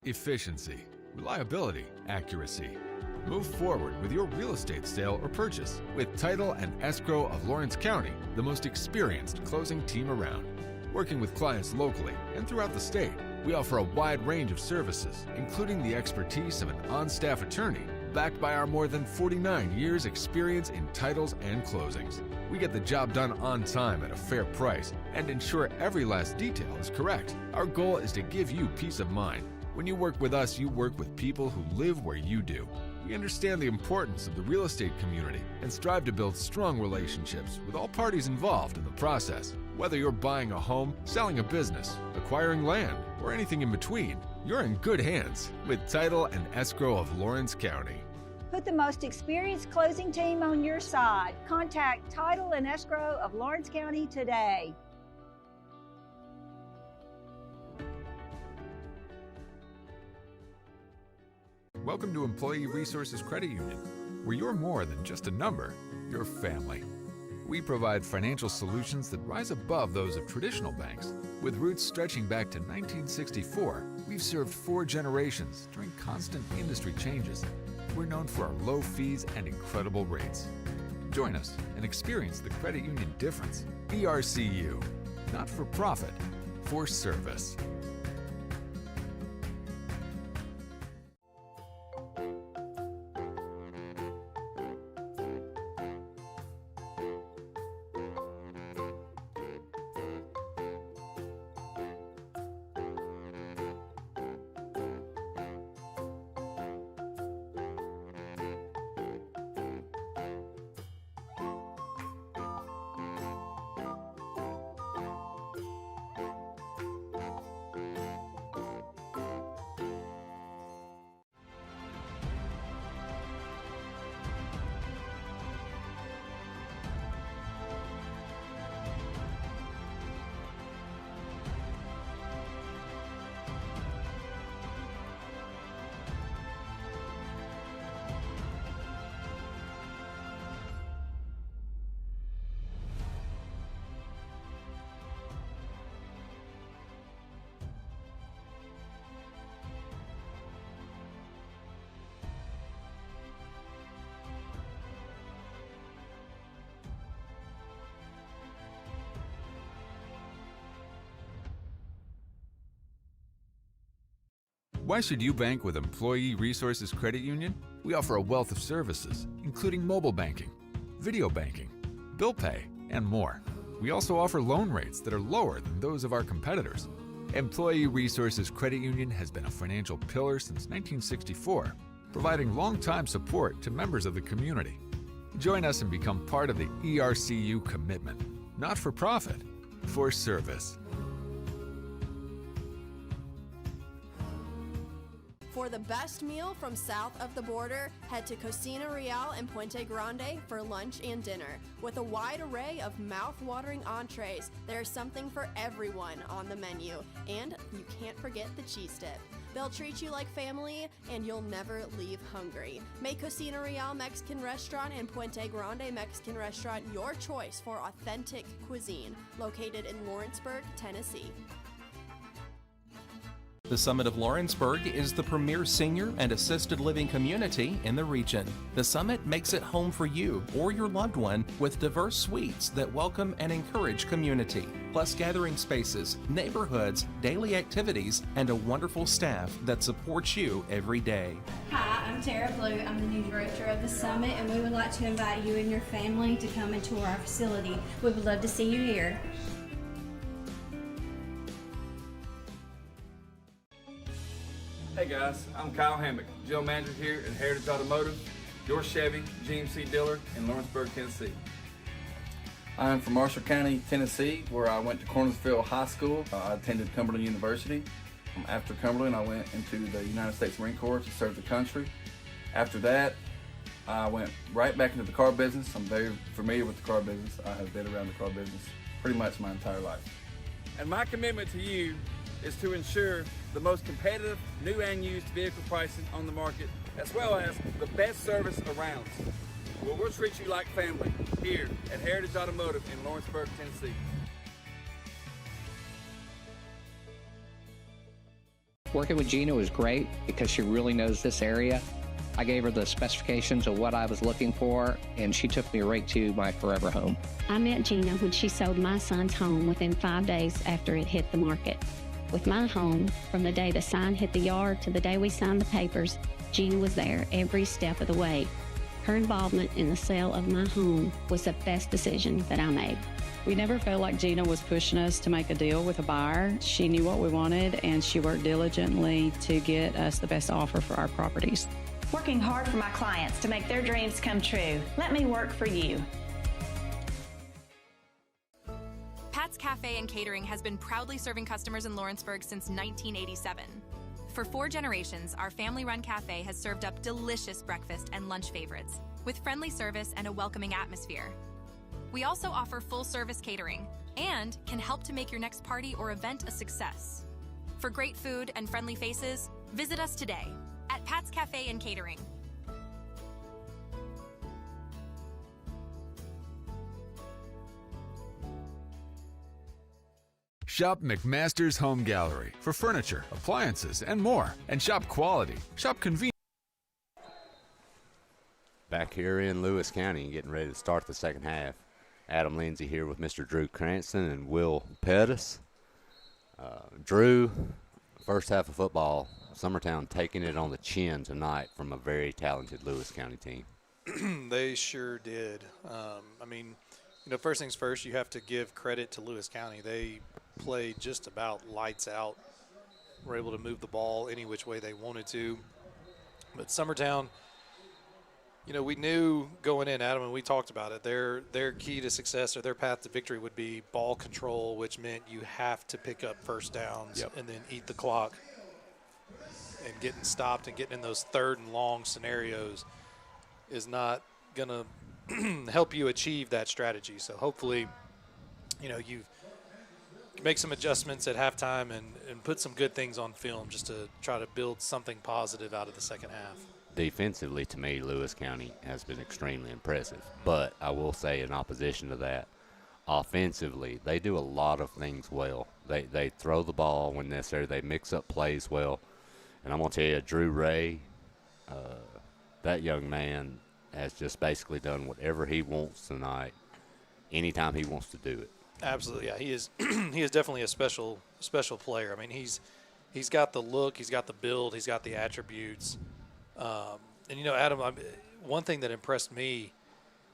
Efficiency, reliability, accuracy. Move forward with your real estate sale or purchase with Title and Escrow of Lawrence County, the most experienced closing team around. Working with clients locally and throughout the state, we offer a wide range of services, including the expertise of an on-staff attorney, backed by our more than 49 years experience in titles and closings. We get the job done on time at a fair price and ensure every last detail is correct. Our goal is to give you peace of mind. When you work with us, you work with people who live where you do. We understand the importance of the real estate community and strive to build strong relationships with all parties involved in the process. Whether you're buying a home, selling a business, acquiring land, or anything in between, you're in good hands with Title and Escrow of Lawrence County. Put the most experienced closing team on your side. Contact Title and Escrow of Lawrence County today. Welcome to Employee Resources Credit Union, where you're more than just a number, you're family. We provide financial solutions that rise above those of traditional banks. With roots stretching back to 1964, we've served 4 generations during constant industry changes. We're known for our low fees and incredible rates. Join us and experience the credit union difference. ERCU, not for profit, for service. Why should you bank with Employee Resources Credit Union? We offer a wealth of services, including mobile banking, video banking, bill pay, and more. We also offer loan rates that are lower than those of our competitors. Employee Resources Credit Union has been a financial pillar since 1964, providing long-time support to members of the community. Join us and become part of the ERCU commitment, not for profit, for service. For the best meal from south of the border, head to Cocina Real in Puente Grande for lunch and dinner. With a wide array of mouth-watering entrees, there's something for everyone on the menu. And you can't forget the cheese dip. They'll treat you like family, and you'll never leave hungry. Make Cocina Real Mexican Restaurant and Puente Grande Mexican Restaurant your choice for authentic cuisine, located in Lawrenceburg, Tennessee. The Summit of Lawrenceburg is the premier senior and assisted living community in the region. The Summit makes it home for you or your loved one with diverse suites that welcome and encourage community, plus gathering spaces, neighborhoods, daily activities, and a wonderful staff that supports you every day. Hi, I'm Tara Blue. I'm the new director of the Summit, and we would like to invite you and your family to come and tour our facility. We would love to see you here. Hey guys, I'm Kyle Hammock, General Manager here at Heritage Automotive. your Chevy GMC dealer in Lawrenceburg, Tennessee. I'm from Marshall County, Tennessee, where I went to Cornersville High School. I attended Cumberland University. After Cumberland, I went into the United States Marine Corps to serve the country. After that, I went right back into the car business. I'm very familiar with the car business. I have been around the car business pretty much my entire life. And my commitment to you is to ensure the most competitive new and used vehicle pricing on the market, as well as the best service around. Well, we'll treat you like family here at Heritage Automotive in Lawrenceburg, Tennessee. Working with Gina was great because she really knows this area. I gave her the specifications of what I was looking for, and she took me right to my forever home. I met Gina when she sold my son's home within 5 days after it hit the market. With my home, from the day the sign hit the yard to the day we signed the papers, Gina was there every step of the way. Her involvement in the sale of my home was the best decision that I made. We never felt like Gina was pushing us to make a deal with a buyer. She knew what we wanted, and she worked diligently to get us the best offer for our properties. Working hard for my clients to make their dreams come true. Let me work for you. Pat's Cafe and Catering has been proudly serving customers in Lawrenceburg since 1987. For 4 generations, our family-run cafe has served up delicious breakfast and lunch favorites with friendly service and a welcoming atmosphere. We also offer full-service catering and can help to make your next party or event a success. For great food and friendly faces, visit us today at Pat's Cafe and Catering. Shop McMaster's Home Gallery for furniture, appliances, and more. And shop quality. Shop convenience. Back here in Lewis County, getting ready to start the second half. Adam Lindsay here with Mr. Drew Cranston and Will Pettis. Drew, first half of football, Summertown taking it on the chin tonight from a very talented Lewis County team. They sure did. First things first, you have to give credit to Lewis County. They played just about lights out. Were able to move the ball any which way they wanted to. But Summertown, we knew going in, Adam, and we talked about it, their key to success or their path to victory would be ball control, which meant you have to pick up first downs and then eat the clock. And getting stopped and getting in those third and long scenarios is not going to help you achieve that strategy. So hopefully, you make some adjustments at halftime and put some good things on film just to try to build something positive out of the second half. Defensively, to me, Lewis County has been extremely impressive. But I will say, in opposition to that, offensively, they do a lot of things well. They throw the ball when necessary. They mix up plays well. And I'm going to tell you, Drew Ray, that young man has just basically done whatever he wants tonight, anytime he wants to do it. Absolutely, yeah. He is he is definitely a special player. I mean, he's got the look, he's got the build, he's got the attributes. Adam, one thing that impressed me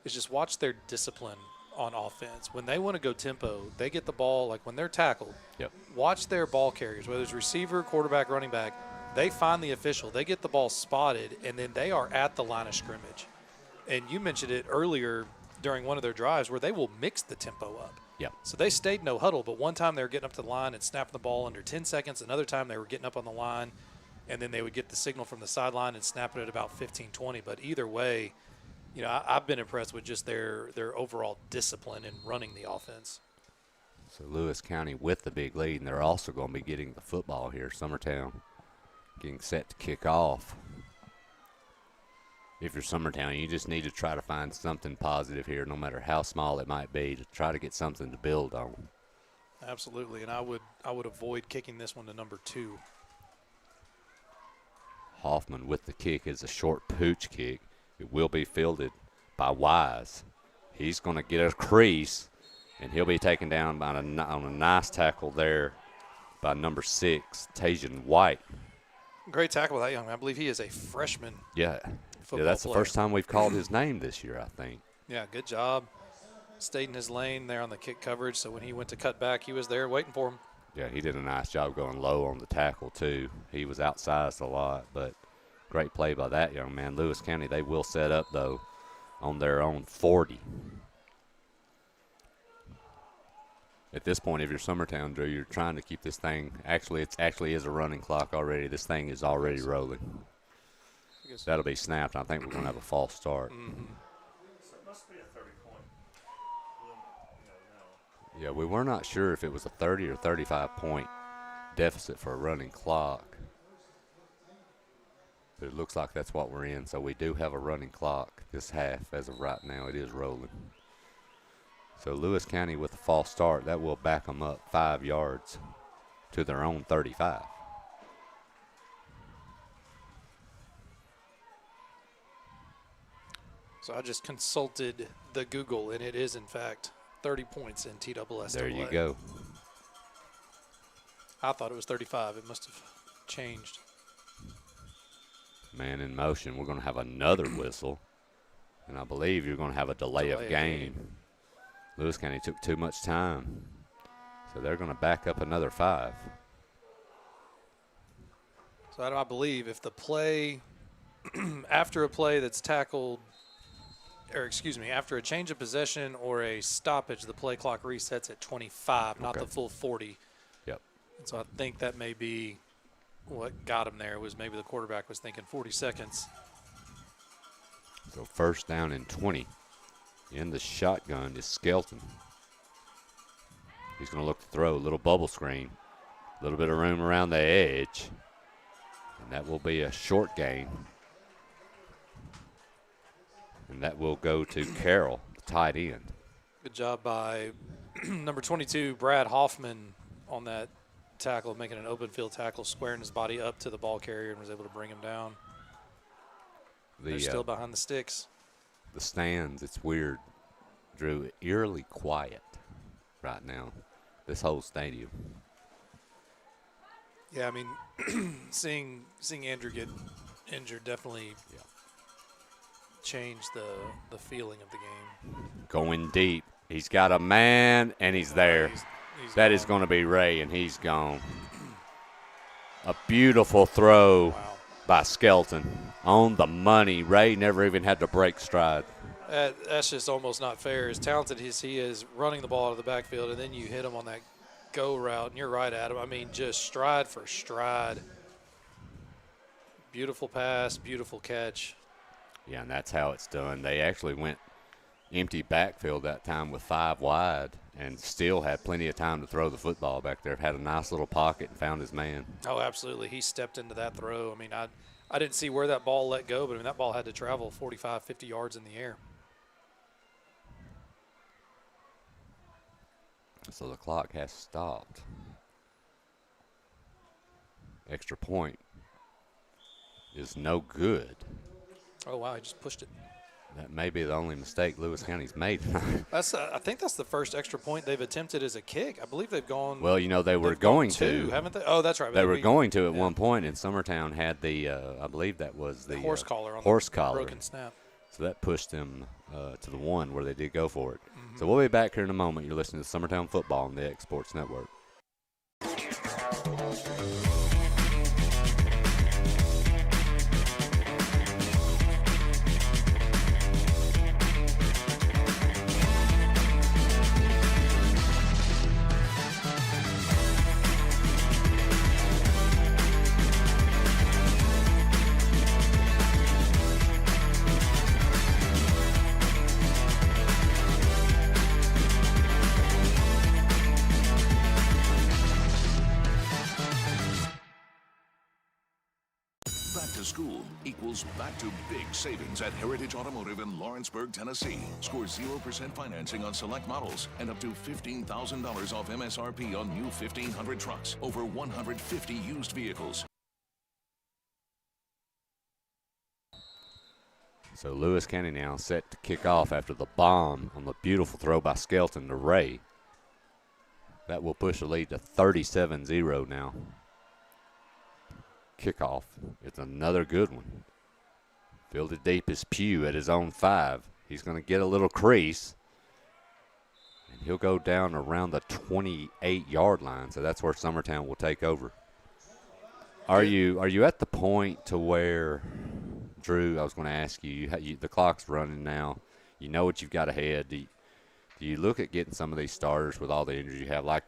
is just watch their discipline on offense. When they want to go tempo, they get the ball, like when they're tackled, watch their ball carriers, whether it's receiver, quarterback, running back, they find the official, they get the ball spotted, and then they are at the line of scrimmage. And you mentioned it earlier during one of their drives where they will mix the tempo up. Yep. So they stayed no huddle, but one time they were getting up to the line and snapping the ball under 10 seconds. Another time they were getting up on the line, and then they would get the signal from the sideline and snap it at about 15, 20. But either way, I've been impressed with just their overall discipline in running the offense. So Lewis County with the big lead, and they're also going to be getting the football here. Summertown getting set to kick off. If you're Summertown, you just need to try to find something positive here, no matter how small it might be, to try to get something to build on. Absolutely, and I would avoid kicking this one to number 2. Hoffman with the kick is a short pooch kick. It will be fielded by Wise. He's going to get a crease, and he'll be taken down by on a nice tackle there by number 6, Tajan White. Great tackle by that young man. I believe he is a freshman. Yeah, football that's player. The first time we've called his name this year, I think. Yeah, good job. Stayed in his lane there on the kick coverage, so when he went to cut back, he was there waiting for him. Yeah, he did a nice job going low on the tackle, too. He was outsized a lot, but Great play by that young man. Lewis County, they will set up, though, on their own 40. At this point, if you're Summertown, Drew, you're trying to keep this thing. Actually, it actually is a running clock already. This thing is already rolling. That'll be snapped. I think we're going to have a false start. Mm-hmm. So it must be a 30-point. Yeah, we were not sure if it was a 30 or 35-point deficit for a running clock. But it looks like that's what we're in. So we do have a running clock this half. As of right now, it is rolling. So Lewis County with a false start, that will back them up 5 yards to their own 35. So I just consulted the Google, and it is, in fact, 30 points in TSSAA. There you go. I thought it was 35. It must have changed. Man in motion. We're going to have another whistle. And I believe you're going to have a delay of game. Lewis County took too much time. So they're going to back up another 5. So I believe if the play, after a play that's tackled, or excuse me, after a change of possession or a stoppage, the play clock resets at 25, not the full 40. Yep. And so I think that may be what got him there, was maybe the quarterback was thinking 40 seconds. So first down and 20. In the shotgun is Skelton. He's going to look to throw. A little bubble screen. A little bit of room around the edge. And that will be a short gain. And that will go to Carroll, the tight end. Good job by number 22, Brad Hoffman, on that tackle, making an open field tackle, squaring his body up to the ball carrier and was able to bring him down. They're still behind the sticks. The stands, it's weird, Drew, eerily quiet right now, this whole stadium. Yeah, I mean, seeing Andrew get injured definitely changed the feeling of the game. Going deep. He's got a man, and he's there. That is going to be Ray, and he's gone. A beautiful throw by Skelton. On the money. Ray never even had to break stride. That's just almost not fair. As talented as he is running the ball out of the backfield, and then you hit him on that go route, and you're right, Adam. I mean, just stride for stride. Beautiful pass, beautiful catch. Yeah, and that's how it's done. They actually went empty backfield that time with 5 wide and still had plenty of time to throw the football back there. Had a nice little pocket and found his man. Oh, absolutely. He stepped into that throw. I mean, I didn't see where that ball let go, but I mean, that ball had to travel 45, 50 yards in the air. So the clock has stopped. Extra point is no good. Oh, wow, he just pushed it. That may be the only mistake Lewis County's made. I think that's the first extra point they've attempted as a kick. I believe they've gone. Well, you know, they were going to. Haven't they? Oh, that's right. They were going to at one point, and Summertown had the, I believe that was the horse collar on horse the collar. broken snap. So that pushed them to the one where they did go for it. Mm-hmm. So we'll be back here in a moment. You're listening to Summertown Football on the X Sports Network. School equals back to big savings at Heritage Automotive in Lawrenceburg, Tennessee. Score 0% financing on select models and up to $15,000 off MSRP on new 1,500 trucks, over 150 used vehicles. So Lewis County now set to kick off after the bomb on the beautiful throw by Skelton to Ray. That will push the lead to 37-0 now. Kickoff. It's another good one. Fielded deep is Pugh at his own 5. He's going to get a little crease. And he'll go down around the 28-yard line. So that's where Summertown will take over. Are you at the point to where, Drew, I was going to ask you, the clock's running now. You know what you've got ahead. Do you look at getting some of these starters with all the injuries you have, like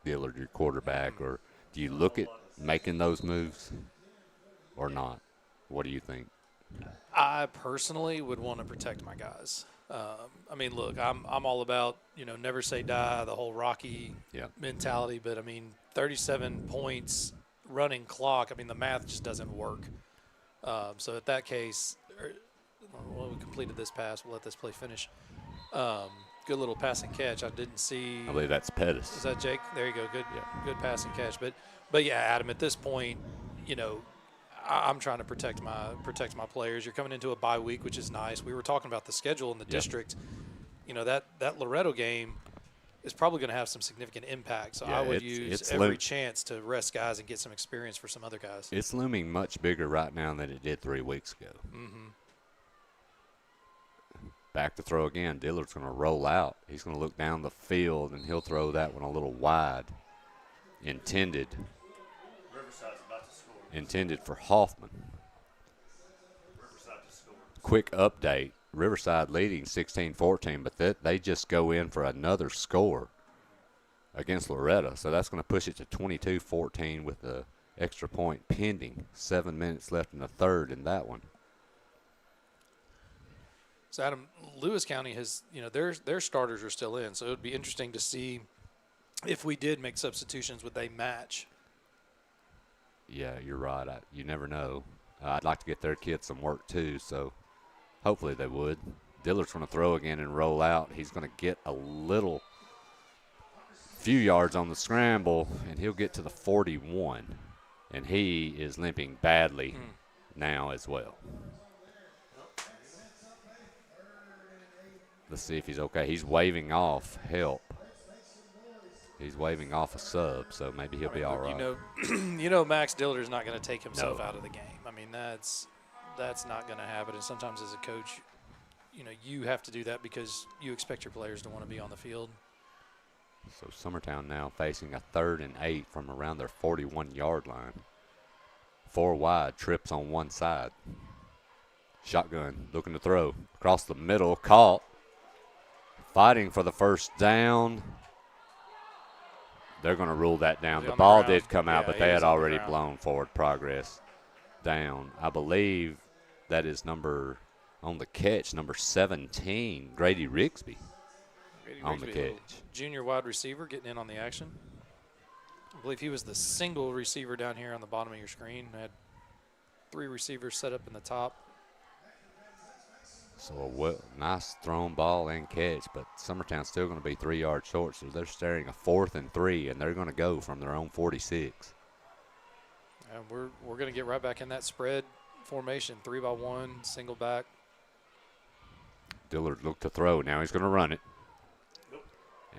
Dillard, your quarterback, or do you look at making those moves or not? What do you think? I personally would want to protect my guys. I mean, look, I'm all about, never say die, the whole Rocky mentality. But, 37 points, running clock, the math just doesn't work. So at that case, we completed this pass. We'll let this play finish. Good little pass and catch. I didn't see. I believe that's Pettis. Is that Jake? There you go. Good pass and catch. But yeah, Adam, at this point, I'm trying to protect my players. You're coming into a bye week, which is nice. We were talking about the schedule in the district. That Loretto game is probably going to have some significant impact. So I would use every chance to rest guys and get some experience for some other guys. It's looming much bigger right now than it did 3 weeks ago. Mm-hmm. Back to throw again. Dillard's going to roll out. He's going to look down the field, and he'll throw that one a little wide. Intended for Hoffman. Quick update. Riverside leading 16-14, but they just go in for another score against Loretto. So that's going to push it to 22-14 with the extra point pending. 7 minutes left in the third in that one. So, Adam, Lewis County has, their starters are still in. So it would be interesting to see if we did make substitutions, would they match? Yeah, you're right. You never know. I'd like to get their kids some work too, so hopefully they would. Dillard's going to throw again and roll out. He's going to get a few yards on the scramble, and he'll get to the 41. And he is limping badly now as well. Let's see if he's okay. He's waving off help. He's waving off a sub, so maybe he'll be all right. Max Dillard's not going to take himself out of the game. That's not going to happen. And sometimes as a coach, you have to do that because you expect your players to want to be on the field. So Summertown now facing a 3rd and 8 from around their 41-yard line. 4 wide, trips on one side. Shotgun, looking to throw. Across the middle, caught. Fighting for the first down. They're going to rule that down. The ball did come out, but they had already blown forward progress down. I believe that is number 17, Grady Rigsby on the catch. Junior wide receiver getting in on the action. I believe he was the single receiver down here on the bottom of your screen. Had 3 receivers set up in the top. So a nice thrown ball and catch, but Summertown's still going to be 3 yards short, so they're staring a 4th and 3, and they're going to go from their own 46. And we're going to get right back in that spread formation, 3-by-1, single back. Dillard looked to throw. Now he's going to run it.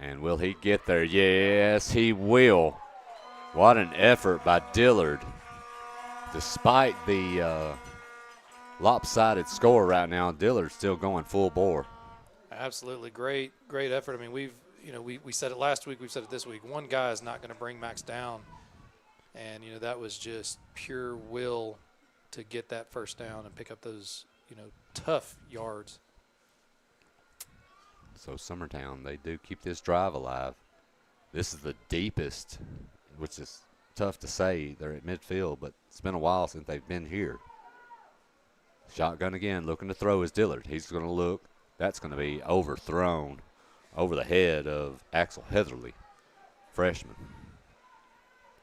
And will he get there? Yes, he will. What an effort by Dillard. Despite the lopsided score right now, Dillard's still going full bore. Absolutely. Great effort. We said it last week, we've said it this week. One guy is not going to bring Max down. And, that was just pure will to get that first down and pick up those, tough yards. So Summertown, they do keep this drive alive. This is the deepest, which is tough to say. They're at midfield, but it's been a while since they've been here. Shotgun again, looking to throw is Dillard. He's going to look. That's going to be overthrown over the head of Axel Heatherly, freshman.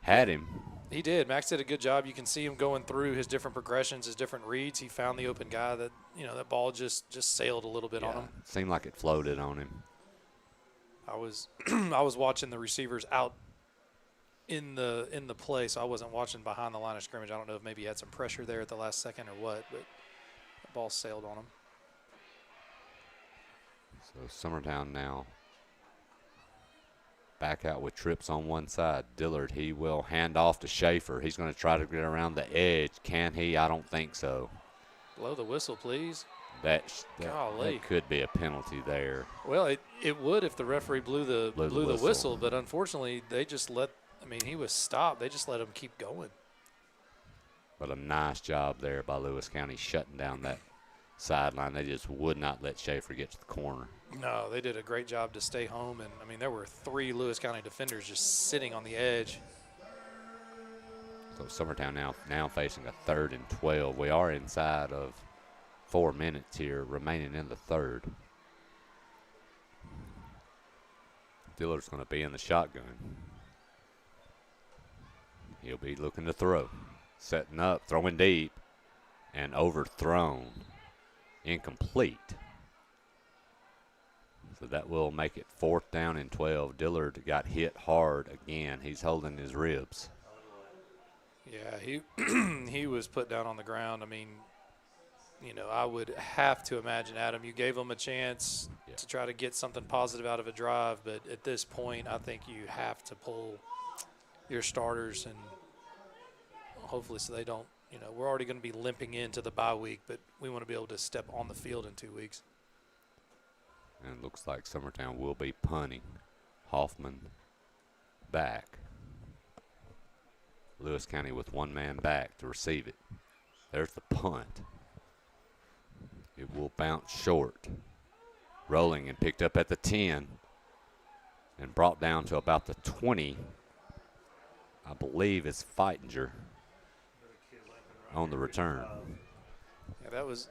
Had him. He did. Max did a good job. You can see him going through his different progressions, his different reads. He found the open guy that, that ball just sailed a little bit on him. Seemed like it floated on him. I was watching the receivers out in the play, so I wasn't watching behind the line of scrimmage. I don't know if maybe he had some pressure there at the last second or what, but the ball sailed on him. So Summertown now back out with trips on one side. Dillard, he will hand off to Schaefer. He's going to try to get around the edge. Can he? I don't think so. Blow the whistle, please. That could be a penalty there. Well, it would if the referee blew the whistle, but unfortunately they just he was stopped. They just let him keep going. But a nice job there by Lewis County shutting down that sideline. They just would not let Schaefer get to the corner. No, they did a great job to stay home. And, I mean, there were 3 Lewis County defenders just sitting on the edge. So Summertown now facing a 3rd and 12. We are inside of 4 minutes here remaining in the third. Dillard's going to be in the shotgun. He'll be looking to throw. Setting up, throwing deep, and overthrown. Incomplete. So that will make it 4th down and 12. Dillard got hit hard again. He's holding his ribs. Yeah, he was put down on the ground. I mean, you know, I would have to imagine, Adam, you gave him a chance to try to get something positive out of a drive, but at this point, I think you have to pull your starters and hopefully so they don't, you know, we're already going to be limping into the bye week, but we want to be able to step on the field in 2 weeks. And it looks like Summertown will be punting. Hoffman back. Lewis County with 1 man back to receive it. There's the punt. It will bounce short. Rolling and picked up at the 10 and brought down to about the 20. I believe it's Feitinger on the return. Yeah, that was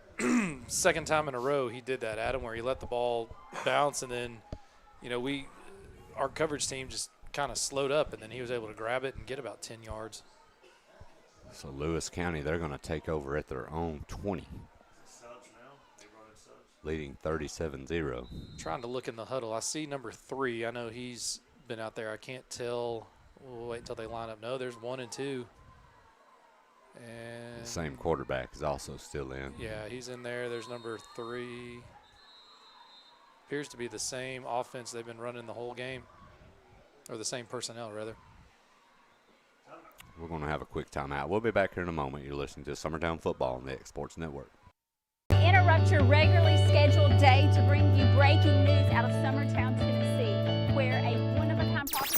second time in a row he did that, Adam, where he let the ball bounce and then, you know, our coverage team just kind of slowed up and then he was able to grab it and get about 10 yards. So Lewis County, they're going to take over at their own 20. Leading 37-0. Trying to look in the huddle. I see number 3. I know he's been out there. I can't tell. We'll wait until they line up. No, there's 1 and 2. And the same quarterback is also still in. Yeah, he's in there. There's number 3. Appears to be the same offense they've been running the whole game. Or the same personnel, rather. We're going to have a quick timeout. We'll be back here in a moment. You're listening to Summertown Football on the X Sports Network. Interrupt your regularly scheduled day to bring you breaking news out of Summertown, Tennessee, where a one-of-a-kind property.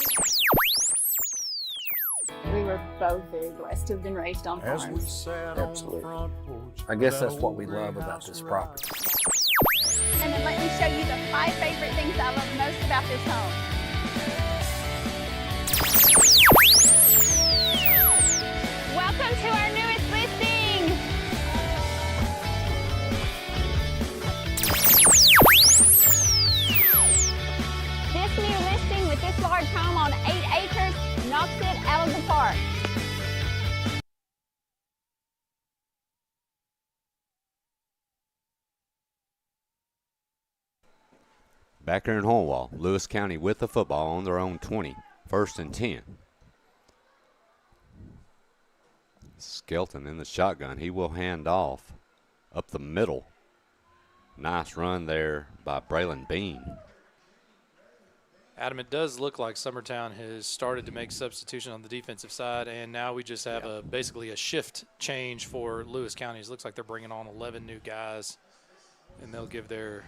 We were both very blessed to have been raised on farms. Absolutely. I guess that's what we love about this property. And then let me show you the 5 favorite things I love most about this home. Welcome to our newest listing. This new listing with this large home on 8 acres knocks it out of the park. Back here in Hornwall, Lewis County with the football on their own 20, 1st and 10. Skelton in the shotgun. He will hand off up the middle. Nice run there by Braylon Bean. Adam, it does look like Summertown has started to make substitution on the defensive side, and now we just have basically a shift change for Lewis County. It looks like they're bringing on 11 new guys, and they'll give their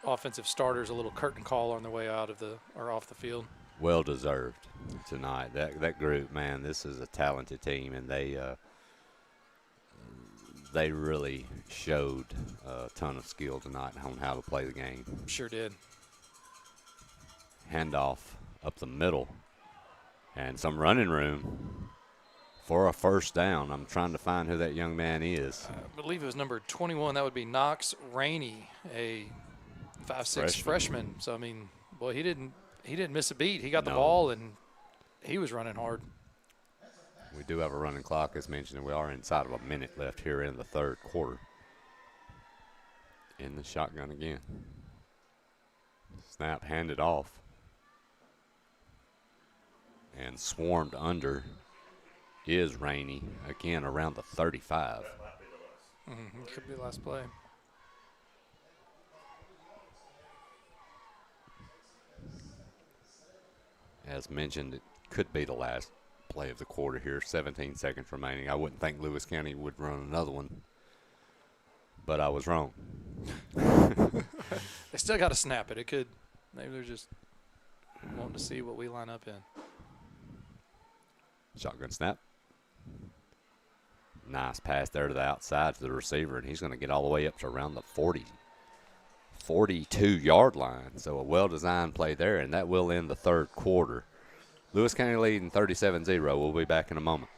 offensive starters a little curtain call on their way out of off the field. Well deserved tonight. That group, man, this is a talented team, and they really showed a ton of skill tonight on how to play the game. Sure did. Handoff up the middle, and some running room for a 1st down. I'm trying to find who that young man is. I believe it was number 21. That would be Knox Rainey, a 5'6" freshman. So, I mean, boy, he didn't miss a beat. He got the ball, and he was running hard. We do have a running clock, as mentioned, and we are inside of a minute left here in the 3rd quarter. In the shotgun again. Snap handed off. And swarmed under is Rainey, again around the 35. Could be the last play. As mentioned, it could be the last play of the quarter here. 17 seconds remaining. I wouldn't think Lewis County would run another one, but I was wrong. They still got to snap it. It could. Maybe they're just wanting to see what we line up in. Shotgun snap. Nice pass there to the outside to the receiver, and he's going to get all the way up to around the 42-yard line. So a well-designed play there, and that will end the third quarter. Lewis County leading 37-0. We'll be back in a moment.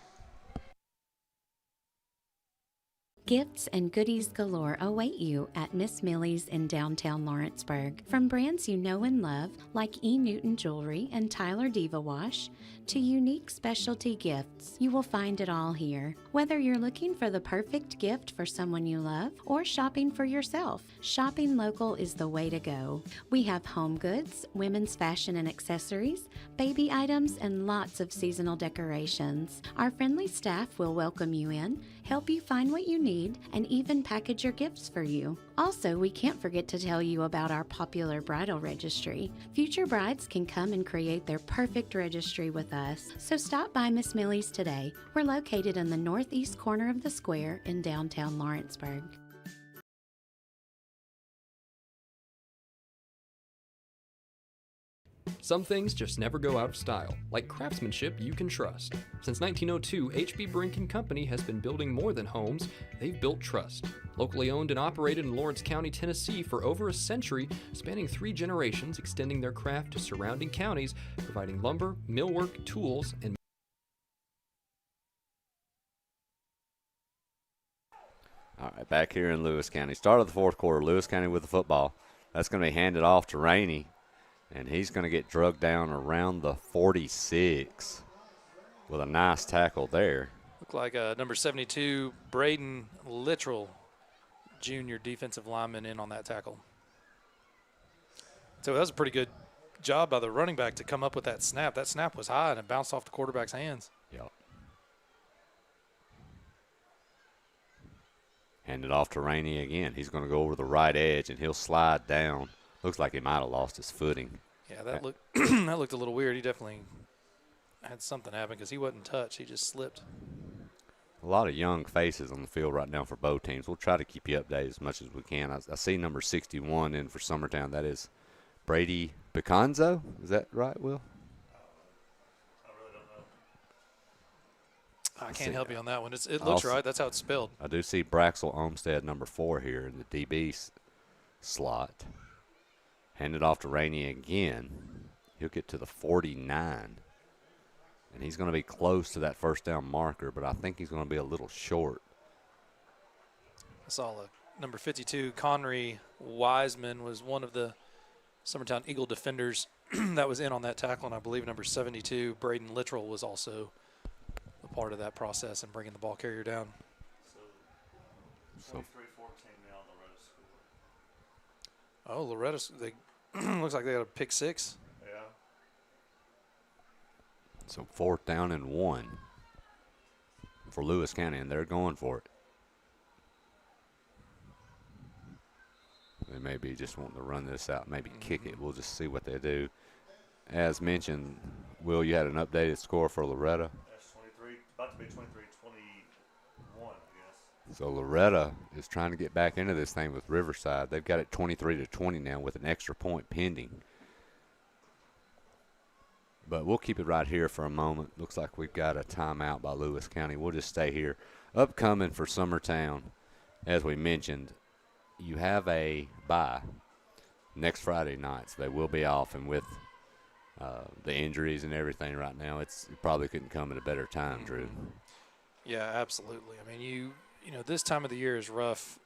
Gifts and goodies galore await you at Miss Millie's in downtown Lawrenceburg. From brands you know and love, like E. Newton Jewelry and Tyler Diva Wash, to unique specialty gifts, you will find it all here. Whether you're looking for the perfect gift for someone you love or shopping for yourself, shopping local is the way to go. We have home goods, women's fashion and accessories, baby items, and lots of seasonal decorations. Our friendly staff will welcome you in, help you find what you need, and even package your gifts for you. Also, we can't forget to tell you about our popular bridal registry. Future brides can come and create their perfect registry with us. So stop by Miss Millie's today. We're located in the northeast corner of the square in downtown Lawrenceburg. Some things just never go out of style, like craftsmanship you can trust. Since 1902, H.B. Brink & Company has been building more than homes, they've built trust. Locally owned and operated in Lawrence County, Tennessee for over a century, spanning 3 generations, extending their craft to surrounding counties, providing lumber, millwork, tools, and All right, back here in Lewis County. Start of the fourth quarter, Lewis County with the football. That's going to be handed off to Rainey. And he's going to get drugged down around the 46 with a nice tackle there. Look like number 72, Braden Littrell, junior defensive lineman, in on that tackle. So that was a pretty good job by the running back to come up with that snap. That snap was high, and it bounced off the quarterback's hands. Yep. Hand it off to Rainey again. He's going to go over the right edge, and he'll slide down. Looks like he might have lost his footing. Yeah, that looked that looked a little weird. He definitely had something happen because he wasn't touched. He just slipped. A lot of young faces on the field right now for both teams. We'll try to keep you updated as much as we can. I see number 61 in for Summertown. That is Brady Picanzo. Is that right, Will? I can't help you on that one. It looks right. That's how it's spelled. I do see Braxel Olmstead, number 4 here in the DB slot. Hand it off to Rainey again. He'll get to the 49. And he's going to be close to that first down marker, but I think he's going to be a little short. I saw number 52, Connery Wiseman, was one of the Summertown Eagle defenders that was in on that tackle, and I believe number 72, Braden Littrell, was also a part of that process and bringing the ball carrier down. So 23-14 now, Loretta scored. Oh, Loretta, they looks like they got a pick 6. Yeah. So 4th down and 1 for Lewis County, and they're going for it. They may be just wanting to run this out, maybe kick it. We'll just see what they do. As mentioned, Will, you had an updated score for Loretta. That's 23, about to be 23-21, I guess. So Loretta is trying to get back into this thing with Riverside. They've got it 23-20 now with an extra point pending. But we'll keep it right here for a moment. Looks like we've got a timeout by Lewis County. We'll just stay here. Upcoming for Summertown, as we mentioned, you have a bye next Friday night, so they will be off. And with the injuries and everything right now, it probably couldn't come at a better time, Drew. Yeah, absolutely. I mean, you know, this time of the year is rough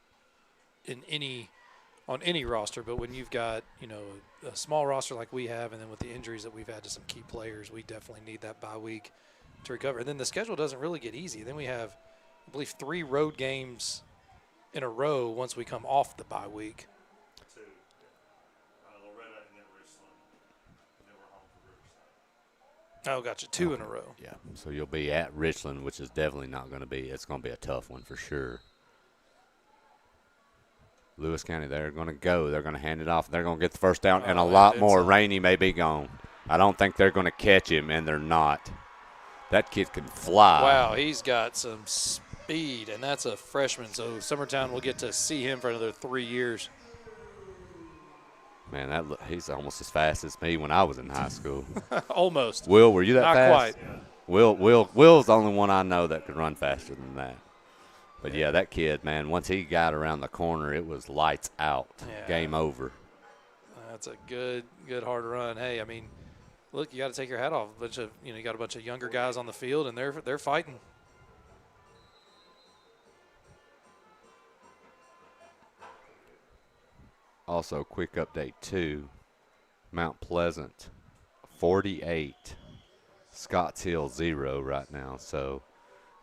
on any roster, but when you've got, you know, a small roster like we have, and then with the injuries that we've had to some key players, we definitely need that bye week to recover. And then the schedule doesn't really get easy. Then we have, I believe, 3 road games in a row once we come off the bye week. 2. Loretta and then Richland. And then we're home for Riverside. Oh, gotcha. 2 in a row. Yeah, so you'll be at Richland, which is definitely not going to be – it's going to be a tough one for sure. Lewis County, they're going to go. They're going to hand it off. They're going to get the first down, and a lot more. Rainey may be gone. I don't think they're going to catch him, and they're not. That kid can fly. Wow, he's got some speed, and that's a freshman. So Summertown will get to see him for another 3 years. Man, he's almost as fast as me when I was in high school. Almost. Will, were you that Not fast? quite. Will's the only one I know that could run faster than that. But yeah, that kid, man, once he got around the corner, it was lights out. Yeah. Game over. That's a good hard run. Hey, I mean, look, you got to take your hat off. You got a bunch of younger guys on the field, and they're fighting. Also, quick update too. Mount Pleasant, 48. Scotts Hill 0 right now. So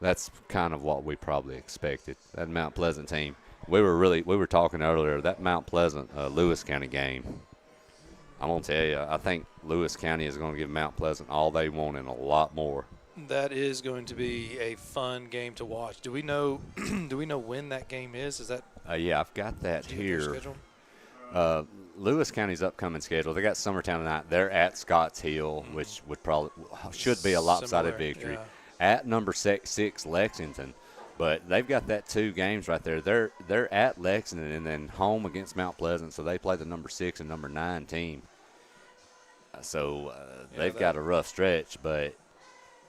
that's kind of what we probably expected. That Mount Pleasant team. We were talking earlier, that Mount Pleasant Lewis County game. I'm going to tell you, I think Lewis County is going to give Mount Pleasant all they want and a lot more. That is going to be a fun game to watch. Do we know when that game is? Is that yeah, I've got that here. Schedule? Lewis County's upcoming schedule. They got Summertown tonight. They're at Scotts Hill, which should be a lopsided victory. Yeah. At number 6 Lexington. But they've got that 2 games right there. They're at Lexington and then home against Mount Pleasant, so they play the number 6 and number 9 team. So they've got a rough stretch, but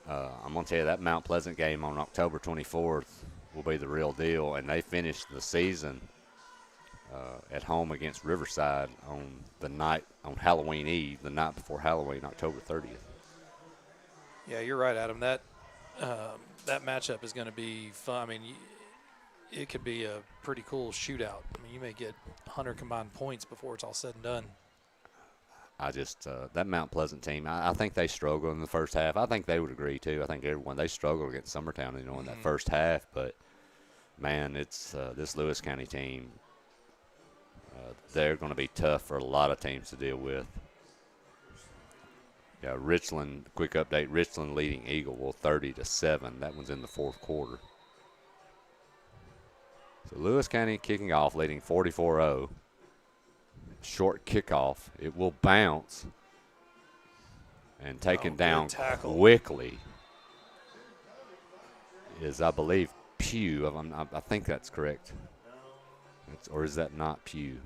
I'm going to tell you that Mount Pleasant game on October 24th will be the real deal, and they finished the season at home against Riverside on Halloween Eve, the night before Halloween, October 30th. Yeah, you're right, Adam. That matchup is going to be fun. I mean, it could be a pretty cool shootout. I mean, you may get 100 combined points before it's all said and done. I just that Mount Pleasant team, I think they struggled in the first half. I think they would agree too. I think they struggled against Summertown, in that first half. But man, it's this Lewis County team. They're going to be tough for a lot of teams to deal with. Yeah, Richland. Quick update: Richland leading Eagleville 30-7. That one's in the fourth quarter. So Lewis County kicking off, leading 44-0. Short kickoff. It will bounce and taken down quickly is, I believe, Pugh. I think that's correct. Or is that not Pugh?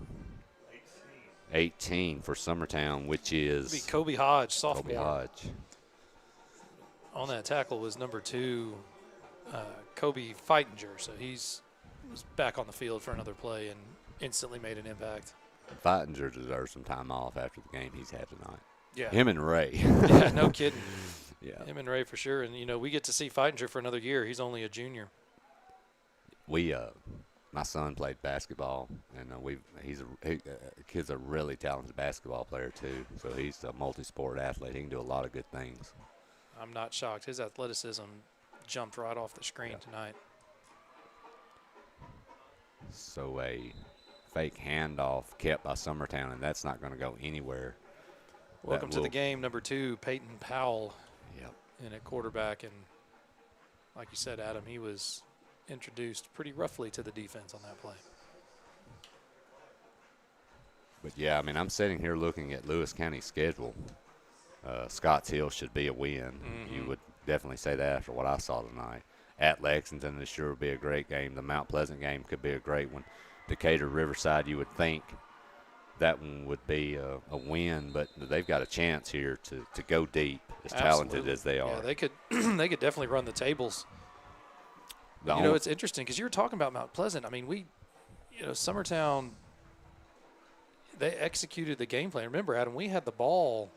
18 for Summertown, which is It'll be Kobe Hodge, sophomore. Kobe Hodge. On that tackle was number 2, Kobe Feitinger. So was back on the field for another play and instantly made an impact. Feitinger deserves some time off after the game he's had tonight. Yeah. Him and Ray. Yeah, no kidding. Yeah. Him and Ray for sure. And, we get to see Feitinger for another year. He's only a junior. My son played basketball, and kid's a really talented basketball player too. So he's a multi-sport athlete. He can do a lot of good things. I'm not shocked. His athleticism jumped right off the screen tonight. So a fake handoff kept by Summertown, and that's not going to go anywhere. Welcome to the game, number 2, Peyton Powell. Yep. In at quarterback, and like you said, Adam, he was introduced pretty roughly to the defense on that play. But yeah, I mean, I'm sitting here looking at Lewis County's schedule. Scotts Hill should be a win. Mm-hmm. You would definitely say that after what I saw tonight. At Lexington, it sure would be a great game. The Mount Pleasant game could be a great one. Decatur, Riverside, you would think that one would be a win, but they've got a chance here to go deep, as talented as they are. Yeah, they could they could definitely run the tables. It's interesting because you were talking about Mount Pleasant. I mean, Summertown, they executed the game plan. Remember, Adam, we had the ball,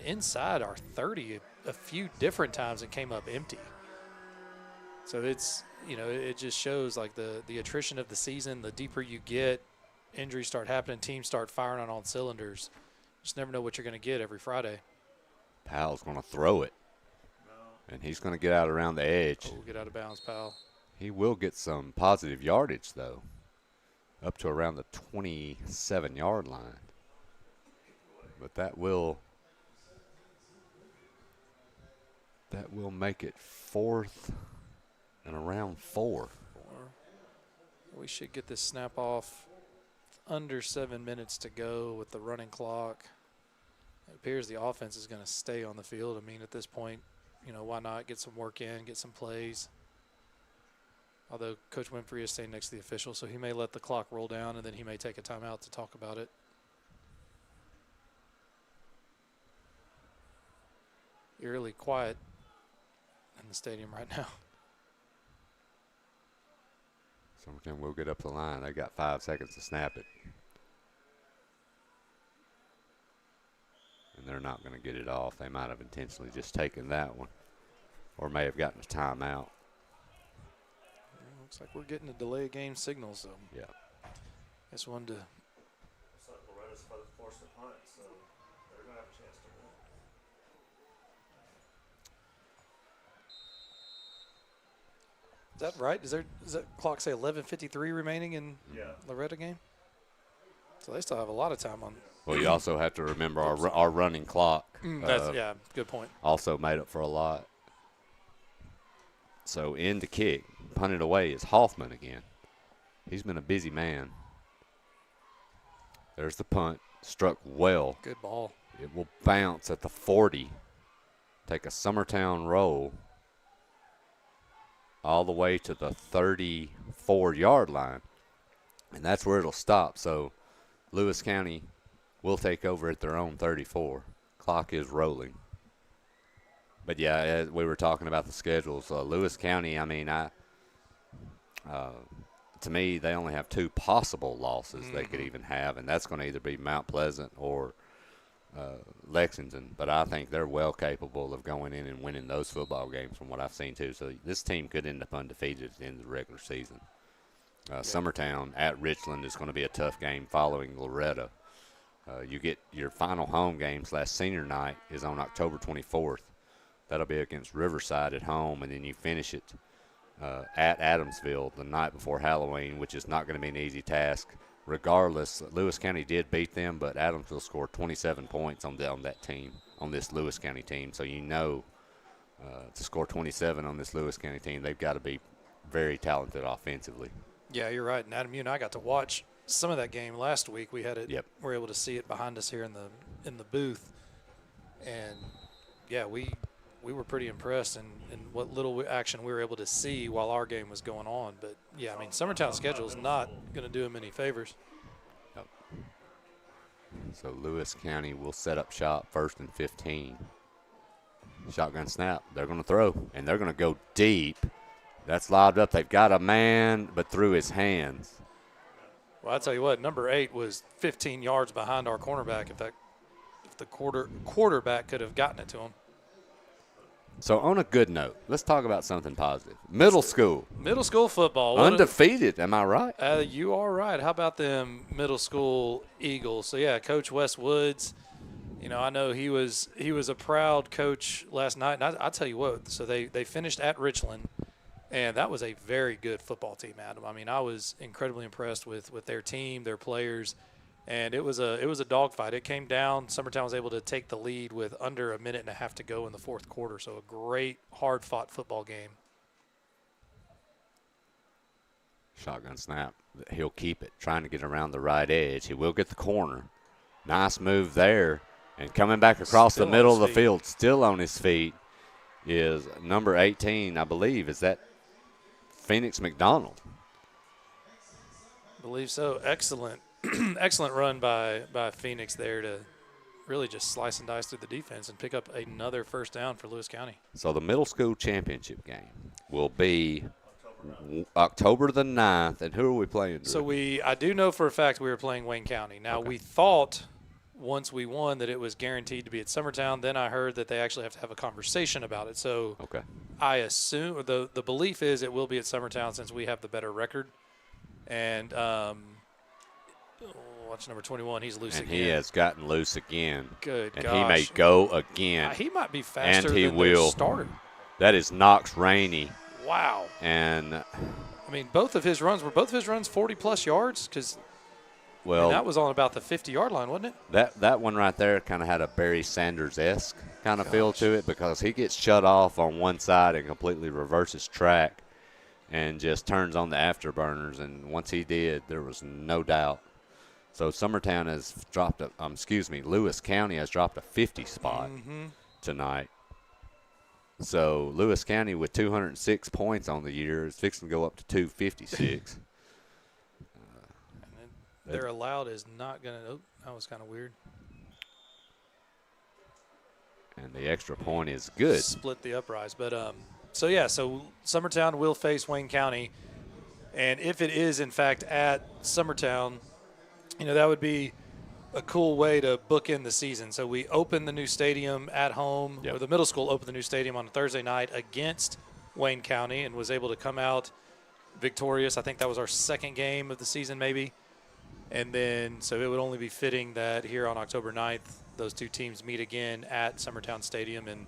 inside our 30 a few different times and came up empty. So it just shows like the attrition of the season. The deeper you get, injuries start happening, teams start firing on all cylinders. Just never know what you're going to get every Friday. Powell's going to throw it. And he's going to get out around the edge. Oh, get out of bounds, Powell. He will get some positive yardage, though, up to around the 27-yard line. But that will make it 4th and around 4. We should get this snap off. Under 7 minutes to go with the running clock. It appears the offense is going to stay on the field. At this point, why not get some work in, get some plays? Although Coach Winfrey is staying next to the official, so he may let the clock roll down, and then he may take a timeout to talk about it. Eerily quiet in the stadium right now. Summertown will get up the line. They got 5 seconds to snap it. And they're not going to get it off. They might have intentionally just taken that one or may have gotten a timeout. Looks like we're getting a delay game signal, so yeah. Just wanted to. Looks like Loretta's forced to punt, so they're going to have a chance to win. Is that right? Does that clock say 11:53 remaining in Loretta game? So they still have a lot of time on. Well, you also have to remember our running clock. That's good point. Also made up for a lot. So in the kick, punted away is Hoffman again. He's been a busy man. There's the punt, struck well. Good ball. It will bounce at the 40, take a Summertown roll all the way to the 34-yard line, and that's where it'll stop. So Lewis County will take over at their own 34. Clock is rolling. But, yeah, as we were talking about the schedules, Lewis County, I mean, to me, they only have 2 possible losses they could even have, and that's going to either be Mount Pleasant or Lexington. But I think they're well capable of going in and winning those football games from what I've seen, too. So this team could end up undefeated at the end of the regular season. Summertown at Richland is going to be a tough game following Loretta. You get your final home game / senior night is on October 24th. That'll be against Riverside at home, and then you finish it at Adamsville the night before Halloween, which is not going to be an easy task. Regardless, Lewis County did beat them, but Adamsville scored 27 points on that team, on this Lewis County team. So you know to score 27 on this Lewis County team, they've got to be very talented offensively. Yeah, you're right. And Adam, you and I got to watch some of that game last week. We had it. Yep. We were able to see it behind us here in the booth, and yeah, we were pretty impressed in what little action we were able to see while our game was going on. But, yeah, I mean, Summertown's schedule is not going to do them any favors. Yep. So Lewis County will set up shop 1st and 15. Shotgun snap. They're going to throw, and they're going to go deep. That's lobbed up. They've got a man, but through his hands. Well, I'll tell you what, number 8 was 15 yards behind our cornerback if the quarterback could have gotten it to him. So on a good note, let's talk about something positive. Middle school football. Undefeated, am I right? You are right. How about them middle school Eagles? So, yeah, Coach Wes Woods, I know he was a proud coach last night. And I'll tell you what, so they finished at Richland, and that was a very good football team, Adam. I mean, I was incredibly impressed with their team, their players. And it was a dogfight. It came down. Summertown was able to take the lead with under a minute and a half to go in the 4th quarter. So a great, hard-fought football game. Shotgun snap. He'll keep it, trying to get around the right edge. He will get the corner. Nice move there. And coming back across the middle of the field, still on his feet, is number 18, I believe. Is that Phoenix McDonald? I believe so. Excellent. Excellent run by Phoenix there to really just slice and dice through the defense and pick up another first down for Lewis County. So the middle school championship game will be October the 9th. And who are we playing, Drew? So I do know for a fact we were playing Wayne County. Now, we thought once we won that it was guaranteed to be at Summertown. Then I heard that they actually have to have a conversation about it. So I assume the belief is it will be at Summertown since we have the better record. And watch number 21. He's loose again. And he has gotten loose again. Good and gosh. He may go again. He might be faster and he than will. their starter. That is Knox Rainey. Wow. And I mean, both of his runs 40-plus yards? Because that was on about the 50-yard line, wasn't it? That one right there kind of had a Barry Sanders-esque kind of feel to it because he gets shut off on one side and completely reverses track and just turns on the afterburners. And once he did, there was no doubt. So Summertown has dropped Lewis County has dropped a 50 spot tonight. So Lewis County with 206 points on the year is fixing to go up to 256. Their allowed is not going to – that was kind of weird. And the extra point is good. Split the uprise. But, so Summertown will face Wayne County. And if it is, in fact, at Summertown, that would be a cool way to bookend the season. So we open the new stadium at home, or the middle school opened the new stadium on a Thursday night against Wayne County and was able to come out victorious. I think that was our second game of the season maybe. And then so it would only be fitting that here on October 9th, those two teams meet again at Summertown Stadium. And,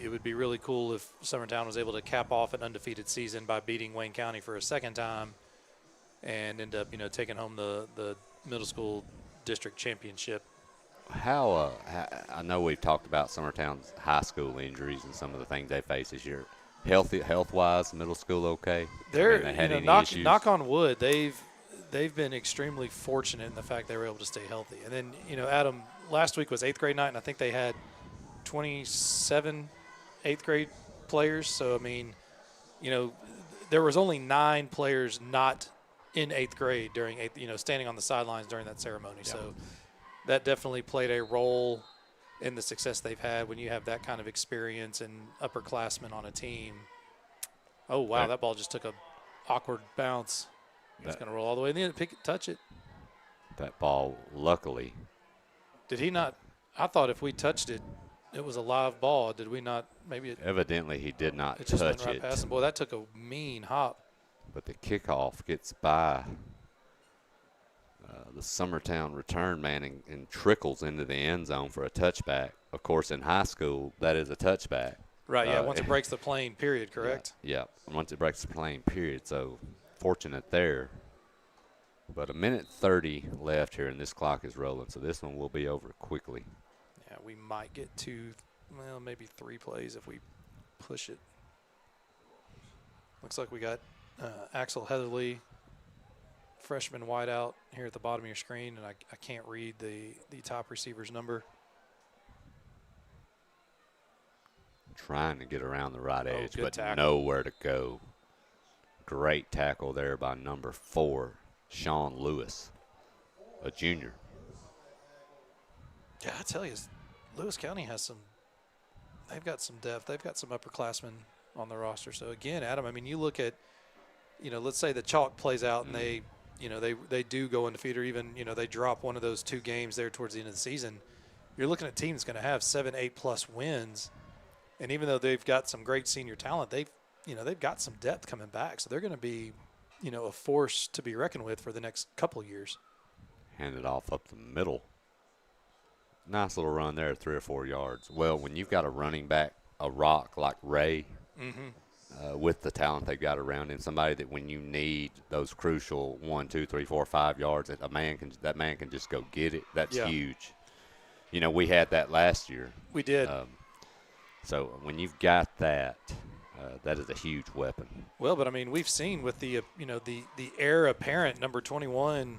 it would be really cool if Summertown was able to cap off an undefeated season by beating Wayne County for a second time and end up, taking home the middle school district championship. How I know we've talked about Summertown's high school injuries and some of the things they face this year. Health-wise, middle school okay? They're they had any issues? knock on wood. They've been extremely fortunate in the fact they were able to stay healthy. And then Adam, last week was 8th grade night, and I think they had 27 8th grade players. So I mean, there was only 9 players not in 8th grade during standing on the sidelines during that ceremony. Yeah. So that definitely played a role in the success they've had when you have that kind of experience and upperclassmen on a team. Oh, wow, that ball just took a awkward bounce. It's going to roll all the way in the end, touch it. That ball, luckily. Did he not? I thought if we touched it, it was a live ball. Did we not? Maybe evidently he did not touch just went right past him. Boy, that took a mean hop. But the kickoff gets by the Summertown return man and trickles into the end zone for a touchback. Of course, in high school, that is a touchback. Right, yeah, once it breaks the plane, period, correct? Yeah, once it breaks the plane, period. So fortunate there. But a minute 30 left here, and this clock is rolling, so this one will be over quickly. Yeah, we might get maybe 3 plays if we push it. Looks like we got Axel Heatherly, freshman wideout, here at the bottom of your screen, and I can't read the top receiver's number. Trying to get around the right edge, but tackle. Nowhere to go. Great tackle there by number 4, Sean Lewis, a junior. Yeah, I tell you, Lewis County they've got some depth. They've got some upperclassmen on the roster. So, again, Adam, I mean, you look at, let's say the chalk plays out and they do go undefeated, or even, they drop one of those 2 games there towards the end of the season. You're looking at a team that's going to have 7, 8+ wins. And even though they've got some great senior talent, they've got some depth coming back. So they're going to be, a force to be reckoned with for the next couple years. Hand it off up the middle. Nice little run there, 3 or 4 yards. Well, when you've got a running back, a rock like Ray, with the talent they've got around him, somebody that when you need those crucial 1, 2, 3, 4, 5 yards, that man can just go get it. That's huge. We had that last year. We did. So when you've got that, that is a huge weapon. Well, but I mean, we've seen with the the heir apparent number 21,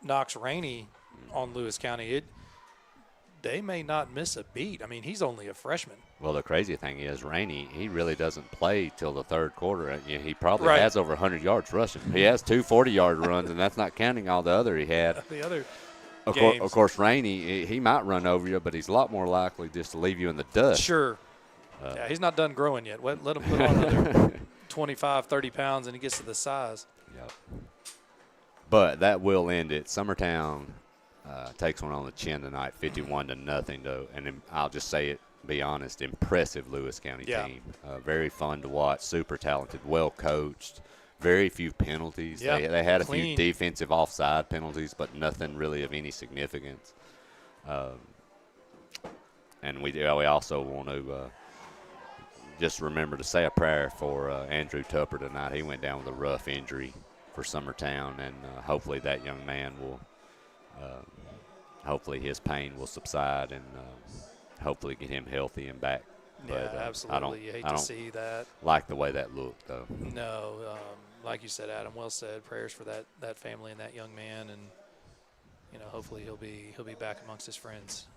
Knox Rainey, on Lewis County, they may not miss a beat. I mean, he's only a freshman. Well, the crazy thing is, Rainey, he really doesn't play till the 3rd quarter. He probably has over 100 yards rushing. He has 2 40-yard runs, and that's not counting all the other he had. The other Of course, Rainey, he might run over you, but he's a lot more likely just to leave you in the dust. Sure. Yeah, he's not done growing yet. Let him put on another 25, 30 pounds, and he gets to the size. Yep. But that will end it. Summertown takes one on the chin tonight, 51-0. Though, and I'll just say it, be honest, impressive Lewis County team. Very fun to watch, super talented, well coached. Very few penalties. Yep. They had Clean. a few defensive offside penalties, but nothing really of any significance. And we also want to just remember to say a prayer for Andrew Tupper tonight. He went down with a rough injury for Summertown, and hopefully that young man will hopefully his pain will subside, and hopefully get him healthy and back. But, absolutely. You hate to see that. Like the way that looked, though. No, like you said, Adam, well said. Prayers for that family and that young man, and hopefully he'll be back amongst his friends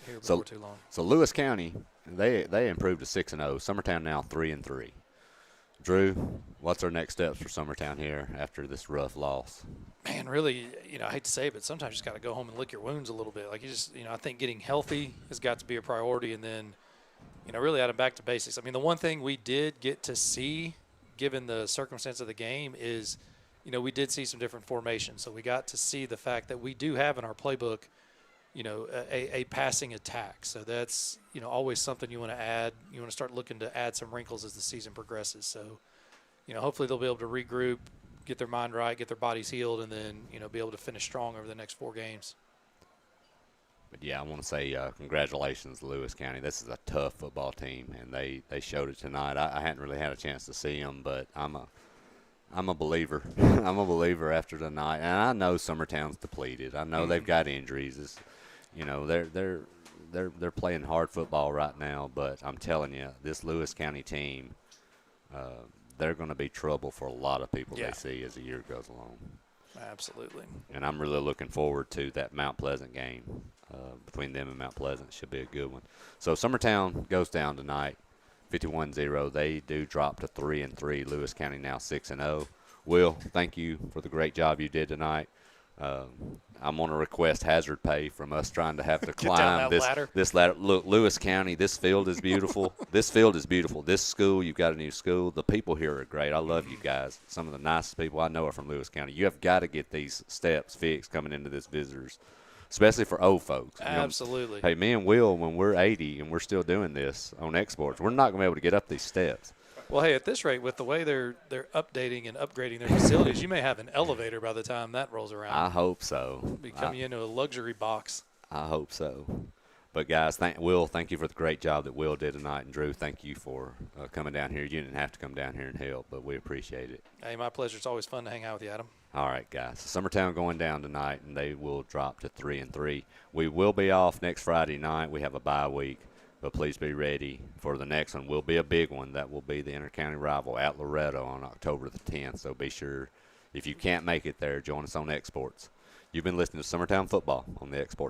here before too long. So Lewis County, they improved to 6-0. Summertown now 3-3. Drew, what's our next steps for Summertown here after this rough loss? Man, really, I hate to say it, but sometimes you just got to go home and lick your wounds a little bit. Like, I think getting healthy has got to be a priority, and then, really out of back to basics. I mean, the one thing we did get to see given the circumstance of the game, is, we did see some different formations. So we got to see the fact that we do have in our playbook, a passing attack. So that's, always something you want to add. You want to start looking to add some wrinkles as the season progresses. So, hopefully they'll be able to regroup, get their mind right, get their bodies healed, and then, be able to finish strong over the next 4 games. But, yeah, I want to say congratulations to Lewis County. This is a tough football team, and they showed it tonight. I hadn't really had a chance to see them, but I'm a believer. I'm a believer after tonight. And I know Summertown's depleted. I know they've got injuries. They're playing hard football right now, but I'm telling you, this Lewis County team, they're going to be trouble for a lot of people they see as the year goes along. Absolutely. And I'm really looking forward to that Mount Pleasant game between them and Mount Pleasant. Should be a good one. So Summertown goes down tonight, 51-0. They do drop to 3-3. Lewis County now 6-0. Will, thank you for the great job you did tonight. I'm going to request hazard pay from us trying to have to climb this ladder. Look, Lewis County, this field is beautiful. This field is beautiful. This school, you've got a new school. The people here are great. I love you guys. Some of the nicest people I know are from Lewis County. You have got to get these steps fixed coming into this visitors, especially for old folks. Absolutely. Hey, me and Will, when we're 80 and we're still doing this on exports, we're not going to be able to get up these steps. Well, hey, at this rate, with the way they're updating and upgrading their facilities, you may have an elevator by the time that rolls around. I hope so. Be coming into a luxury box. I hope so. But, guys, Will, thank you for the great job that Will did tonight. And, Drew, thank you for coming down here. You didn't have to come down here and help, but we appreciate it. Hey, my pleasure. It's always fun to hang out with you, Adam. All right, guys. Summertown going down tonight, and they will drop to 3-3. We will be off next Friday night. We have a bye week. But please be ready for the next one. Will be a big one. That will be the inter-county rival at Loretto on October the 10th. So be sure, if you can't make it there, join us on Exports. You've been listening to Summertown Football on the Exports